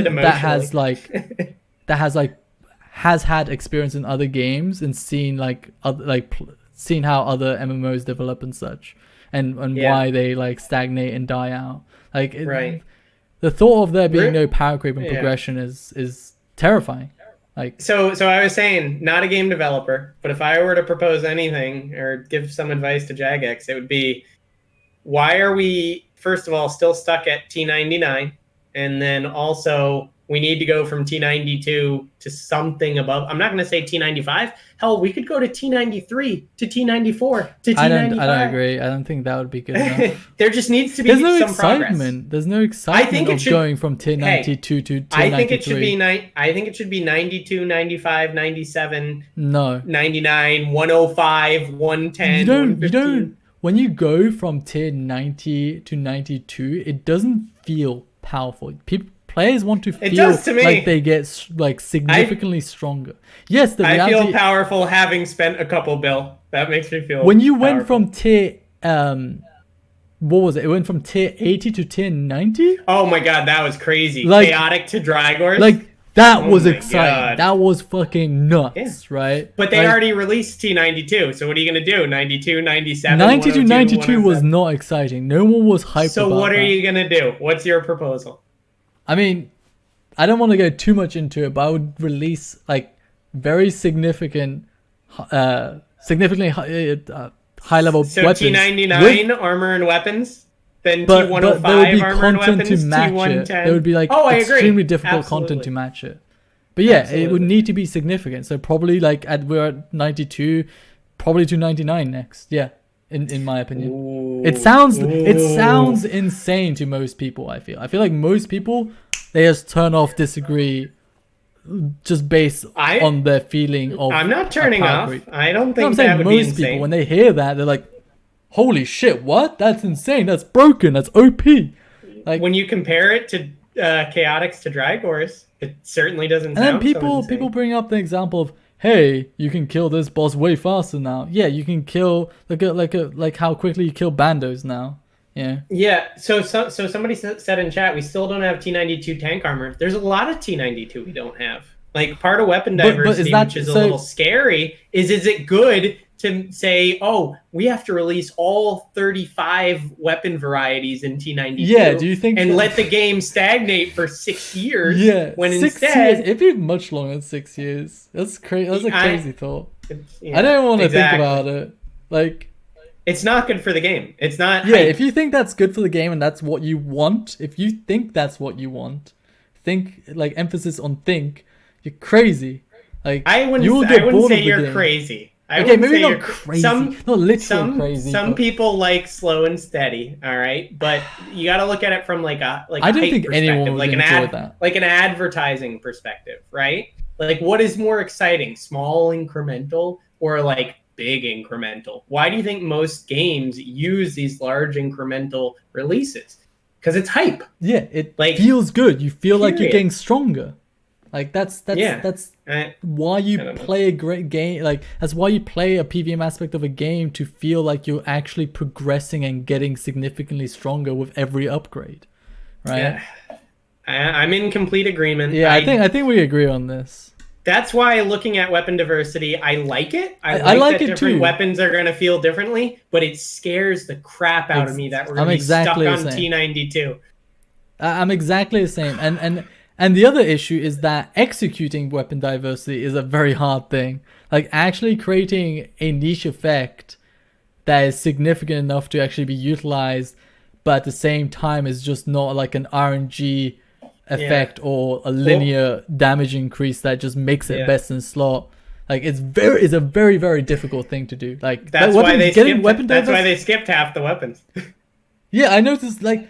that has had experience in other games and seen seen how other MMOs develop and such, and why they like stagnate and die out. Right. The thought of there being no power creep and progression is terrifying. So I was saying, not a game developer, but if I were to propose anything or give some advice to Jagex, it would be, why are we, first of all, still stuck at T99? And then also, we need to go from T92 to something above. I'm not going to say T95. Hell, we could go to T93, to T94, to T95. I don't agree. I don't think that would be good enough. There just needs to be some progress. There's no excitement going from T92 to T93. I think it should be 92, 95, 97, 99, 105, 110, 115. When you go from tier 90 to 92, it doesn't feel powerful. Players want to feel like they get like significantly stronger. Yes, I feel powerful having spent a couple bill. That makes me feel. When you went from tier what was it? It went from tier 80 to tier 90. Oh my god, that was crazy! Chaotic to Drygors. Like that was exciting. God. That was fucking nuts, right? But they already released T92, so what are you gonna do? 92, 97, 90 to 92 was not exciting. No one was hyped about So what are you gonna do? What's your proposal? I mean, I don't want to go too much into it, but I would release like very significantly high level weapons. So T99 armor and weapons, then T105 armor and weapons, T110. There would be like extremely difficult content to match it. But yeah, it would need to be significant. So probably like we're at 92, probably to 99 next. Yeah. In my opinion. Ooh. It sounds insane to most people. I feel like most people, they just turn off, disagree just based on their feeling of. I'm not turning off. I don't think I'm that saying would most be insane. people, when they hear that, they're like, "Holy shit! What? That's insane! That's broken! That's OP!" Like when you compare it to Chaotix to Drygores, it certainly doesn't. And then sound so people bring up the example of, hey, you can kill this boss way faster now. Yeah, you can kill like how quickly you kill bandos now. Yeah. Yeah. So somebody said in chat, we still don't have T92 tank armor. There's a lot of T92 we don't have. Like part of weapon diversity, which is a little scary, is it good to say, oh, we have to release all 35 weapon varieties in T92? Yeah, do you think and let the game stagnate for 6 years? Yeah, when 6 years, it'd be much longer than 6 years. That's crazy. That's a crazy thought. I don't want to think about it. Like, it's not good for the game. It's not. Yeah, if you think that's good for the game and that's what you want, if you think that's what you want, think, like, emphasis on think, you're crazy. Like, I wouldn't say you're crazy. Okay, maybe not crazy. Not literally crazy. Some people like slow and steady, all right? But you got to look at it from like a I don't think anyone would enjoy that. Like an advertising perspective, right? Like, what is more exciting, small incremental or like big incremental? Why do you think most games use these large incremental releases? Because it's hype. Yeah, it feels good. You feel like you're getting stronger. Like that's why you play a great game. Like that's why you play a PVM aspect of a game, to feel like you're actually progressing and getting significantly stronger with every upgrade, right? Yeah. I'm in complete agreement. Yeah, I think we agree on this. That's why looking at weapon diversity, I like it. I like that different too. Weapons are going to feel differently, but it scares the crap out of me that we're going to be stuck on T92. I'm exactly the same. And the other issue is that executing weapon diversity is a very hard thing. Like, actually creating a niche effect that is significant enough to actually be utilized, but at the same time is just not like an RNG effect or a linear damage increase that just makes it best in slot. Like, it's a very, very difficult thing to do. Like, that's why they skipped half the weapons. Yeah, I noticed, like,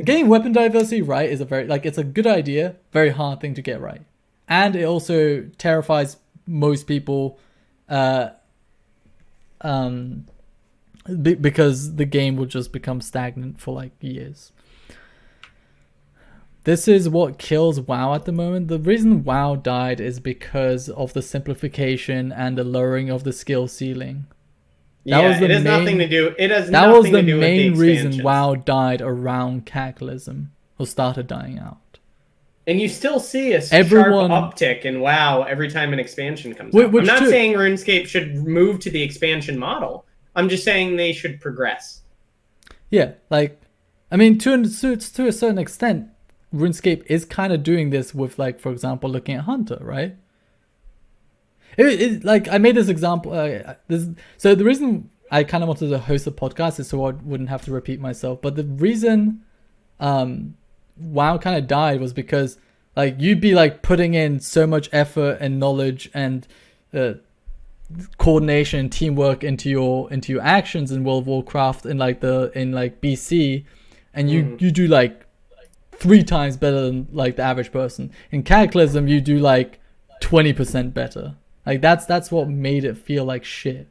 getting weapon diversity right is it's a good idea, very hard thing to get right. And it also terrifies most people because the game will just become stagnant for, like, years. This is what kills WoW at the moment. The reason WoW died is because of the simplification and the lowering of the skill ceiling. It has nothing to do. That was the main reason WoW died around Cataclysm, or started dying out. And you still see a sharp uptick in WoW every time an expansion comes out. I'm not saying RuneScape should move to the expansion model. I'm just saying they should progress. Yeah, like, I mean, to a certain extent, RuneScape is kind of doing this with, like, for example, looking at Hunter, right? Like, I made this example. So the reason I kind of wanted to host a podcast is so I wouldn't have to repeat myself. But the reason WoW kind of died was because, like, you'd be like putting in so much effort and knowledge and coordination and teamwork into your actions in World of Warcraft in BC, and you do like 3 times better than like the average person. In Cataclysm, you do like 20% better. Like, that's what made it feel like shit.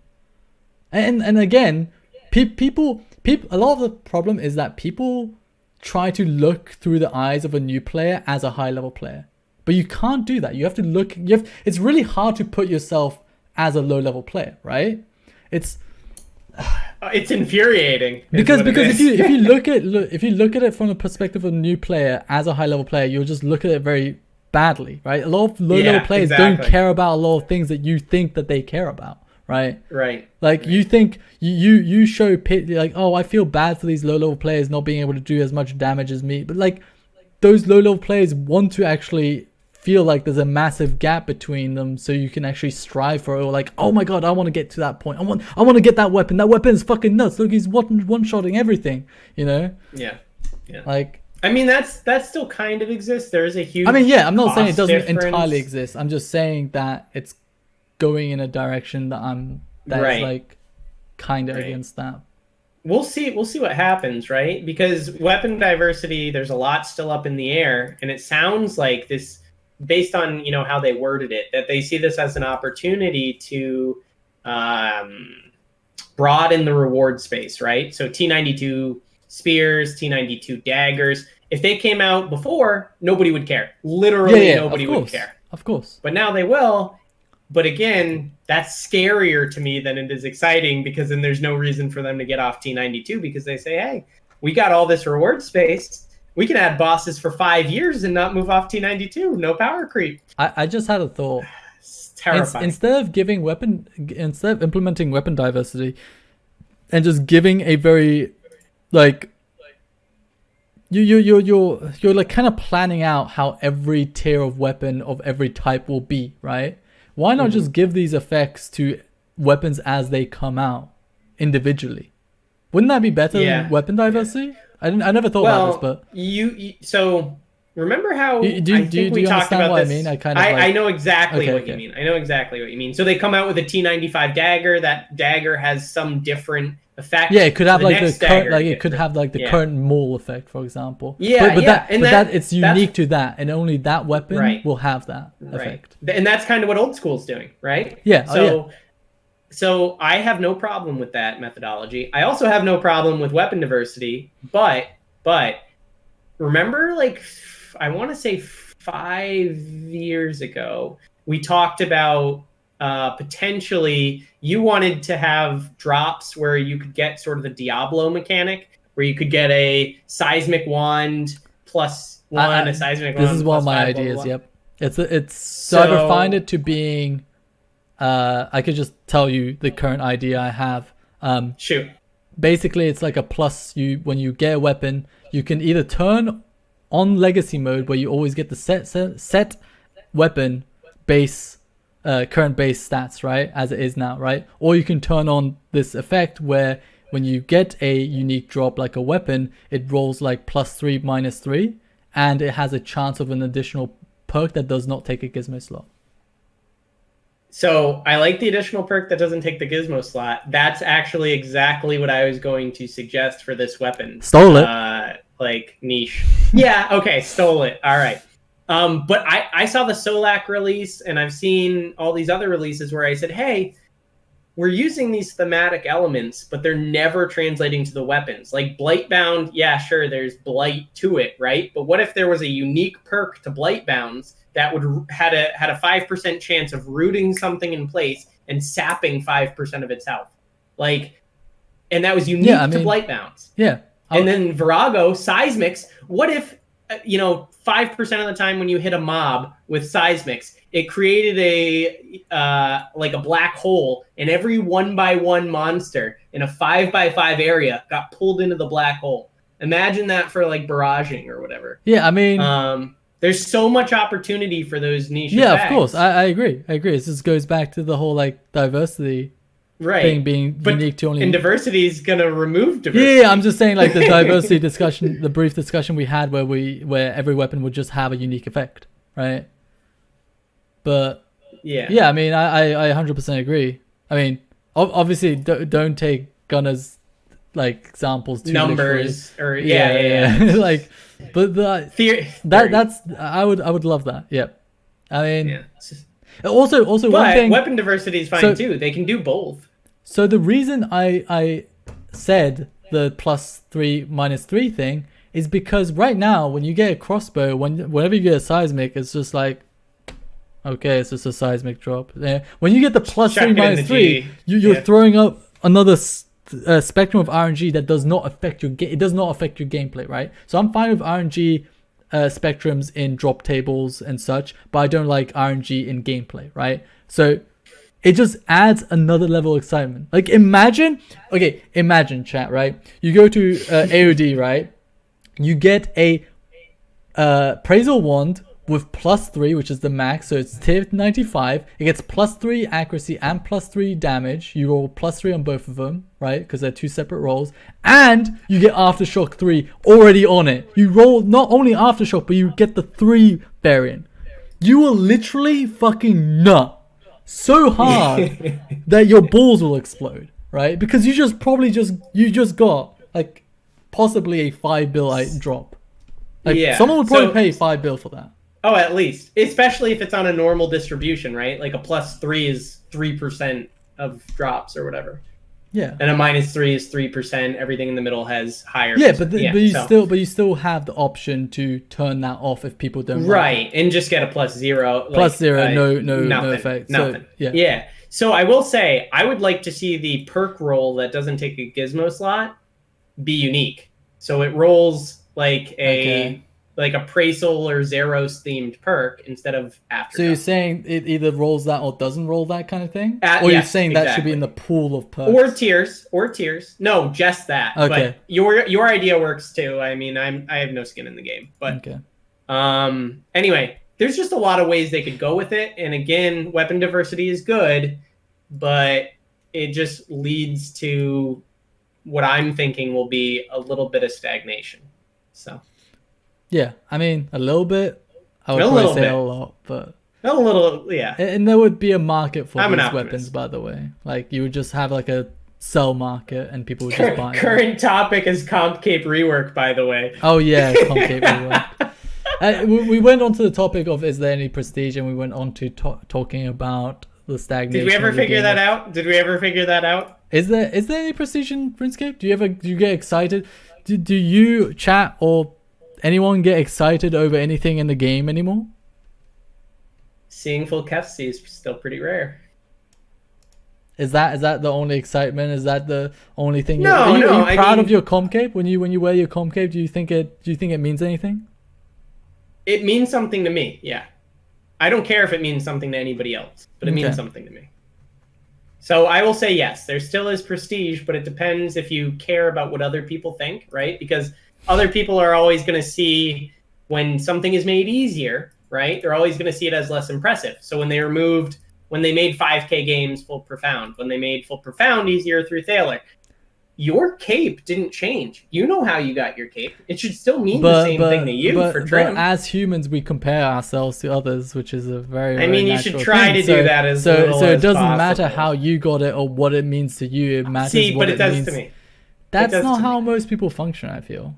And again, people, a lot of the problem is that people try to look through the eyes of a new player as a high level player, but you can't do that. You have to look. It's really hard to put yourself as a low level player, right? It's infuriating because if you look at it from the perspective of a new player as a high level player, you'll just look at it very badly, right? A lot of low level players don't care about a lot of things that you think that they care about, right? Like, you think you show like, oh, I feel bad for these low level players not being able to do as much damage as me, but like, those low level players want to actually feel like there's a massive gap between them, so you can actually strive for it. Or like, oh my god, I want to get to that point. I want to get that weapon. That weapon is fucking nuts. Look, he's one-shotting everything, you know? Yeah. Like, I mean, that still kind of exists. There is a huge. I mean, yeah, I'm not saying it doesn't entirely exist. I'm just saying that it's going in a direction that is like kind of against that. We'll see what happens, right? Because weapon diversity, there's a lot still up in the air, and it sounds like this based on how they worded it, that they see this as an opportunity to broaden the reward space, right? So T92 spears, T92 daggers. If they came out before, nobody would care. Literally, nobody would care. Of course. But now they will. But again, that's scarier to me than it is exciting, because then there's no reason for them to get off T92, because they say, hey, we got all this reward space. We can add bosses for 5 years and not move off T92. No power creep. I just had a thought. It's terrifying. Instead of implementing weapon diversity and just giving a very like you're like kind of planning out how every tier of weapon of every type will be, right? Why not just give these effects to weapons as they come out individually? Wouldn't that be better than weapon diversity? I never thought about this, but so remember how do you talked about what this? I mean? I know exactly what you mean. I know exactly what you mean. So they come out with a T95 dagger. That dagger has some different effect. Yeah, it could have like the current, like it could have like the current maul effect, for example. Yeah, but it's unique to that, and only that weapon will have that effect. And that's kind of what old school's doing, right? Yeah. So I have no problem with that methodology. I also have no problem with weapon diversity, but remember, like, I want to say 5 years ago, we talked about potentially you wanted to have drops where you could get sort of the Diablo mechanic, where you could get a seismic wand plus one, a seismic wand. This is one of my ideas. Blah, blah, blah. Yep. So I refined it to being. I could just tell you the current idea I have. Shoot. Basically, it's like a plus. When you get a weapon, you can either turn on legacy mode, where you always get the set weapon base, current base stats, right, as it is now, right? Or you can turn on this effect where when you get a unique drop like a weapon, it rolls like +3, -3, and it has a chance of an additional perk that does not take a gizmo slot. So I like the additional perk that doesn't take the gizmo slot. That's actually exactly what I was going to suggest for this weapon. Stole it. Like niche. Yeah, okay, stole it. All right. But I saw the Solak release, and I've seen all these other releases where I said, hey, we're using these thematic elements, but they're never translating to the weapons. Like Blightbound, yeah, sure, there's blight to it, right? But what if there was a unique perk to Blightbounds that would had a 5% chance of rooting something in place and sapping 5% of its health? Like, and that was unique to Blightbounds. Yeah. And then Virago, Seismics, what if 5% of the time when you hit a mob with Seismics, it created a black hole, and every 1x1 monster in a 5x5 area got pulled into the black hole. Imagine that for like barraging or whatever. Yeah, I mean, there's so much opportunity for those niche effects. Of course, I agree. This just goes back to the whole like diversity thing being unique to only. And diversity is gonna remove diversity. Yeah, I'm just saying like the diversity discussion, the brief discussion we had where every weapon would just have a unique effect, right? But yeah, I mean, I 100% agree. I mean, obviously don't take Gunner's like examples too numbers literally. Yeah. Like, but that's I would love that. Yep. I mean, also but one thing, weapon diversity is fine too. They can do both. So the reason I said the +3 -3 thing is because right now when you get a crossbow, whenever you get a seismic, it's just like, okay, it's just a seismic drop. When you get the +3 -3, you're throwing up another spectrum of RNG that does not affect your game. It does not affect your gameplay, right? So I'm fine with RNG spectrums in drop tables and such, but I don't like RNG in gameplay, right? So it just adds another level of excitement. Like imagine chat, right? You go to AOD, right? You get a appraisal wand with +3, which is the max, so it's tier 95. It gets +3 accuracy and +3 damage. You roll +3 on both of them, right? Because they're two separate rolls. And you get Aftershock 3 already on it. You roll not only Aftershock, but you get the 3 variant. You will literally fucking nut so hard that your balls will explode, right? Because you just got like possibly a $5 bill drop. Like someone would probably pay $5 bill for that. Oh, at least. Especially if it's on a normal distribution, right? Like a +3 is 3% of drops or whatever. Yeah. And a -3 is 3%. Everything in the middle has higher. Yeah, but you still have the option to turn that off if people don't right, like and just get a +0. +0, no nothing, effect. Nothing. So, yeah. Yeah. So I will say I would like to see the perk roll that doesn't take a gizmo slot be unique. So it rolls like a Praesol or Zeros themed perk instead of Aftershock. So you're saying it either rolls that or doesn't roll that kind of thing? Or yes, you're saying that should be in the pool of perks? Or tiers. No, just that. Okay. But your idea works too. I mean, I have no skin in the game. But okay. Anyway, there's just a lot of ways they could go with it. And again, weapon diversity is good, but it just leads to what I'm thinking will be a little bit of stagnation. So yeah, I mean a little bit. I would probably say a lot, but a little, yeah. And there would be a market for these weapons, by the way. Like you would just have like a sell market, and people would just buy them. Current topic is Compcape Rework, by the way. Oh yeah, Compcape Rework. We went on to the topic of is there any prestige, and we went on to talking about the stagnation. Did we ever figure that out? Is there any prestige in RuneScape? Do you get excited? Do you, chat, or anyone get excited over anything in the game anymore? Seeing full Kefsi is still pretty rare. Is that the only excitement? Is that the only thing? No, are you proud of your Comcape? When you wear your Comcape, do you think it means anything? It means something to me. Yeah, I don't care if it means something to anybody else, but it means something to me. So I will say yes, there still is prestige, but it depends if you care about what other people think, right? Because other people are always going to see when something is made easier, right? They're always going to see it as less impressive. So when they made 5K games full profound, when they made full profound easier through Thaler, your cape didn't change. You know how you got your cape. It should still mean the same thing to you for trim. But as humans, we compare ourselves to others, which is a very, I mean, you should try to do that as little as possible. So it doesn't matter how you got it or what it means to you. It matters what it does means to me. That's not how most people function, I feel.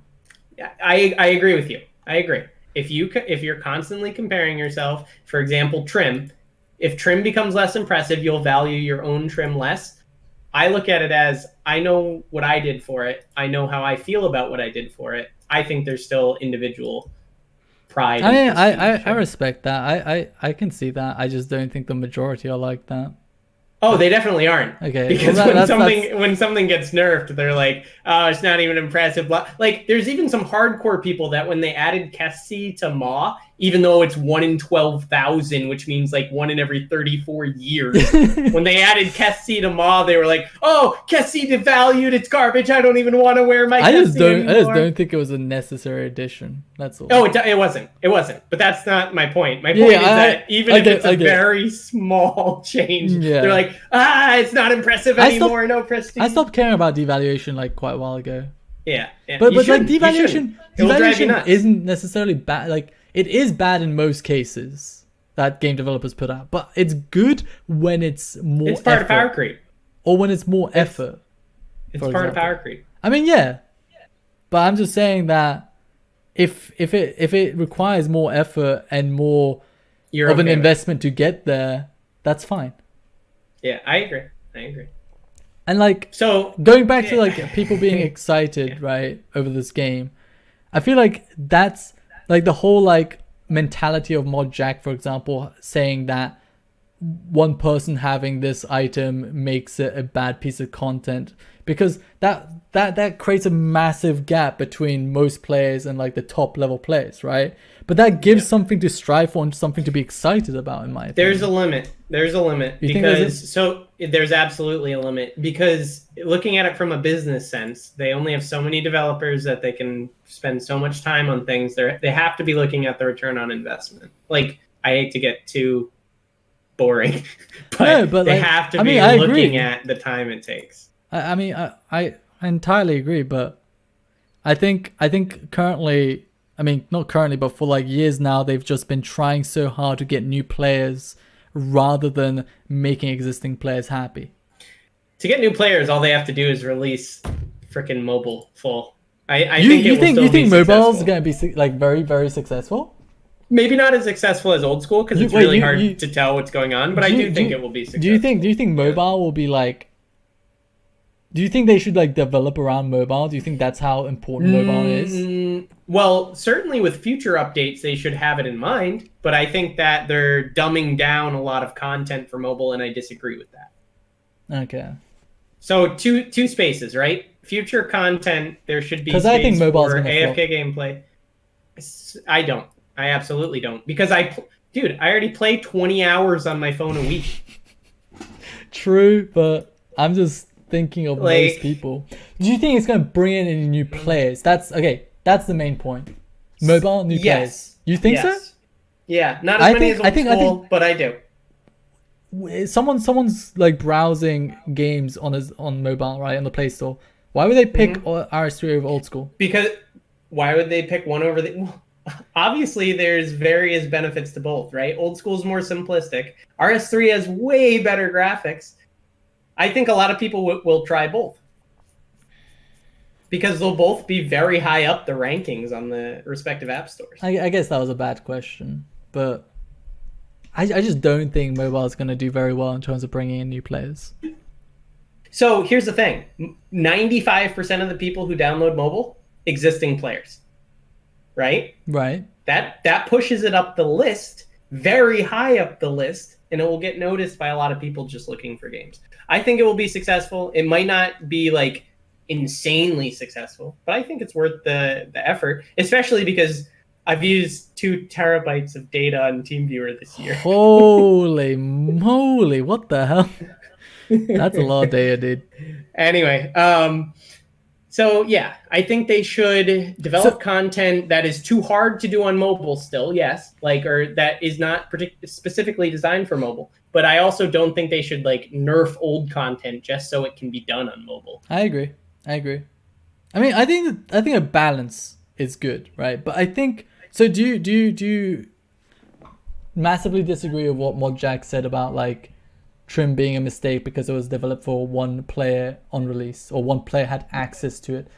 Yeah, I agree with you. I agree. If you're constantly comparing yourself, for example, trim, if trim becomes less impressive, you'll value your own trim less. I look at it as I know what I did for it. I know how I feel about what I did for it. I think there's still individual pride. I respect that. I can see that. I just don't think the majority are like that. Oh, they definitely aren't. Okay. Because when something gets nerfed, they're like, oh, it's not even impressive. Like, there's even some hardcore people that when they added Kessie to Maw, even though it's 1 in 12,000, which means like 1 in every 34 years, when they added Kessie to Maw, they were like, oh, Kessie devalued, it's garbage. I don't even want to wear my Kessie anymore. I just don't think it was a necessary addition. That's all. Oh, it wasn't. But that's not my point. My point is that even if it's a very small change, they're like, it's not impressive anymore. No prestige. I stopped caring about devaluation like quite a while ago. Yeah. But like devaluation isn't necessarily bad. Like it is bad in most cases that game developers put out, but it's good when it's more. It's part of power creep. Or when it's more effort. It's part of power creep. I mean, yeah, but I'm just saying that if it requires more effort and more of an investment to get there, that's fine. Yeah, I agree. And like, so going back to like people being excited, right, over this game, I feel like that's like the whole like mentality of Mod Jack, for example, saying that one person having this item makes it a bad piece of content, because that creates a massive gap between most players and like the top level players, right? But that gives something to strive for and something to be excited about, in my opinion. There's a limit because there's absolutely a limit, because looking at it from a business sense, they only have so many developers that they can spend so much time on things. They have to be looking at the return on investment. Like, I hate to get too boring, but they have to be looking at the time it takes. I entirely agree, but I think currently, I mean, not currently, but for like years now, they've just been trying so hard to get new players rather than making existing players happy. To get new players, all they have to do is release freaking mobile full. I think mobile is going to be like very, very successful? Maybe not as successful as old school because it's really hard to tell what's going on, but I do think it will be successful. Do you think mobile will be like? Do you think they should like develop around mobile? Do you think that's how important mobile is? Well, certainly with future updates, they should have it in mind, but I think that they're dumbing down a lot of content for mobile, and I disagree with that. Okay. So two spaces, right? Future content, there should be space I think mobile's for AFK flop. gameplay. I don't. I absolutely don't. Because I already play 20 hours on my phone a week. True, but I'm just thinking of most people. Do you think it's going to bring in any new players? That's the main point. Mobile, new players. You think so? Yeah, not as many as old school, but I do. Someone's like browsing games on mobile, right, on the Play Store. Why would they pick RS3 over old school? Because why would they pick one over the... Obviously, there's various benefits to both, right? Old school is more simplistic. RS3 has way better graphics. I think a lot of people will try both. Because they'll both be very high up the rankings on the respective app stores. I guess that was a bad question. But I just don't think mobile is going to do very well in terms of bringing in new players. So here's the thing. 95% of the people who download mobile, existing players. Right? That pushes it up the list, very high up the list, and it will get noticed by a lot of people just looking for games. I think it will be successful. It might not be like insanely successful, but I think it's worth the effort, especially because I've used 2 terabytes of data on TeamViewer this year. Holy moly, what the hell? That's a lot of data, dude. Anyway, so yeah, I think they should develop content that is too hard to do on mobile still, yes, or that is not specifically designed for mobile. But I also don't think they should nerf old content just so it can be done on mobile. I agree. I mean, I think a balance is good, right? But I think so. Do you massively disagree with what ModJack said about Trim being a mistake because it was developed for one player on release, or one player had access to it?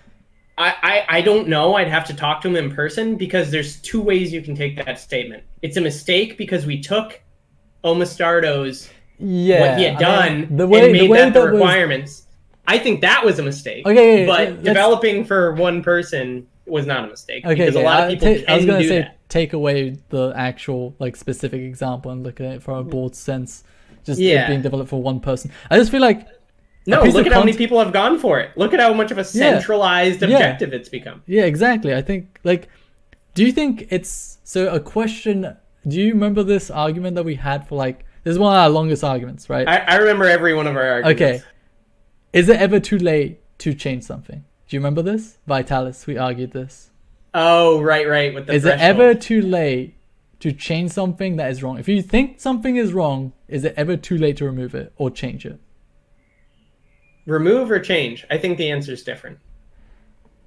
I don't know. I'd have to talk to him in person, because there's 2 ways you can take that statement. It's a mistake because we took Omastardo's what he had done and made that the requirements. I think that was a mistake. Okay, but developing for one person was not a mistake. Okay, because a lot of people I was going to say that. Take away the actual specific example and look at it from a broad sense. Just it being developed for one person. I just feel like... No, look at how many people have gone for it. Look at how much of a centralized objective it's become. Yeah, exactly. I think, do you think it's... So a question... Do you remember this argument that we had for, this is one of our longest arguments, right? I remember every one of our arguments. Okay. Is it ever too late to change something? Do you remember this? Vitalis, we argued this. Oh, right. With the Is it ever too late to change something that is wrong? If you think something is wrong, is it ever too late to remove it or change it? Remove or change? I think the answer is different.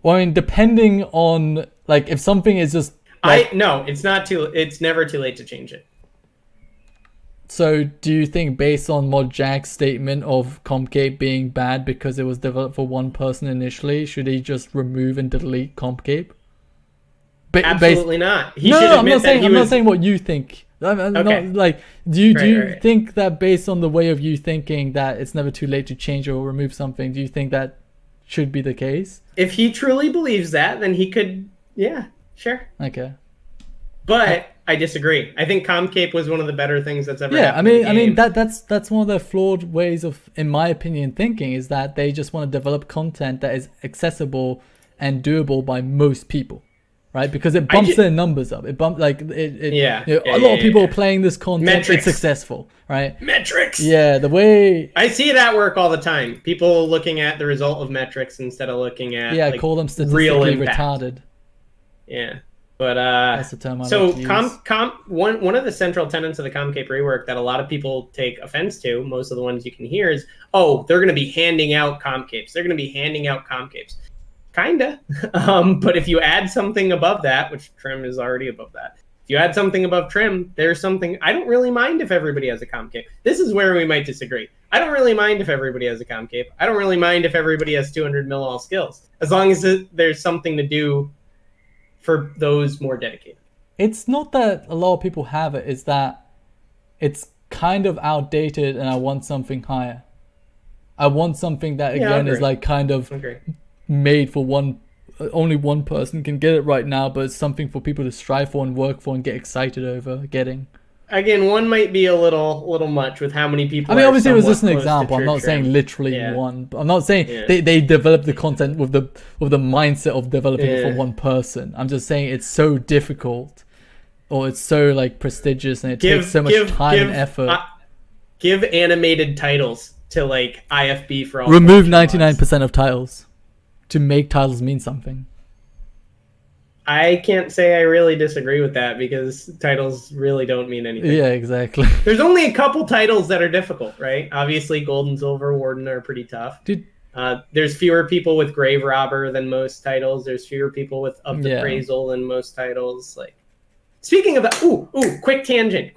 Well, I mean, depending on if something is just no, it's not too. It's never too late to change it. So, do you think, based on ModJack's statement of Compcape being bad because it was developed for one person initially, should he just remove and delete Compcape? Absolutely not. He should admit I'm not saying what you think. I'm not, do you think that based on the way of you thinking that it's never too late to change or remove something, do you think that should be the case? If he truly believes that, then he could, yeah, sure. Okay. But I disagree. I think Compcape was one of the better things that's ever happened. I mean that's one of the flawed ways of, in my opinion, thinking, is that they just want to develop content that is accessible and doable by most people. Right, because it bumps their numbers up. It bumps a lot of people are playing this content. Metrics. It's successful, right? Metrics. Yeah, the way I see that work all the time. People looking at the result of metrics instead of looking at I call them statistically retarded. Yeah, but that's the term I so like to use. One of the central tenets of the Compcape rework that a lot of people take offense to, most of the ones you can hear, is they're going to be handing out Compcapes. They're going to be handing out Compcapes. Kinda. But if you add something above that, which Trim is already above that, if you add something above Trim, there's something. I don't really mind if everybody has a Compcape. This is where we might disagree. I don't really mind if everybody has a Compcape. I don't really mind if everybody has 200 mil all skills, as long as there's something to do for those more dedicated. it's not that a lot of people have it. It's that it's kind of outdated, and I want something higher. I want something that again is like kind of made for only one person can get it right now, but it's something for people to strive for and work for and get excited over getting. Again, one might be a little much with how many people. I mean, obviously, it was just an example. I'm not saying literally one. I'm not saying they developed the content with the mindset of developing it for one person. I'm just saying it's so difficult, or it's so like prestigious, and it takes so much time and effort. Give animated titles to like IFB for all. Remove 99% of titles to make titles mean something. I can't say I really disagree with that because titles really don't mean anything. Yeah, exactly. There's only a couple titles that are difficult, right? Obviously, Gold and Silver Warden are pretty tough. Dude. There's fewer people with Grave Robber than most titles. There's fewer people with Up the Appraisal than most titles. Like, speaking of that, quick tangent.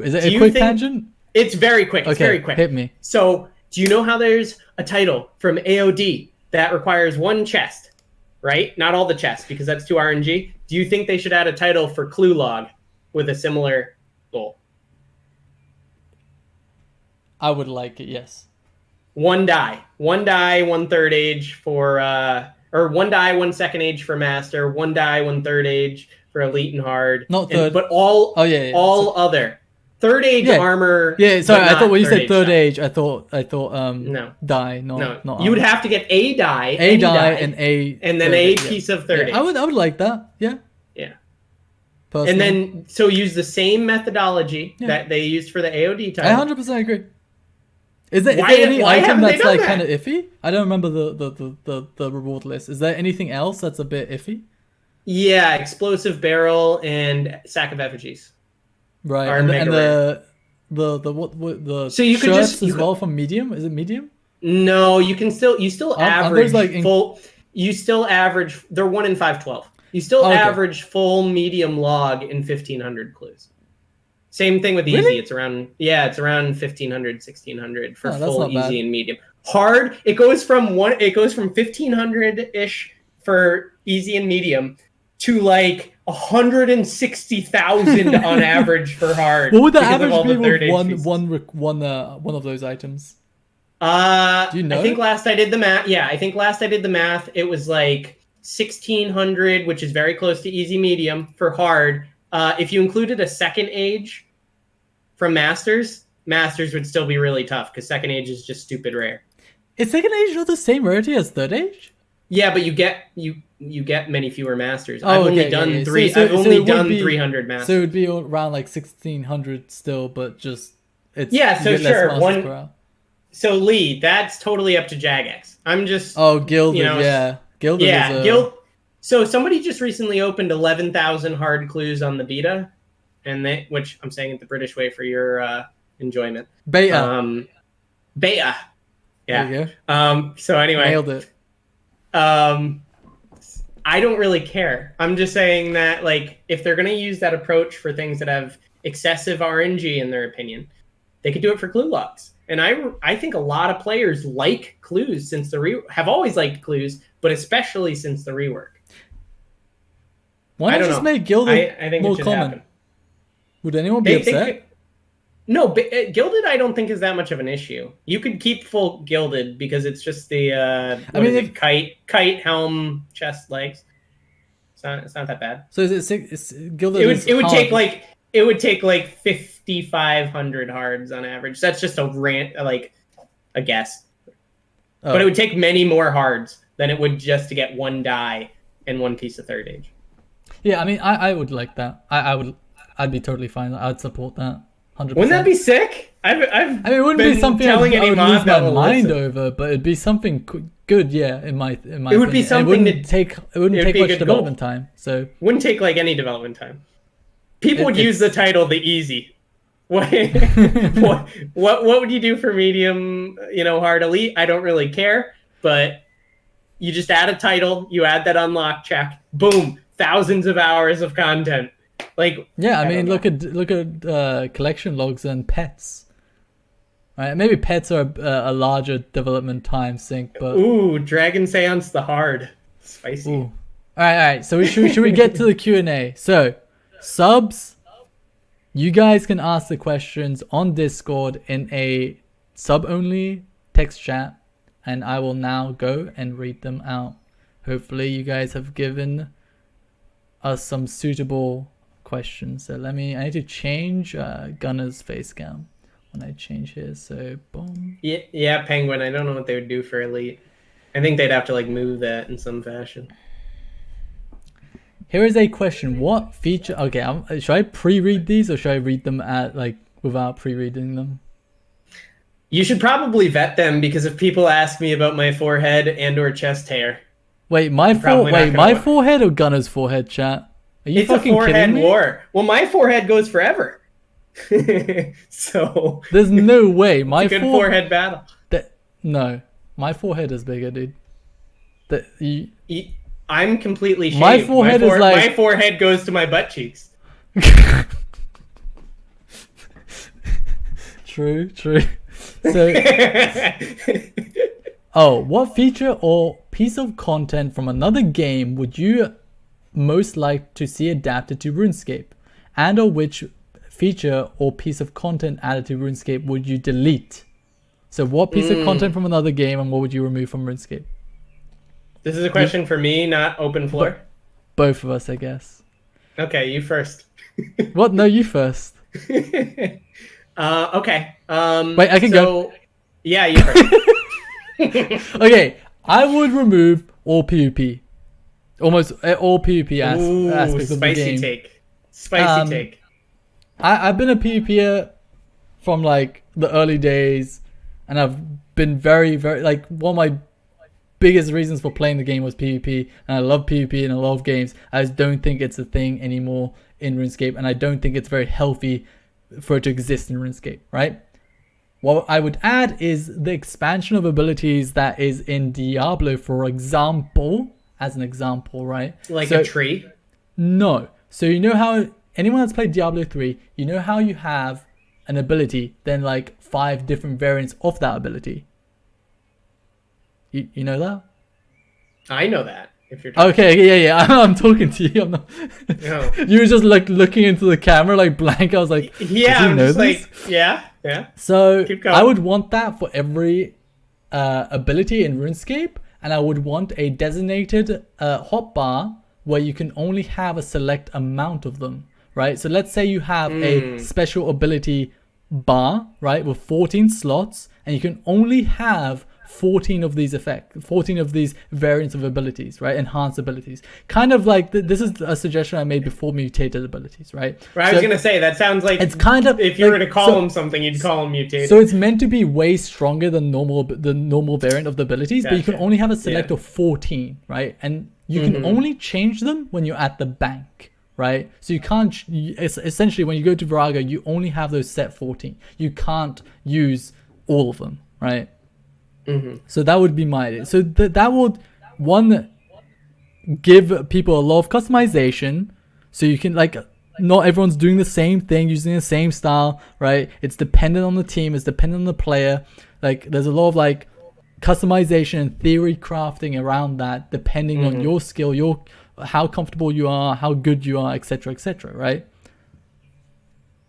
Is it a quick tangent? It's very quick. It's very quick. Hit me. So, do you know how there's a title from AOD that requires one chest? Right? Not all the chests, because that's too RNG. Do you think they should add a title for Clue Log with a similar goal? I would like it, yes. One die, 1/3 age for, or 1 die, 1 second age for Master, 1 die, 1/3 age for Elite and Hard. Not third. But all other. Third age armor. Yeah, sorry, I thought when you said third age, I thought no. Die, not you would have to get a die, and then a piece of third age. I would like that. Yeah. Yeah. Personally. And then so use the same methodology that they used for the AOD title. I 100% agree. Is there any item that's like kind of iffy? I don't remember the reward list. Is there anything else that's a bit iffy? Yeah, Explosive Barrel and Sack of Effigies. Right, and the so you could just as well from medium. Is it medium? No, you still average like full. You still average. They're 1 in 512. You still average full medium log in 1500 clues. Same thing with easy. Really? It's around 1500, 1600 for full easy bad. and medium. Hard, it goes from 1500 ish for easy and medium to like 160,000 on average for hard. What would the average be with one of those items? Do you know? I think last I did the math. Yeah, I think last I did the math, it was like 1,600, which is very close to easy medium for hard. If you included a second age from Masters would still be really tough because second age is just stupid rare. Is second age not the same rarity as third age? Yeah, but you get many fewer Masters. I've only done 300 Masters. So it would be around like 1,600 still, but just it's so sure. So Lee, that's totally up to Jagex. I'm just Gilded, Gilded. So somebody just recently opened 11,000 hard clues on the beta, and which I'm saying it the British way for your enjoyment. Beta. Beta. Yeah. There you go. So anyway. Nailed it. I don't really care. I'm just saying that, like, if they're going to use that approach for things that have excessive RNG, in their opinion, they could do it for clue logs. And I think a lot of players like clues since have always liked clues, but especially since the rework. Why not just make Gilded I think more common? Happen. Would anyone be upset? No, Gilded I don't think is that much of an issue. You could keep full Gilded because it's just the kite, helm, chest, legs. It's not that bad. So is it Gilded? It would take like 5,500 hards on average. That's just a guess. But it would take many more hards than it would just to get one die and one piece of third age. Yeah, I mean, I would like that. I'd be totally fine. I'd support that. 100%. Wouldn't that be sick? I mean, it wouldn't be something I would lose my mind over, but it'd be something good. Yeah, in my opinion. It would be something it wouldn't take much development time. So wouldn't take like any development time. People would use the title the easy. What would you do for medium? Hard elite? I don't really care, but you just add a title, you add that unlock check, boom, thousands of hours of content. Like, yeah, I mean, look at collection logs and pets. Right, maybe pets are a larger development time sink, but Dragonseance the hard, spicy. All right. So should we get to the Q&A? So subs, you guys can ask the questions on Discord in a sub-only text chat, and I will now go and read them out. Hopefully you guys have given us some suitable questions. So I need to change Gunner's face cam when I change here. So boom. Yeah, Penguin. I don't know what they would do for Elite. I think they'd have to like move that in some fashion. Here is a question. What feature... Okay, should I pre-read these or should I read them without pre-reading them? You should probably vet them, because if people ask me about my forehead and or chest hair... Wait, my forehead or Gunner's forehead, chat? Are you fucking kidding me? It's a forehead war. Well, my forehead goes forever. So... There's no way. It's a good forehead battle. No. My forehead is bigger, dude. I'm completely shaved. My forehead is like... My forehead goes to my butt cheeks. True. So... what feature or piece of content from another game would you most like to see adapted to RuneScape? And or which feature or piece of content added to RuneScape would you delete? So what piece of content from another game and what would you remove from RuneScape? This is a question for me, not open floor. Both of us, I guess. Okay, you first. What? No, you first. Okay. Wait, I can go. Yeah, you first. Okay, I would remove all PvP. Almost all PvP aspects of the game. Spicy take. I've been a PvPer from like the early days, and I've been very, very, like, one of my biggest reasons for playing the game was PvP, and I love PvP in a lot of games. I just don't think it's a thing anymore in RuneScape, and I don't think it's very healthy for it to exist in RuneScape, right? What I would add is the expansion of abilities that is in Diablo, for example, as an example, right? Like a tree? No. So you know how, anyone that's played Diablo 3, you know how you have an ability, then like 5 different variants of that ability. You know that? I know that. If you're talking. Okay, yeah. I'm talking to you. I'm not. No. You were just like looking into the camera like blank. I was like, yeah, I'm just like, yeah. So I would want that for every ability in RuneScape, and I would want a designated hotbar where you can only have a select amount of them, right? So let's say you have a special ability bar, right, with 14 slots, and you can only have 14 of these variants of abilities, right? Enhanced abilities. Kind of like, this is a suggestion I made before mutated abilities, right? I was going to say, that sounds like it's kind of, if you were to call them something, you'd call them mutated. So it's meant to be way stronger than the normal variant of the abilities, but you can only have a select of 14, right? And you can only change them when you're at the bank, right? So you can't, essentially when you go to Viraga, you only have those set 14. You can't use all of them, right? So that would be my idea. So that would, one, give people a lot of customization, so you can, like, not everyone's doing the same thing, using the same style, right? It's dependent on the team, it's dependent on the player. Like, there's a lot of like customization and theory crafting around that, depending on your skill, how comfortable you are, how good you are, etc., right?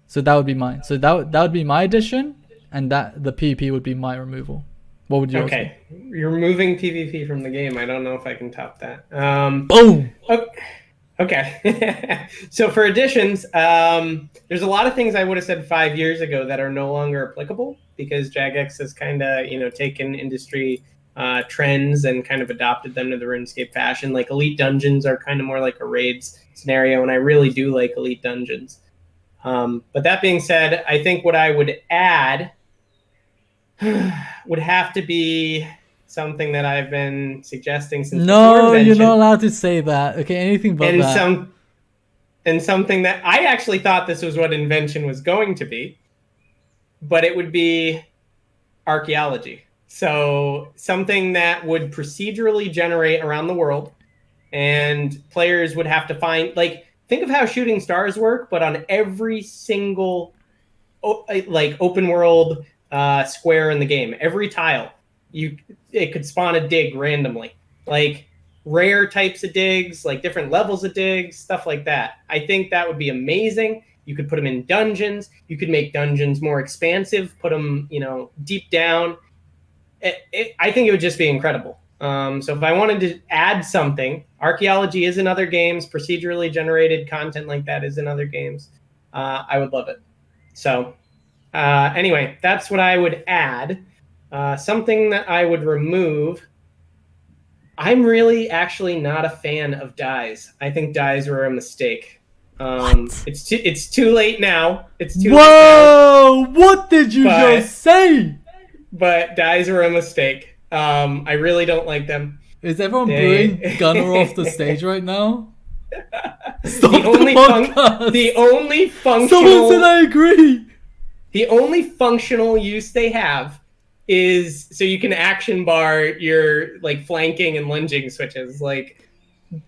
So that would be mine. So that would be my addition, and that the PvP would be my removal. What would you? Okay, you're removing PvP from the game. I don't know if I can top that. Boom. Okay. So for additions, there's a lot of things I would have said 5 years ago that are no longer applicable, because Jagex has kind of, taken industry trends and kind of adopted them to the RuneScape fashion. Like elite dungeons are kind of more like a raids scenario, and I really do like elite dungeons. But that being said, I think what I would add would have to be something that I've been suggesting since No, you're not allowed to say that. Okay, anything but that. And something that I actually thought this was what invention was going to be, but it would be archaeology. So something that would procedurally generate around the world, and players would have to find, like, think of how shooting stars work, but on every single like open world square in the game, every tile, it could spawn a dig randomly. Like, rare types of digs, like different levels of digs, stuff like that. I think that would be amazing. You could put them in dungeons. You could make dungeons more expansive, put them, deep down. I think it would just be incredible. So if I wanted to add something, archaeology is in other games, procedurally generated content like that is in other games. I would love it. So anyway, that's what I would add. Something that I would remove. I'm really actually not a fan of dyes. I think dyes were a mistake. It's too late now. It's too late now. What did you just say? But dyes are a mistake. I really don't like them. Is everyone booing Gunnar off the stage right now? Stop the only functional. Someone said I agree. The only functional use they have is so you can action bar your like flanking and lunging switches. Like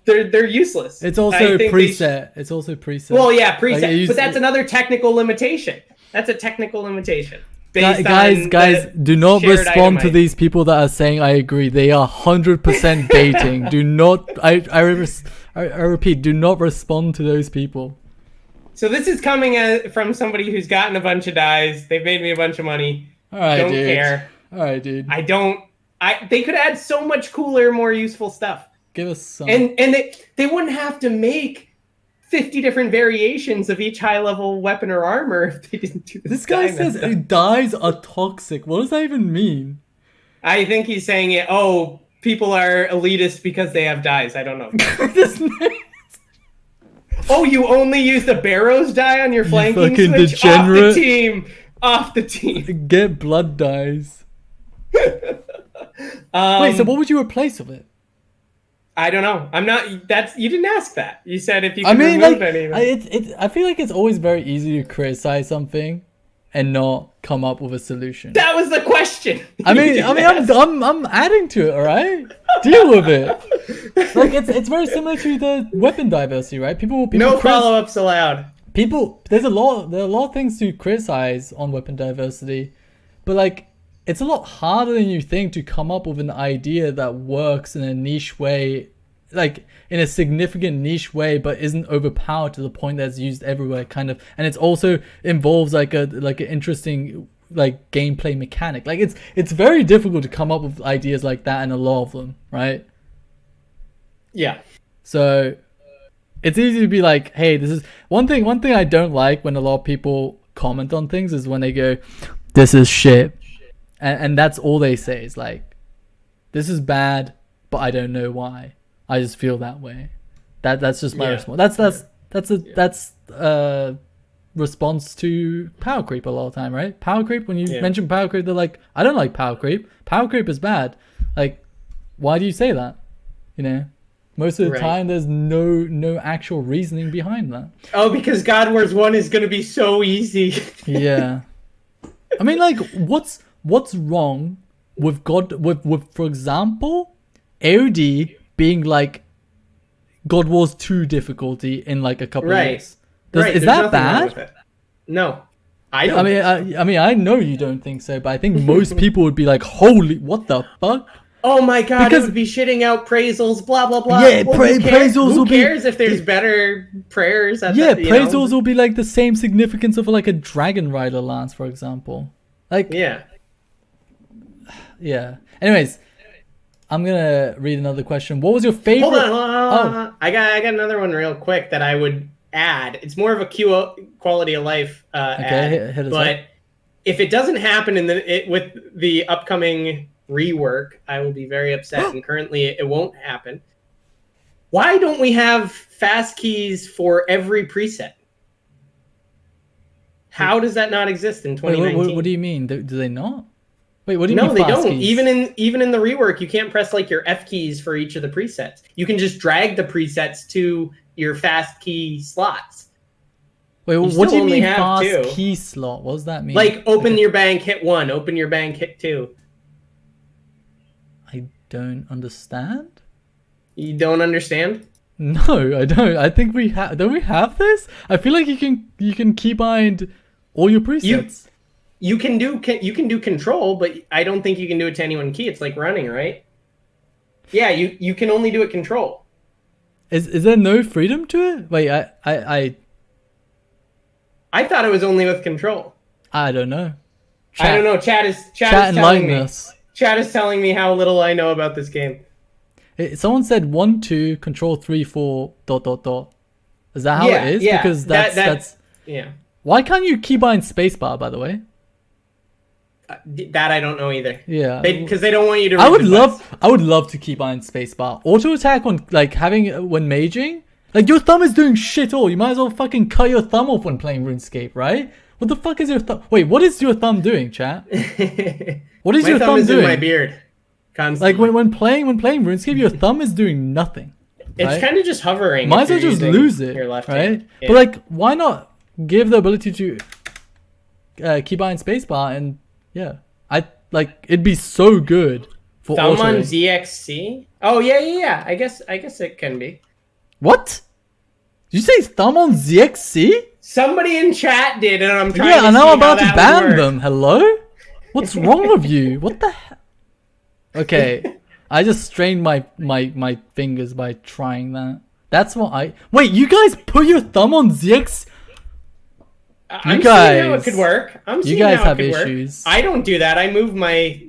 they're useless. It's also preset. It's also preset. Well, yeah, preset. But that's another technical limitation. That's a technical limitation. Guys, do not respond to these people that are saying I agree. They are 100% baiting. Do not. I repeat. Do not respond to those people. So this is coming from somebody who's gotten a bunch of dyes. They've made me a bunch of money. All right, don't dude. care. All right, dude. I don't. They could add so much cooler, more useful stuff. Give us some. And they wouldn't have to make 50 different variations of each high-level weapon or armor if they didn't do this. This guy says dyes are toxic. What does that even mean? I think he's saying it. Oh, people are elitist because they have dyes. I don't know. Oh, you only use the Barrows dye on your flanking switch? Degenerate. Off the team. Get blood dyes. Wait, so what would you replace with it? I don't know. I'm not. You didn't ask that. You said if you could remove anything. I feel like it's always very easy to criticize something and not come up with a solution. That was the question. I'm adding to it. All right, deal with it. Like it's very similar to the weapon diversity, right? People no follow-ups allowed. There are a lot of things to criticize on weapon diversity, but like it's a lot harder than you think to come up with an idea that works in a niche way, like in a significant niche way, but isn't overpowered to the point that it's used everywhere, kind of. And it's also involves like an interesting like gameplay mechanic. Like it's very difficult to come up with ideas like that, and a lot of them, right? Yeah. So it's easy to be like, hey, this is one thing I don't like when a lot of people comment on things is when they go, this is shit. And that's all they say is like, this is bad, but I don't know why. I just feel that way. That's just my response. That's a response to power creep a lot of time, right? Power creep, when you mention power creep, they're like, I don't like power creep. Power creep is bad. Like, why do you say that? Most of the time there's no actual reasoning behind that. Oh, because God Wars 1 is going to be so easy. Yeah. I mean, like, what's wrong with with for example, AOD being like God Wars 2 difficulty in like a couple of years? Is that bad? No. I don't. I mean, I know you don't think so, but I think most people would be like, holy, what the fuck? Oh my god, it would be shitting out praisals, blah, blah, blah. Yeah, praisals will be... Who cares if there's better prayers? Praisals will be like the same significance of like a Dragon Rider lance, for example. Like, yeah. Anyways, I'm gonna read another question. What was your favorite? Hold on. I got another one real quick that I would add. It's more of a quality of life ad. Hit us up. If it doesn't happen with the upcoming rework, I will be very upset. And currently, it won't happen. Why don't we have fast keys for every preset? How does that not exist in 2019? Wait, what do you mean? Do they not? Wait, what do you mean? No, they don't. Keys? Even in the rework, you can't press like your F keys for each of the presets. You can just drag the presets to your fast key slots. Wait, what do you mean fast key slot? What does that mean? Like open your bank, hit 1. Open your bank, hit 2. I don't understand. You don't understand? No, I don't. I think we have. Don't we have this? I feel like you can keybind all your presets. You can do control, but I don't think you can do it to any one key. It's like running, right? Yeah, you can only do it control. Is there no freedom to it? Wait, I thought it was only with control. I don't know. I don't know. Chat is telling me. Us. Chat is telling me how little I know about this game. Someone said 1, 2, control 3, 4, ... Is that how it is? Yeah. Because that's yeah. Why can't you keybind spacebar, by the way? That I don't know either. Yeah. Because they don't want you to. I would love to keybind spacebar. Auto attack on when maging. Like your thumb is doing shit all. You might as well fucking cut your thumb off when playing RuneScape, right? What the fuck is your thumb? Wait, what is your thumb doing, chat? What is your thumb doing? In my beard. Constantly. Like when playing RuneScape, your thumb is doing nothing. Right? It's kind of just hovering. Might as well just lose it, right? Yeah. But like, why not give the ability to keybind spacebar and yeah, it'd be so good for thumb auto. on ZXC. Oh yeah. I guess it can be. What? Did you say thumb on ZXC? Somebody in chat did, and I'm trying. Yeah, and I'm about to ban them. Hello? What's wrong with you? What the hell? Okay, I just strained my fingers by trying that. That's what wait. You guys put your thumb on ZX. I'm seeing how it could work. You guys have issues. I don't do that. I move my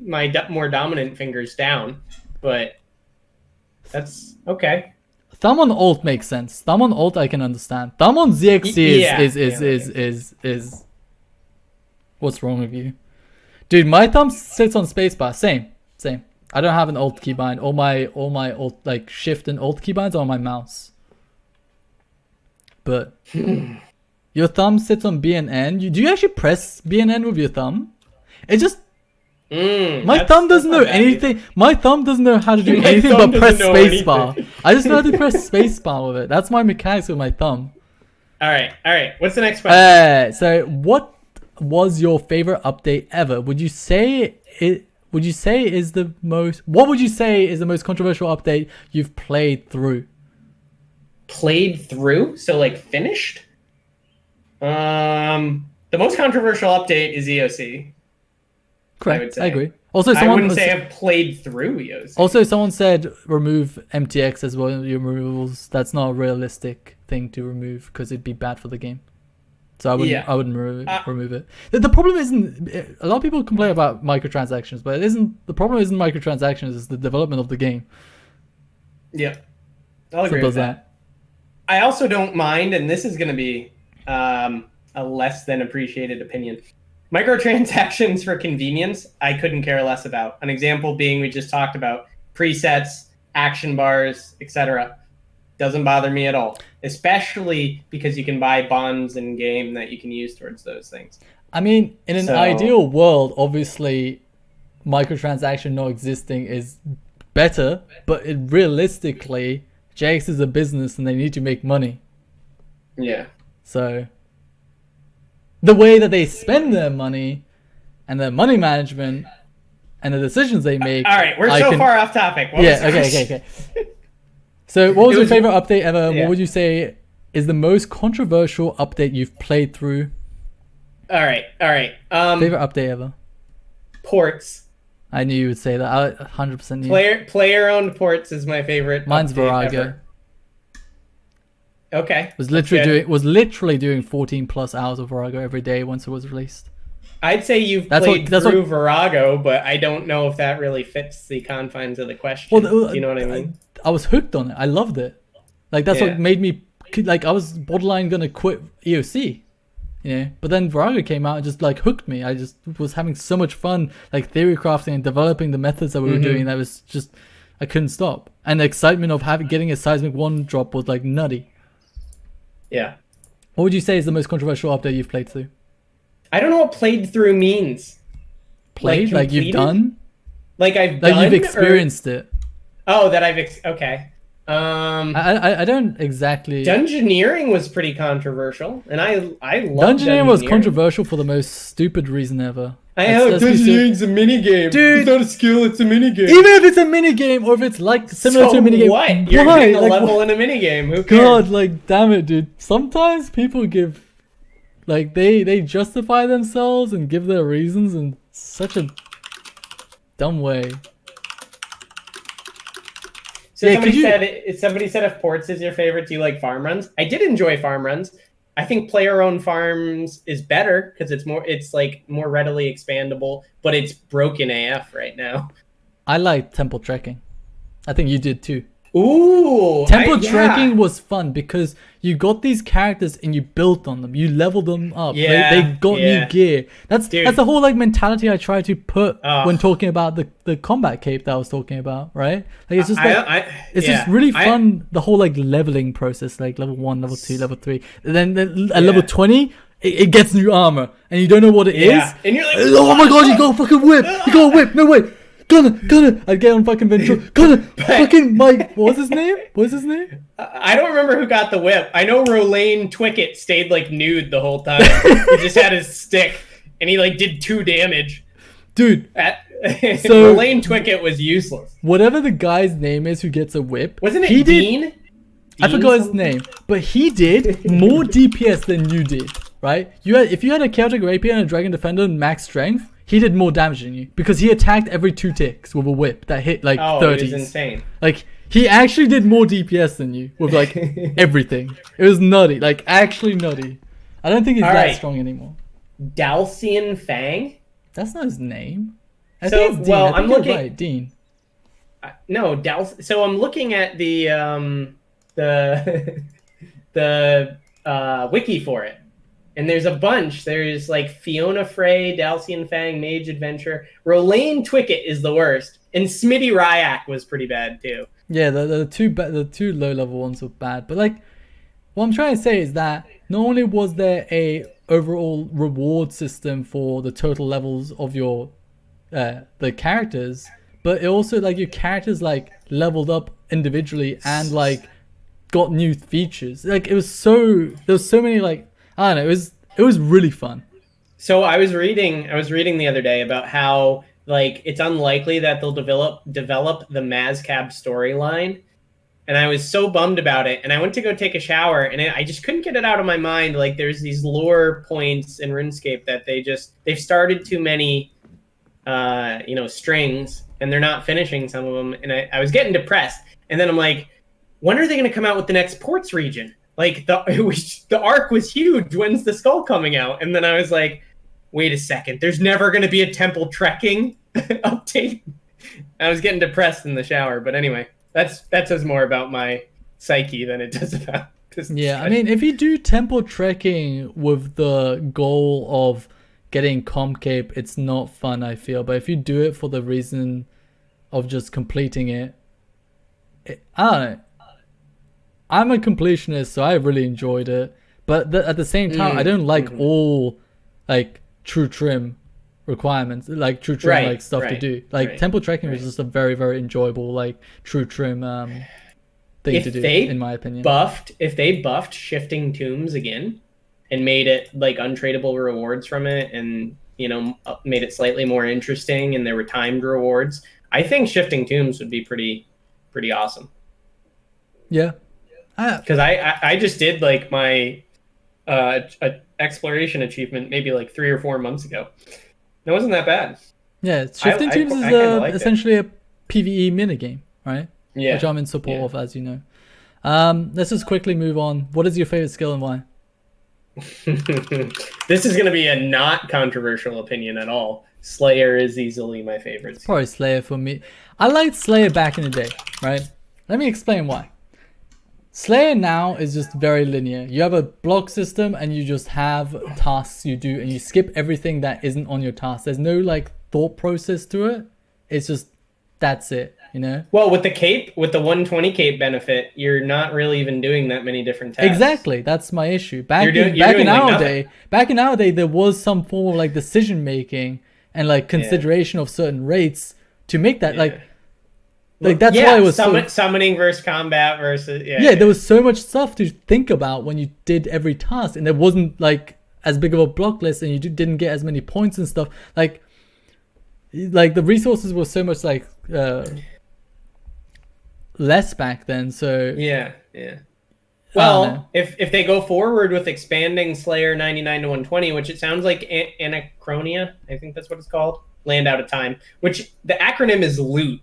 more dominant fingers down, but that's okay. Thumb on Alt makes sense. Thumb on Alt I can understand. Thumb on ZXC is what's wrong with you? Dude, my thumb sits on spacebar. Same. I don't have an Alt keybind. All my Alt, like Shift and Alt keybinds are on my mouse. But your thumb sits on B and N. Do you actually press B and N with your thumb? It just my thumb doesn't know anything. My thumb doesn't know how to do anything but press spacebar. I just know how to press spacebar with it. That's my mechanics with my thumb. All right. What's the next question? So what was your favorite update ever? What would you say is the most controversial update you've played through? Played through? So like finished? The most controversial update is EOC. Correct. I agree. Also, I wouldn't say I've played through EOC. Also, someone said remove MTX as well as your removals. That's not a realistic thing to remove because it'd be bad for the game. So I wouldn't remove it. The problem isn't. A lot of people complain about microtransactions, but it isn't. The problem isn't microtransactions. It's the development of the game. Yeah, I'll agree with that. I also don't mind, and this is going to be a less than appreciated opinion. Microtransactions for convenience, I couldn't care less about. An example being we just talked about presets, action bars, etc. Doesn't bother me at all, especially because you can buy bonds in game that you can use towards those things. I mean, in an ideal world, obviously, microtransaction not existing is better, but realistically, JX is a business and they need to make money. Yeah. So the way that they spend their money and their money management and the decisions they make. All right, we're far off topic. Okay. So what was your favorite update ever? Yeah. What would you say is the most controversial update you've played through? All right. Favorite update ever? Ports. I knew you would say that. I 100% knew. Player-owned ports is my favorite. Mine's Virago. Ever. Okay. Was literally doing 14 plus hours of Virago every day once it was released. I'd say you've played through Virago, but I don't know if that really fits the confines of the question. Well, you know what I mean? I was hooked on it. I loved it. Like that's what made me like I was borderline gonna quit EOC. But then Virago came out and just like hooked me. I just was having so much fun, like theory crafting and developing the methods that we were doing. That was just I couldn't stop. And the excitement of getting a seismic 1 drop was like nutty. Yeah. What would you say is the most controversial update you've played through? I don't know what played through means. Played? Like you've done? Like I've done? Like you've experienced it. Oh, that okay. I don't exactly. Dungeoneering was pretty controversial, and I love Dungeoneering was controversial for the most stupid reason ever. I know Dungeoneering's a minigame. Dude, it's not a skill; it's a minigame. Even if it's a minigame, or if it's like similar to a minigame, what? You're getting a level in a minigame. Who cares? God, like damn it, dude. Sometimes people give, like they justify themselves and give their reasons in such a dumb way. So somebody said if ports is your favorite, do you like farm runs? I did enjoy farm runs. I think player-owned farms is better because it's like more readily expandable, but it's broken AF right now. I like temple trekking. I think you did too. Ooh, temple trekking was fun because you got these characters and you built on them. You leveled them up. They got new gear. That's the whole like mentality I try to put when talking about the combat cape that I was talking about, right? Like it's just just really fun. The whole like leveling process, like level 1, level 2, level 3, and then at level 20. It gets new armor and you don't know what it is. And you're like, oh my god, you got a fucking whip. You got a whip. No way. Gunner! I'd get on fucking Ventura. Gunner! Fucking Mike. What was his name? I don't remember who got the whip. I know Rolane Twicket stayed like nude the whole time. He just had his stick and he like did 2 damage. Dude. So Rolane Twicket was useless. Whatever the guy's name is who gets a whip. Wasn't it Dean? I forgot his name. But he did more DPS than you did, right? If you had a Chaotic Rapier and a Dragon Defender and max strength, he did more damage than you because he attacked every 2 ticks with a whip that hit like 30s. It was insane. Like he actually did more DPS than you with like everything. It was nutty, like actually nutty. I don't think he's that strong anymore. Dragonseance Fang? That's not his name. I'm looking. Right, Dean. No, So I'm looking at the wiki for it. And there's a bunch. There's like Fiona Frey, Dalcian Fang, Mage Adventure. Rolane Twicket is the worst. And Smitty Ryak was pretty bad too. Yeah, the two low level ones were bad. But like, what I'm trying to say is that not only was there a overall reward system for the total levels of your the characters, but it also like your characters like leveled up individually and like got new features. Like there was so many like. I don't know. It was really fun. So I was reading the other day about how like it's unlikely that they'll develop the Mazcab storyline, and I was so bummed about it. And I went to go take a shower, and I just couldn't get it out of my mind. Like there's these lore points in RuneScape that they've started too many, strings, and they're not finishing some of them. And I was getting depressed. And then I'm like, when are they going to come out with the next ports region? Like the arc was huge. When's the skull coming out? And then I was like, wait a second. There's never going to be a temple trekking update. I was getting depressed in the shower. But anyway, that says more about my psyche than it does about this. Yeah, discussion. I mean, if you do temple trekking with the goal of getting comp cape, it's not fun, I feel. But if you do it for the reason of just completing it I don't know. I'm a completionist, so I really enjoyed it. But at the same time, I don't like all like true trim requirements, like true trim like stuff to do. Like temple trekking was just a very, very enjoyable like true trim thing to do, in my opinion. If they buffed shifting tombs again and made it like untradeable rewards from it, and made it slightly more interesting, and there were timed rewards, I think shifting tombs would be pretty awesome. Yeah. Because I just did like my exploration achievement maybe like 3 or 4 months ago. It wasn't that bad. Yeah, shifting tubes is essentially a PvE minigame, right? Yeah. Which I'm in support of, as you know. Let's just quickly move on. What is your favorite skill and why? This is going to be a not controversial opinion at all. Slayer is easily my favorite. It's probably Slayer for me. I liked Slayer back in the day, right? Let me explain why. Slayer now is just very linear. You have a block system and you just have tasks you do and you skip everything that isn't on your task. There's no like thought process to it. It's just, that's it, Well, with the cape, with the 120 cape benefit, you're not really even doing that many different tasks. Exactly. That's my issue. Back in our day, there was some form of like decision making and like consideration of certain rates to make that Like that's why it was summoning versus combat versus there was so much stuff to think about when you did every task, and there wasn't like as big of a block list, and you didn't get as many points and stuff. Like the resources were so much like less back then. So Well, if they go forward with expanding Slayer 99 to 120, which it sounds like Anachronia, I think that's what it's called, Land Out of Time, which the acronym is LOOT.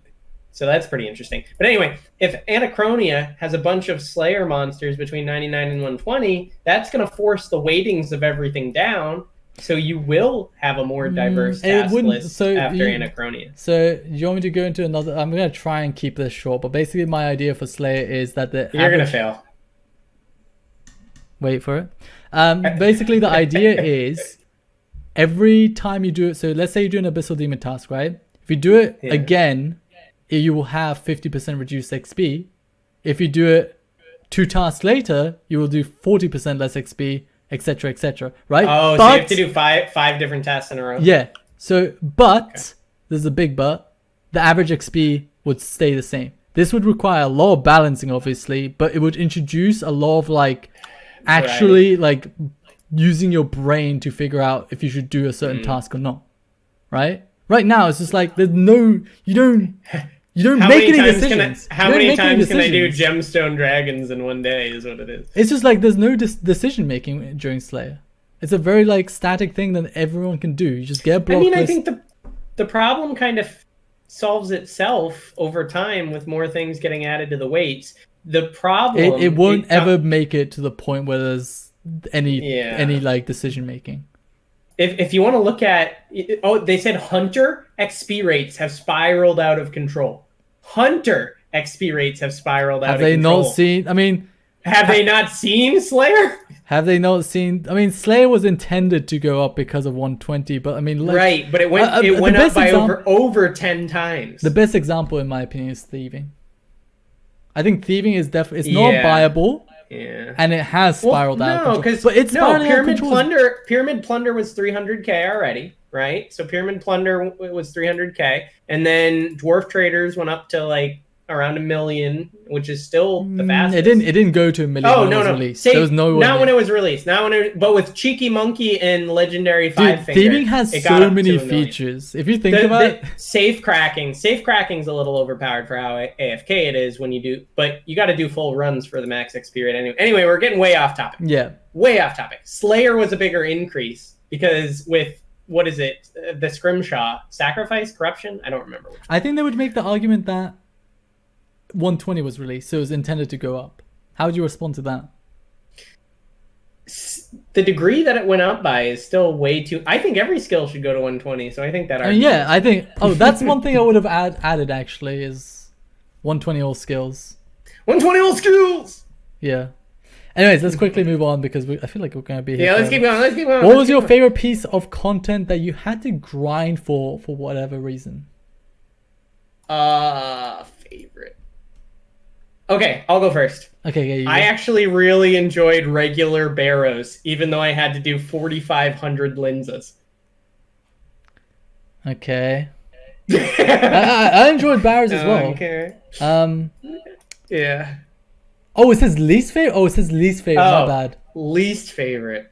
So that's pretty interesting. But anyway, if Anachronia has a bunch of Slayer monsters between 99 and 120, that's going to force the weightings of everything down. So you will have a more diverse task list after Anachronia. So you want me to go into another? I'm going to try and keep this short, but basically my idea for Slayer is that You're going to fail. Wait for it. Basically the idea is every time you do it, so let's say you're doing an Abyssal Demon task, right? If you do it again, you will have 50% reduced XP. If you do it 2 tasks later, you will do 40% less XP, etc., etc. Right? Oh, so you have to do five different tasks in a row. Yeah. So, but there's a big but. The average XP would stay the same. This would require a lot of balancing, obviously, but it would introduce a lot of like actually like using your brain to figure out if you should do a certain task or not. Right? Right now, it's just like there's no you don't make any decisions. How many times can I do gemstone dragons in one day is what it is. It's just like there's no decision making during Slayer. It's a very like static thing that everyone can do. You just get a block list. I think the problem kind of solves itself over time with more things getting added to the weights. The problem it won't ever make it to the point where there's any like decision making. If you want to look at, they said Hunter XP rates have spiraled out of control. Hunter XP rates have spiraled out of control. Have they not seen? I mean, have they not seen Slayer? Have they not seen? I mean, Slayer was intended to go up because of 120, but I mean, like, right? But it went up by over 10 times. The best example, in my opinion, is thieving. I think thieving is definitely it's not viable. Yeah, and it has spiraled out. Pyramid Plunder was 300k already, right? So Pyramid Plunder was 300k, and then Dwarf Traders went up to like around 1 million, which is still the fastest. It didn't go to 1 million. Oh no, there was no not when it was released. But with Cheeky Monkey and Legendary Five Finger, thieving has so many features. If you think about it, safe cracking's a little overpowered for how AFK it is when you do, but you got to do full runs for the max XP rate anyway. We're getting way off topic. Yeah, way off topic. Slayer was a bigger increase because with what is it, the Scrimshaw Sacrifice Corruption? I don't remember. I think they would make the argument that 120 was released, so it was intended to go up. How would you respond to that? The degree that it went up by is still way too. I think every skill should go to 120. So I think that. I think. Oh, that's one thing I would have added actually is 120 all skills. 120 all skills. Yeah. Anyways, let's quickly move on because I feel like we're going to be here. Yeah, let's keep going. What was your favorite piece of content that you had to grind for whatever reason? Favorite. Okay, I'll go first. Okay, yeah. I actually really enjoyed regular barrows, even though I had to do 4,500 lenses. Okay. I enjoyed barrows as well. Okay. Yeah. Oh, it says least favorite? Oh, it says least favorite. My bad. Least favorite.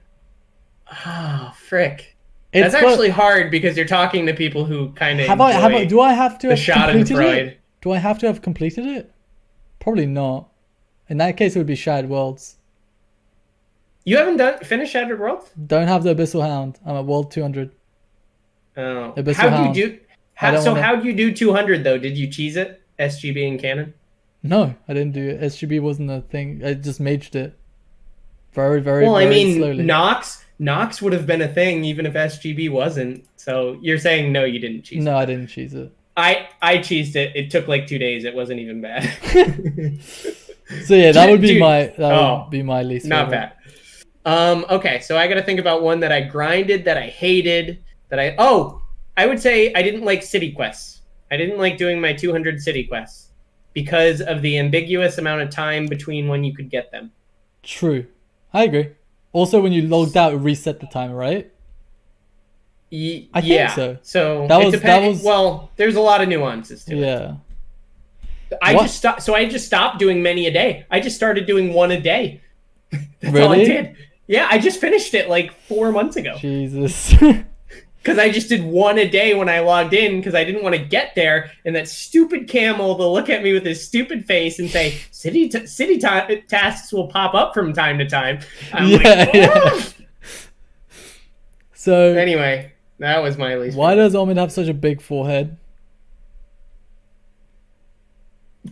Oh, frick. That's actually hard because you're talking to people who kind of do I have to have completed it? Do I have to have completed it? Probably not. In that case, it would be Shattered Worlds. You haven't finished Shattered Worlds? Don't have the Abyssal Hound. I'm at World 200. Oh. How do you do 200 though? Did you cheese it? SGB and Canon? No, I didn't do it. SGB wasn't a thing. I just maged it. Very slowly. Nox would have been a thing even if SGB wasn't. So you're saying no, you didn't cheese it? No, I didn't cheese it. I cheesed it. It took like 2 days. It wasn't even bad. So yeah, that would be my least favorite. Not bad. Okay, so I got to think about one that I grinded, that I hated, I would say I didn't like city quests. I didn't like doing my 200 city quests because of the ambiguous amount of time between when you could get them. True. I agree. Also, when you logged out, it reset the timer, right? I think so. So it depends. Well, there's a lot of nuances to it. Yeah. I just stopped doing many a day. I just started doing one a day. That's all I did. Yeah, I just finished it like 4 months ago. Jesus. Because I just did one a day when I logged in because I didn't want to get there and that stupid camel to look at me with his stupid face and say, city tasks will pop up from time to time. I'm yeah. So anyway, that was my least. Why does Omid have such a big forehead?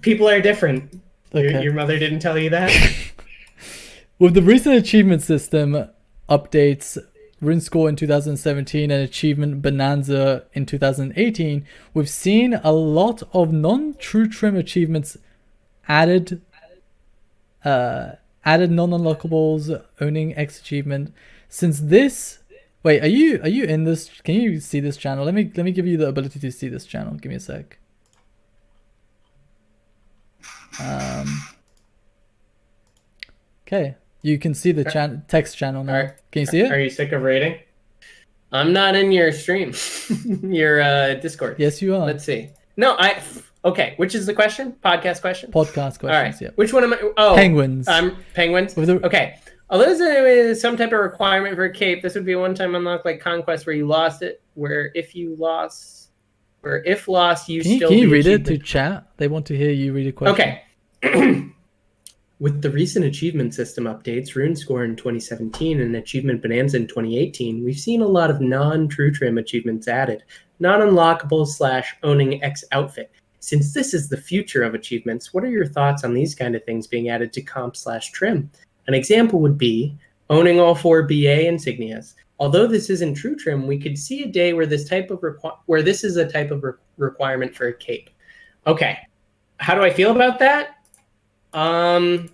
People are different. Okay. Your mother didn't tell you that? With the recent achievement system updates, RuneScore in 2017 and Achievement Bonanza in 2018, we've seen a lot of non-true trim achievements added non-unlockables, owning X achievement. Since this, wait, are you in this? Can you see this channel? Let me give you the ability to see this channel. Give me a sec. Okay, you can see the text channel now. Can you see it? Are you sick of raiding? I'm not in your stream, your Discord. Yes, you are. Let's see. No, okay. Which is the question? Podcast question. Podcast questions. All right. Yeah. Which one am I? Oh, penguins. Penguins. Okay. Although there is some type of requirement for a cape, this would be a one-time unlock like Conquest where you lost it. If lost, you still. Can you read it to chat? They want to hear you read a question. Okay. With the recent achievement system updates, RuneScore in 2017 and Achievement Bonanza in 2018, we've seen a lot of non-true trim achievements added, non-unlockable / owning X outfit. Since this is the future of achievements, what are your thoughts on these kind of things being added to comp / trim? An example would be owning all 4 BA insignias. Although this isn't true trim, we could see a day where this is a type of requirement for a cape. Okay, how do I feel about that? So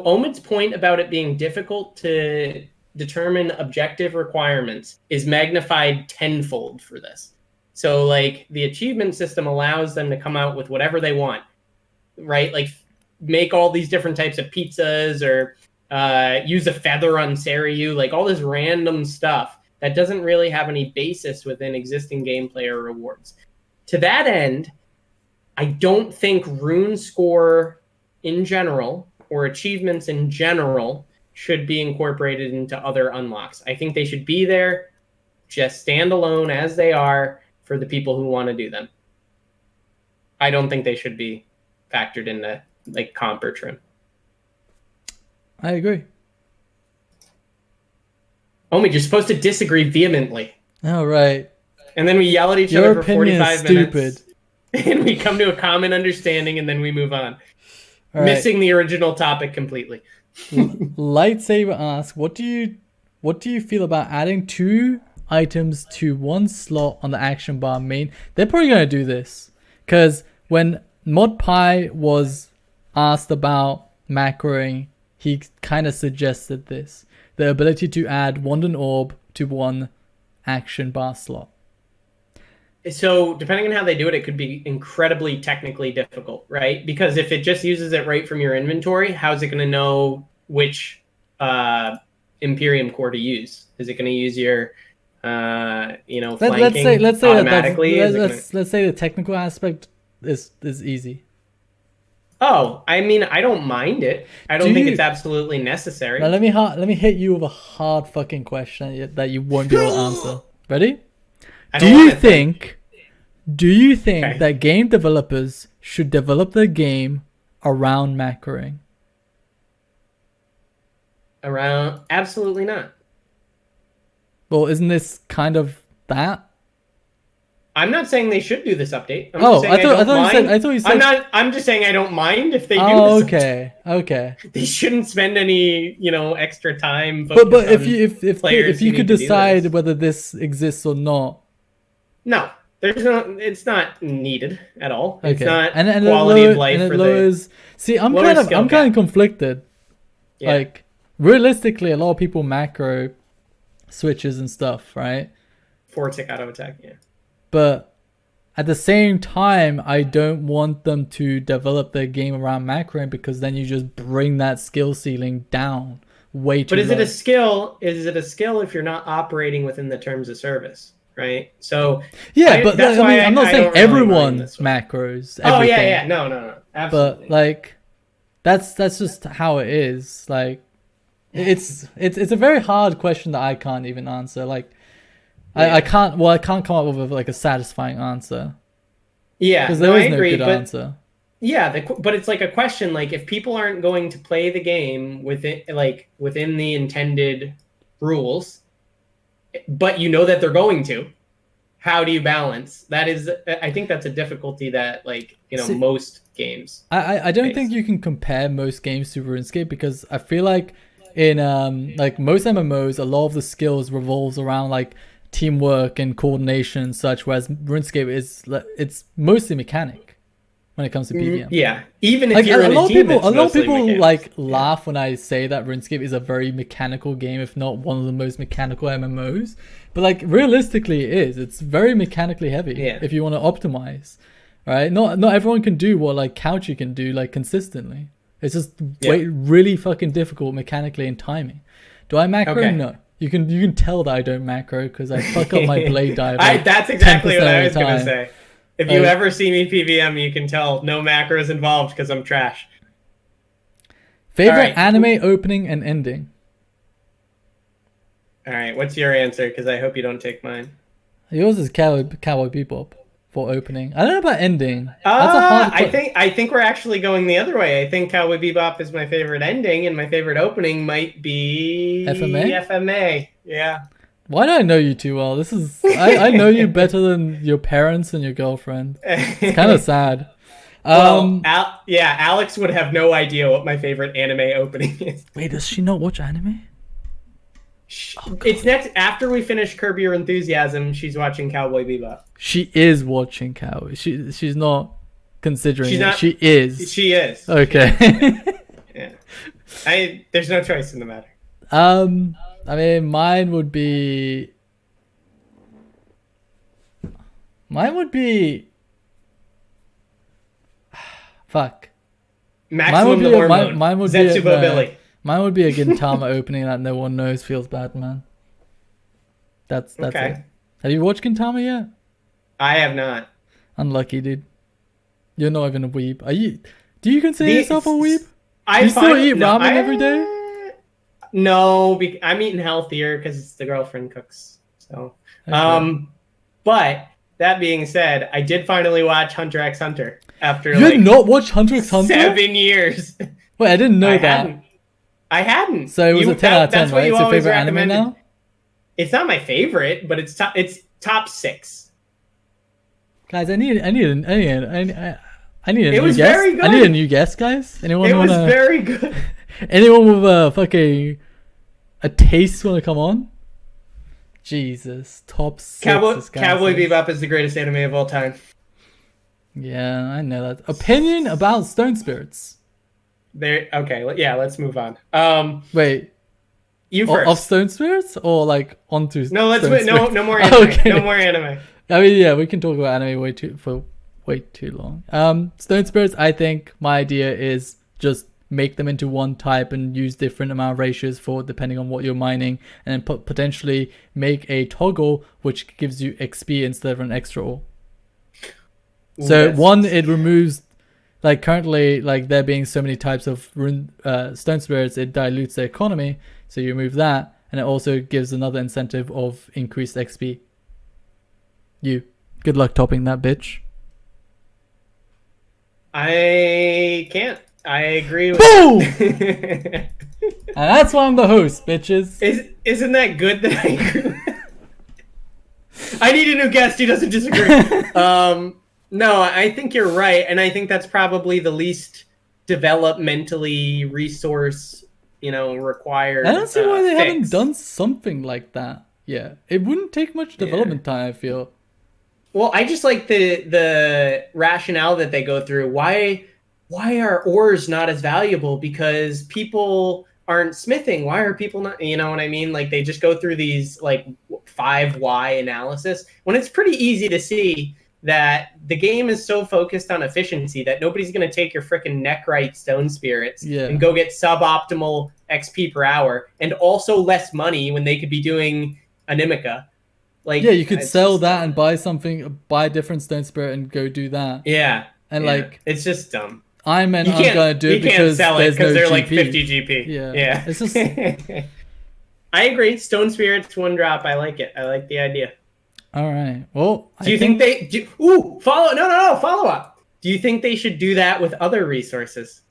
Omid's point about it being difficult to determine objective requirements is magnified tenfold for this. So like the achievement system allows them to come out with whatever they want, right? Like make all these different types of pizzas or use a feather on Saryu, like all this random stuff that doesn't really have any basis within existing gameplay or rewards. To that end, I don't think rune score in general or achievements in general should be incorporated into other unlocks. I think they should be there, just stand alone as they are for the people who want to do them. I don't think they should be factored into like comp or trim. I agree. Omid, you're supposed to disagree vehemently. All right. And then we yell at each other for 45 minutes. Stupid. And we come to a common understanding and then we move on. All missing the original topic completely. Lightsaber asks, what do you feel about adding 2 items to 1 slot on the action bar main? They're probably going to do this. Because when ModPie was asked about macroing, he kind of suggested this. The ability to add wand and orb to 1 action bar slot. So depending on how they do it, it could be incredibly technically difficult, right? Because if it just uses it right from your inventory, how's it going to know which Imperium core to use? Is it going to use your, flanking let's say automatically? Let's say the technical aspect is easy. Oh, I mean, I don't mind it. I don't think it's absolutely necessary. Now let me hit you with a hard fucking question that you won't be able to answer. Ready? Do you think okay, that game developers should develop their game around macroing? Absolutely not. Well, isn't this kind of that? I'm not saying they should do this update. I thought you said. I'm just saying I don't mind if they do this. Okay. Okay. They shouldn't spend any, extra time. But if you could decide whether this exists or not. No, it's not needed at all. Okay. It's not and quality of life for lowers. See, I'm kind of conflicted. Yeah. Like realistically, a lot of people macro switches and stuff, right? 4-tick auto attack, yeah. But at the same time, I don't want them to develop their game around macroing because then you just bring that skill ceiling down way too low. But is it a skill? Is it a skill if you're not operating within the terms of service? Right. So yeah, but I'm not saying everyone macros. Everything. Oh yeah. No. Absolutely. But like, that's just how it is. Like, it's a very hard question that I can't even answer. Like, yeah. I can't come up with like a satisfying answer. Yeah, because there is no good answer. Yeah, but it's like a question. Like, if people aren't going to play the game within the intended rules, but you know that they're going to, how do you balance? That is, I think that's a difficulty that, like, See, most games. I don't face. think you can compare most games to RuneScape, because I feel like in like most MMOs, a lot of the skills revolves around like teamwork and coordination and such, whereas RuneScape it's mostly mechanic when it comes to PvM. Yeah, even if Like you're in a team, a lot of people mechanics. like laugh when I say that RuneScape is a very mechanical game, if not one of the most mechanical MMOs. But like realistically, it is. It's very mechanically heavy. Yeah. If you want to optimize, right? Not everyone can do what like Couchy can do like consistently. It's just really fucking difficult mechanically and timing. Do I macro? Okay. No. You can tell that I don't macro because I fuck up my blade dive. That's exactly what I was going to say. If you ever see me PVM, you can tell no macros involved because I'm trash. Favorite anime opening and ending? All right, what's your answer? Because I hope you don't take mine. Yours is Cowboy Bebop for opening. I don't know about ending. That's a hard I think we're actually going the other way. I think Cowboy Bebop is my favorite ending, and my favorite opening might be FMA. Yeah. Why do I know you too well? This is I know you better than your parents and your girlfriend. It's kind of sad. Well, Alex would have no idea what my favorite anime opening is. Wait, does she not watch anime? Oh, it's next after we finish Curb Your Enthusiasm. She's watching Cowboy Bebop. She is watching Cowboy. She's not considering she's it. Not, she is. She is. Okay. Yeah. There's no choice in the matter. I mean, mine would be. Fuck. Maximum the hormone. Mine would Zetsubo Billy. Mine would be a Gintama opening that no one knows. Feels bad, man. That's okay. It. Have you watched Gintama yet? I have not. Unlucky, dude. You're not even a weeb. Are you? Do you consider yourself a weeb? Do you still eat ramen every day? No, I'm eating healthier because the girlfriend cooks. So, okay. But that being said, I did finally watch Hunter x Hunter after you had not watched Hunter x Hunter 7 years. Wait, I didn't know that. I hadn't. So it was a 10 out of 10, right? It's your favorite anime now? It's not my favorite, but it's top 6. Guys, I need a new guess. Very good. I need a new guess, guys. Anyone? It was very good. Anyone with a taste want to come on? Jesus, top 6. Cowboy Bebop is the greatest anime of all time. Yeah, I know that. Opinion about Stone Spirits. Okay, yeah, let's move on. Wait. You first. Of Stone Spirits or like onto No, no more anime. Okay. No more anime. I mean, yeah, we can talk about anime way too long. Stone Spirits, I think my idea is just make them into one type and use different amount of ratios for depending on what you're mining, and then potentially make a toggle which gives you XP instead of an extra ore. So it removes, like currently, like there being so many types of Stone Spirits, it dilutes the economy. So you remove that, and it also gives another incentive of increased XP. Good luck topping that, bitch. I can't. I agree with Boom! And that's why I'm the host, bitches. Isn't that good that I agree with? I need a new guest. He doesn't disagree. No, I think you're right, and I think that's probably the least developmentally resource, required. I don't see why they haven't done something like that. Yeah, it wouldn't take much development time, I feel. Well, I just like the rationale that they go through. Why are ores not as valuable? Because people aren't smithing. Why are people not? You know what I mean? Like they just go through these like 5 why analysis when it's pretty easy to see that the game is so focused on efficiency that nobody's going to take your freaking neckrite stone spirits and go get suboptimal XP per hour and also less money when they could be doing Animica. Like, yeah, you could sell that and buy a different stone spirit and go do that. Yeah. And like, it's just dumb. I'm going to do it because there's no they're GP. Like 50 GP. Yeah. It's just... I agree. Stone spirits, 1 drop. I like it. I like the idea. All right. Well, do you think they do? Follow up. Do you think they should do that with other resources?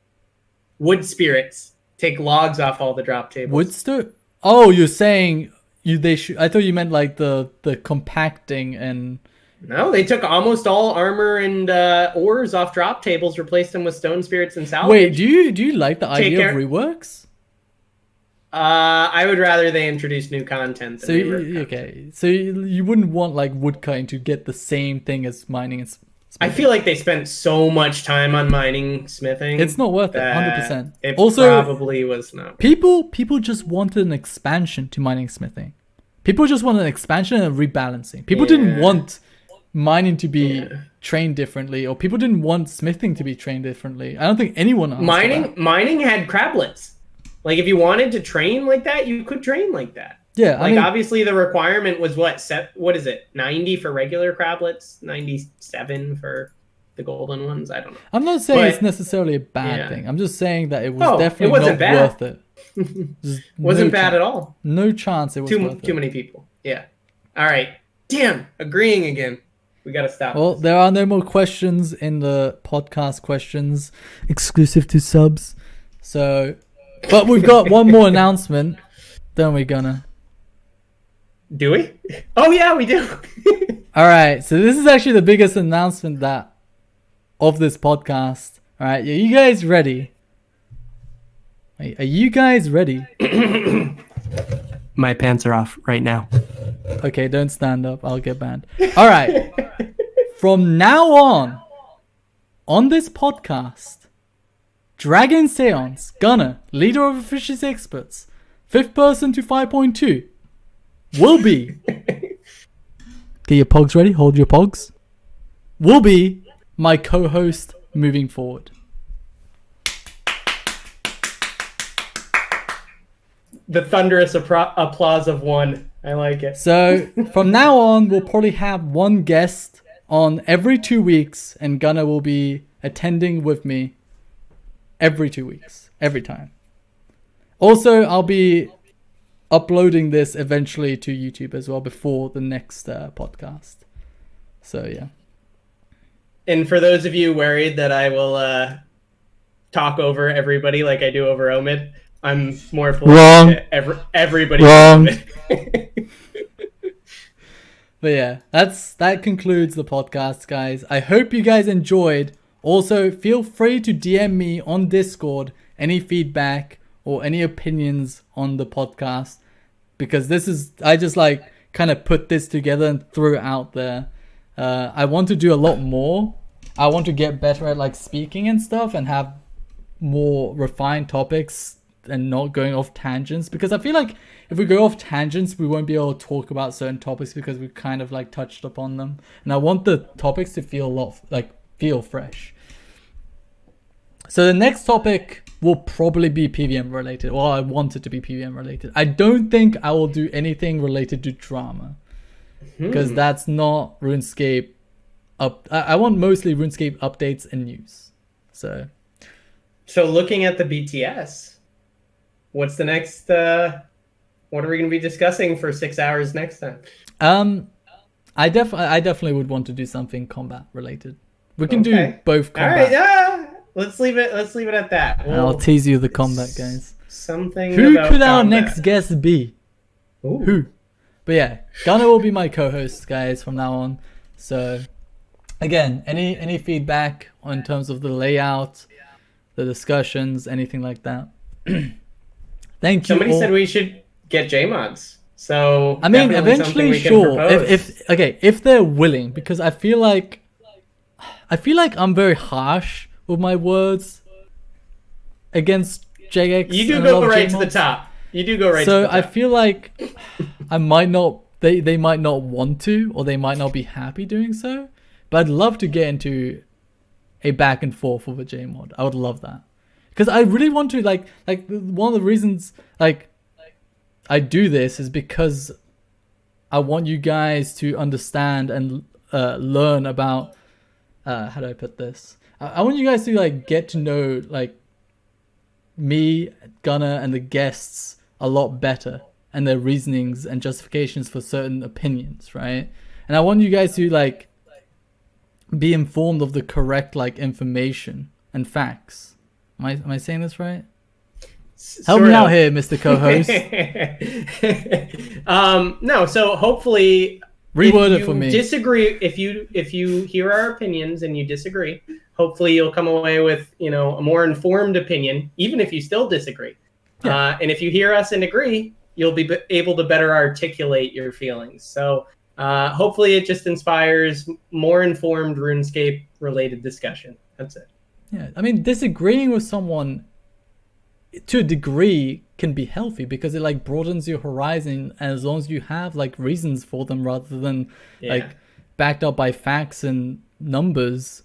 Wood spirits take logs off all the drop tables. Oh, you're saying I thought you meant like the compacting and. No, they took almost all armor and ores off drop tables, replaced them with stone spirits and salvage. Wait, do you like the idea of reworks? I would rather they introduce new content than okay. So you wouldn't want like woodcutting to get the same thing as mining and smithing. I feel like they spent so much time on mining smithing. It's not worth it, 100%. It also probably was not. People just wanted an expansion to mining smithing. People just wanted an expansion and a rebalancing. People didn't want mining to be trained differently, or people didn't want smithing to be trained differently. I don't think anyone asked mining had crablets. Like if you wanted to train like that, you could train like that. Yeah, like obviously the requirement was what is it? 90 for regular crablets, 97 for the golden ones. I don't know. I'm not saying it's necessarily a bad thing. I'm just saying that it was definitely not worth it. Wasn't bad at all. No chance it was worth it. Too many people. Yeah. All right. Damn, agreeing again. We gotta stop. Well, there are no more questions in the podcast questions exclusive to subs. So, but we've got one more announcement. Don't we, Gunnar? Do we? Oh yeah, we do. All right. So this is actually the biggest announcement of this podcast. All right. Are you guys ready? Are you guys ready? My pants are off right now. Okay, don't stand up. I'll get banned. All right. From now on this podcast, Dragonseance, Gunnar, leader of efficiency experts, 5th person to 5.2, will be... Get your pogs ready. Hold your pogs. Will be my co-host moving forward. The thunderous applause of one. I like it. So from now on, we'll probably have one guest on every 2 weeks, and Gunnar will be attending with me every 2 weeks, every time. Also, I'll be uploading this eventually to YouTube as well before the next podcast. So yeah. And for those of you worried that I will talk over everybody like I do over Omid, I'm more polite to everybody. Wrong. But yeah, that concludes the podcast, guys. I hope you guys enjoyed. Also, feel free to DM me on Discord any feedback or any opinions on the podcast, because I just like kind of put this together and threw it out there. I want to do a lot more. I want to get better at like speaking and stuff and have more refined topics and not going off tangents, because I feel like if we go off tangents, we won't be able to talk about certain topics because we've kind of like touched upon them. And I want the topics to feel fresh. So the next topic will probably be PVM related. Well, I want it to be PVM related. I don't think I will do anything related to drama, because that's not RuneScape I want mostly RuneScape updates and news. So looking at the BTS, what's the next what are we going to be discussing for 6 hours next time? I definitely would want to do something combat related. We can do both combat. All right, let's leave it at that. I'll tease you the combat, guys. Something. Who could our next guest be? Ooh. Who? But yeah, Gunnar will be my co-host, guys, from now on. So again, any feedback in terms of the layout, the discussions, anything like that. Thank you. Somebody said we should get JMods. So I mean, eventually, sure. If they're willing, because I feel like I'm very harsh with my words against JX. You do go right to the top. So I feel like I might not. They might not want to, or they might not be happy doing so. But I'd love to get into a back and forth with a JMod. I would love that, because I really want to like one of the reasons I do this is because I want you guys to understand and learn about how do I put this? I want you guys to like get to know like me, Gunnar, and the guests a lot better, and their reasonings and justifications for certain opinions, right? And I want you guys to like be informed of the correct like information and facts. Am I saying this right? Help me Sort out of. here, Mr. Co-host. No, so hopefully, Reword if it for you me. disagree, if you hear our opinions and you disagree, hopefully you'll come away with a more informed opinion, even if you still disagree. Yeah. And if you hear us and agree, you'll be able to better articulate your feelings. So hopefully it just inspires more informed RuneScape related discussion. That's it. Yeah. I mean, disagreeing with someone to a degree can be healthy because it like broadens your horizon, and as long as you have like reasons for them rather than like backed up by facts and numbers,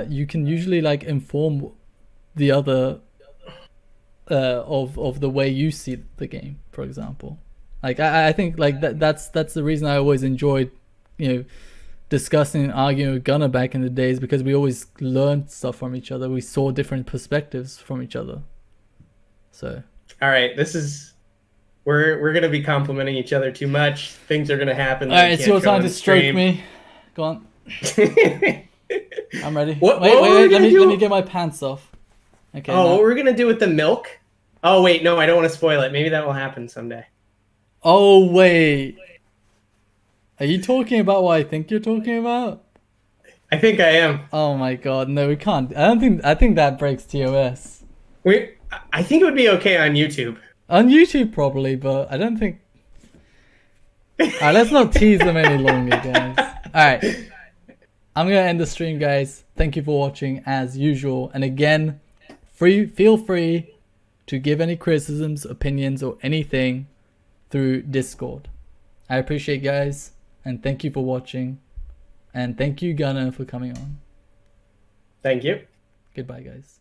you can usually like inform the other of the way you see the game, for example. Like I think like that's the reason I always enjoyed discussing and arguing with Gunnar back in the days, because we always learned stuff from each other. We saw different perspectives from each other. So all right, we're gonna be complimenting each other too much. Things are gonna happen. All right, it's your time to stroke me. Go on. I'm ready. Wait. Let me get my pants off. Okay. What we're gonna do with the milk? Oh wait, no, I don't want to spoil it. Maybe that will happen someday. Oh wait. Are you talking about what I think you're talking about? I think I am. Oh my god, no, we can't. I think that breaks TOS. I think it would be okay on YouTube. On YouTube probably, but I don't think. Alright, let's not tease them any longer, guys. Alright. I'm gonna end the stream, guys. Thank you for watching as usual. And again, feel free to give any criticisms, opinions, or anything through Discord. I appreciate you guys, and thank you for watching. And thank you, Gunnar, for coming on. Thank you. Goodbye, guys.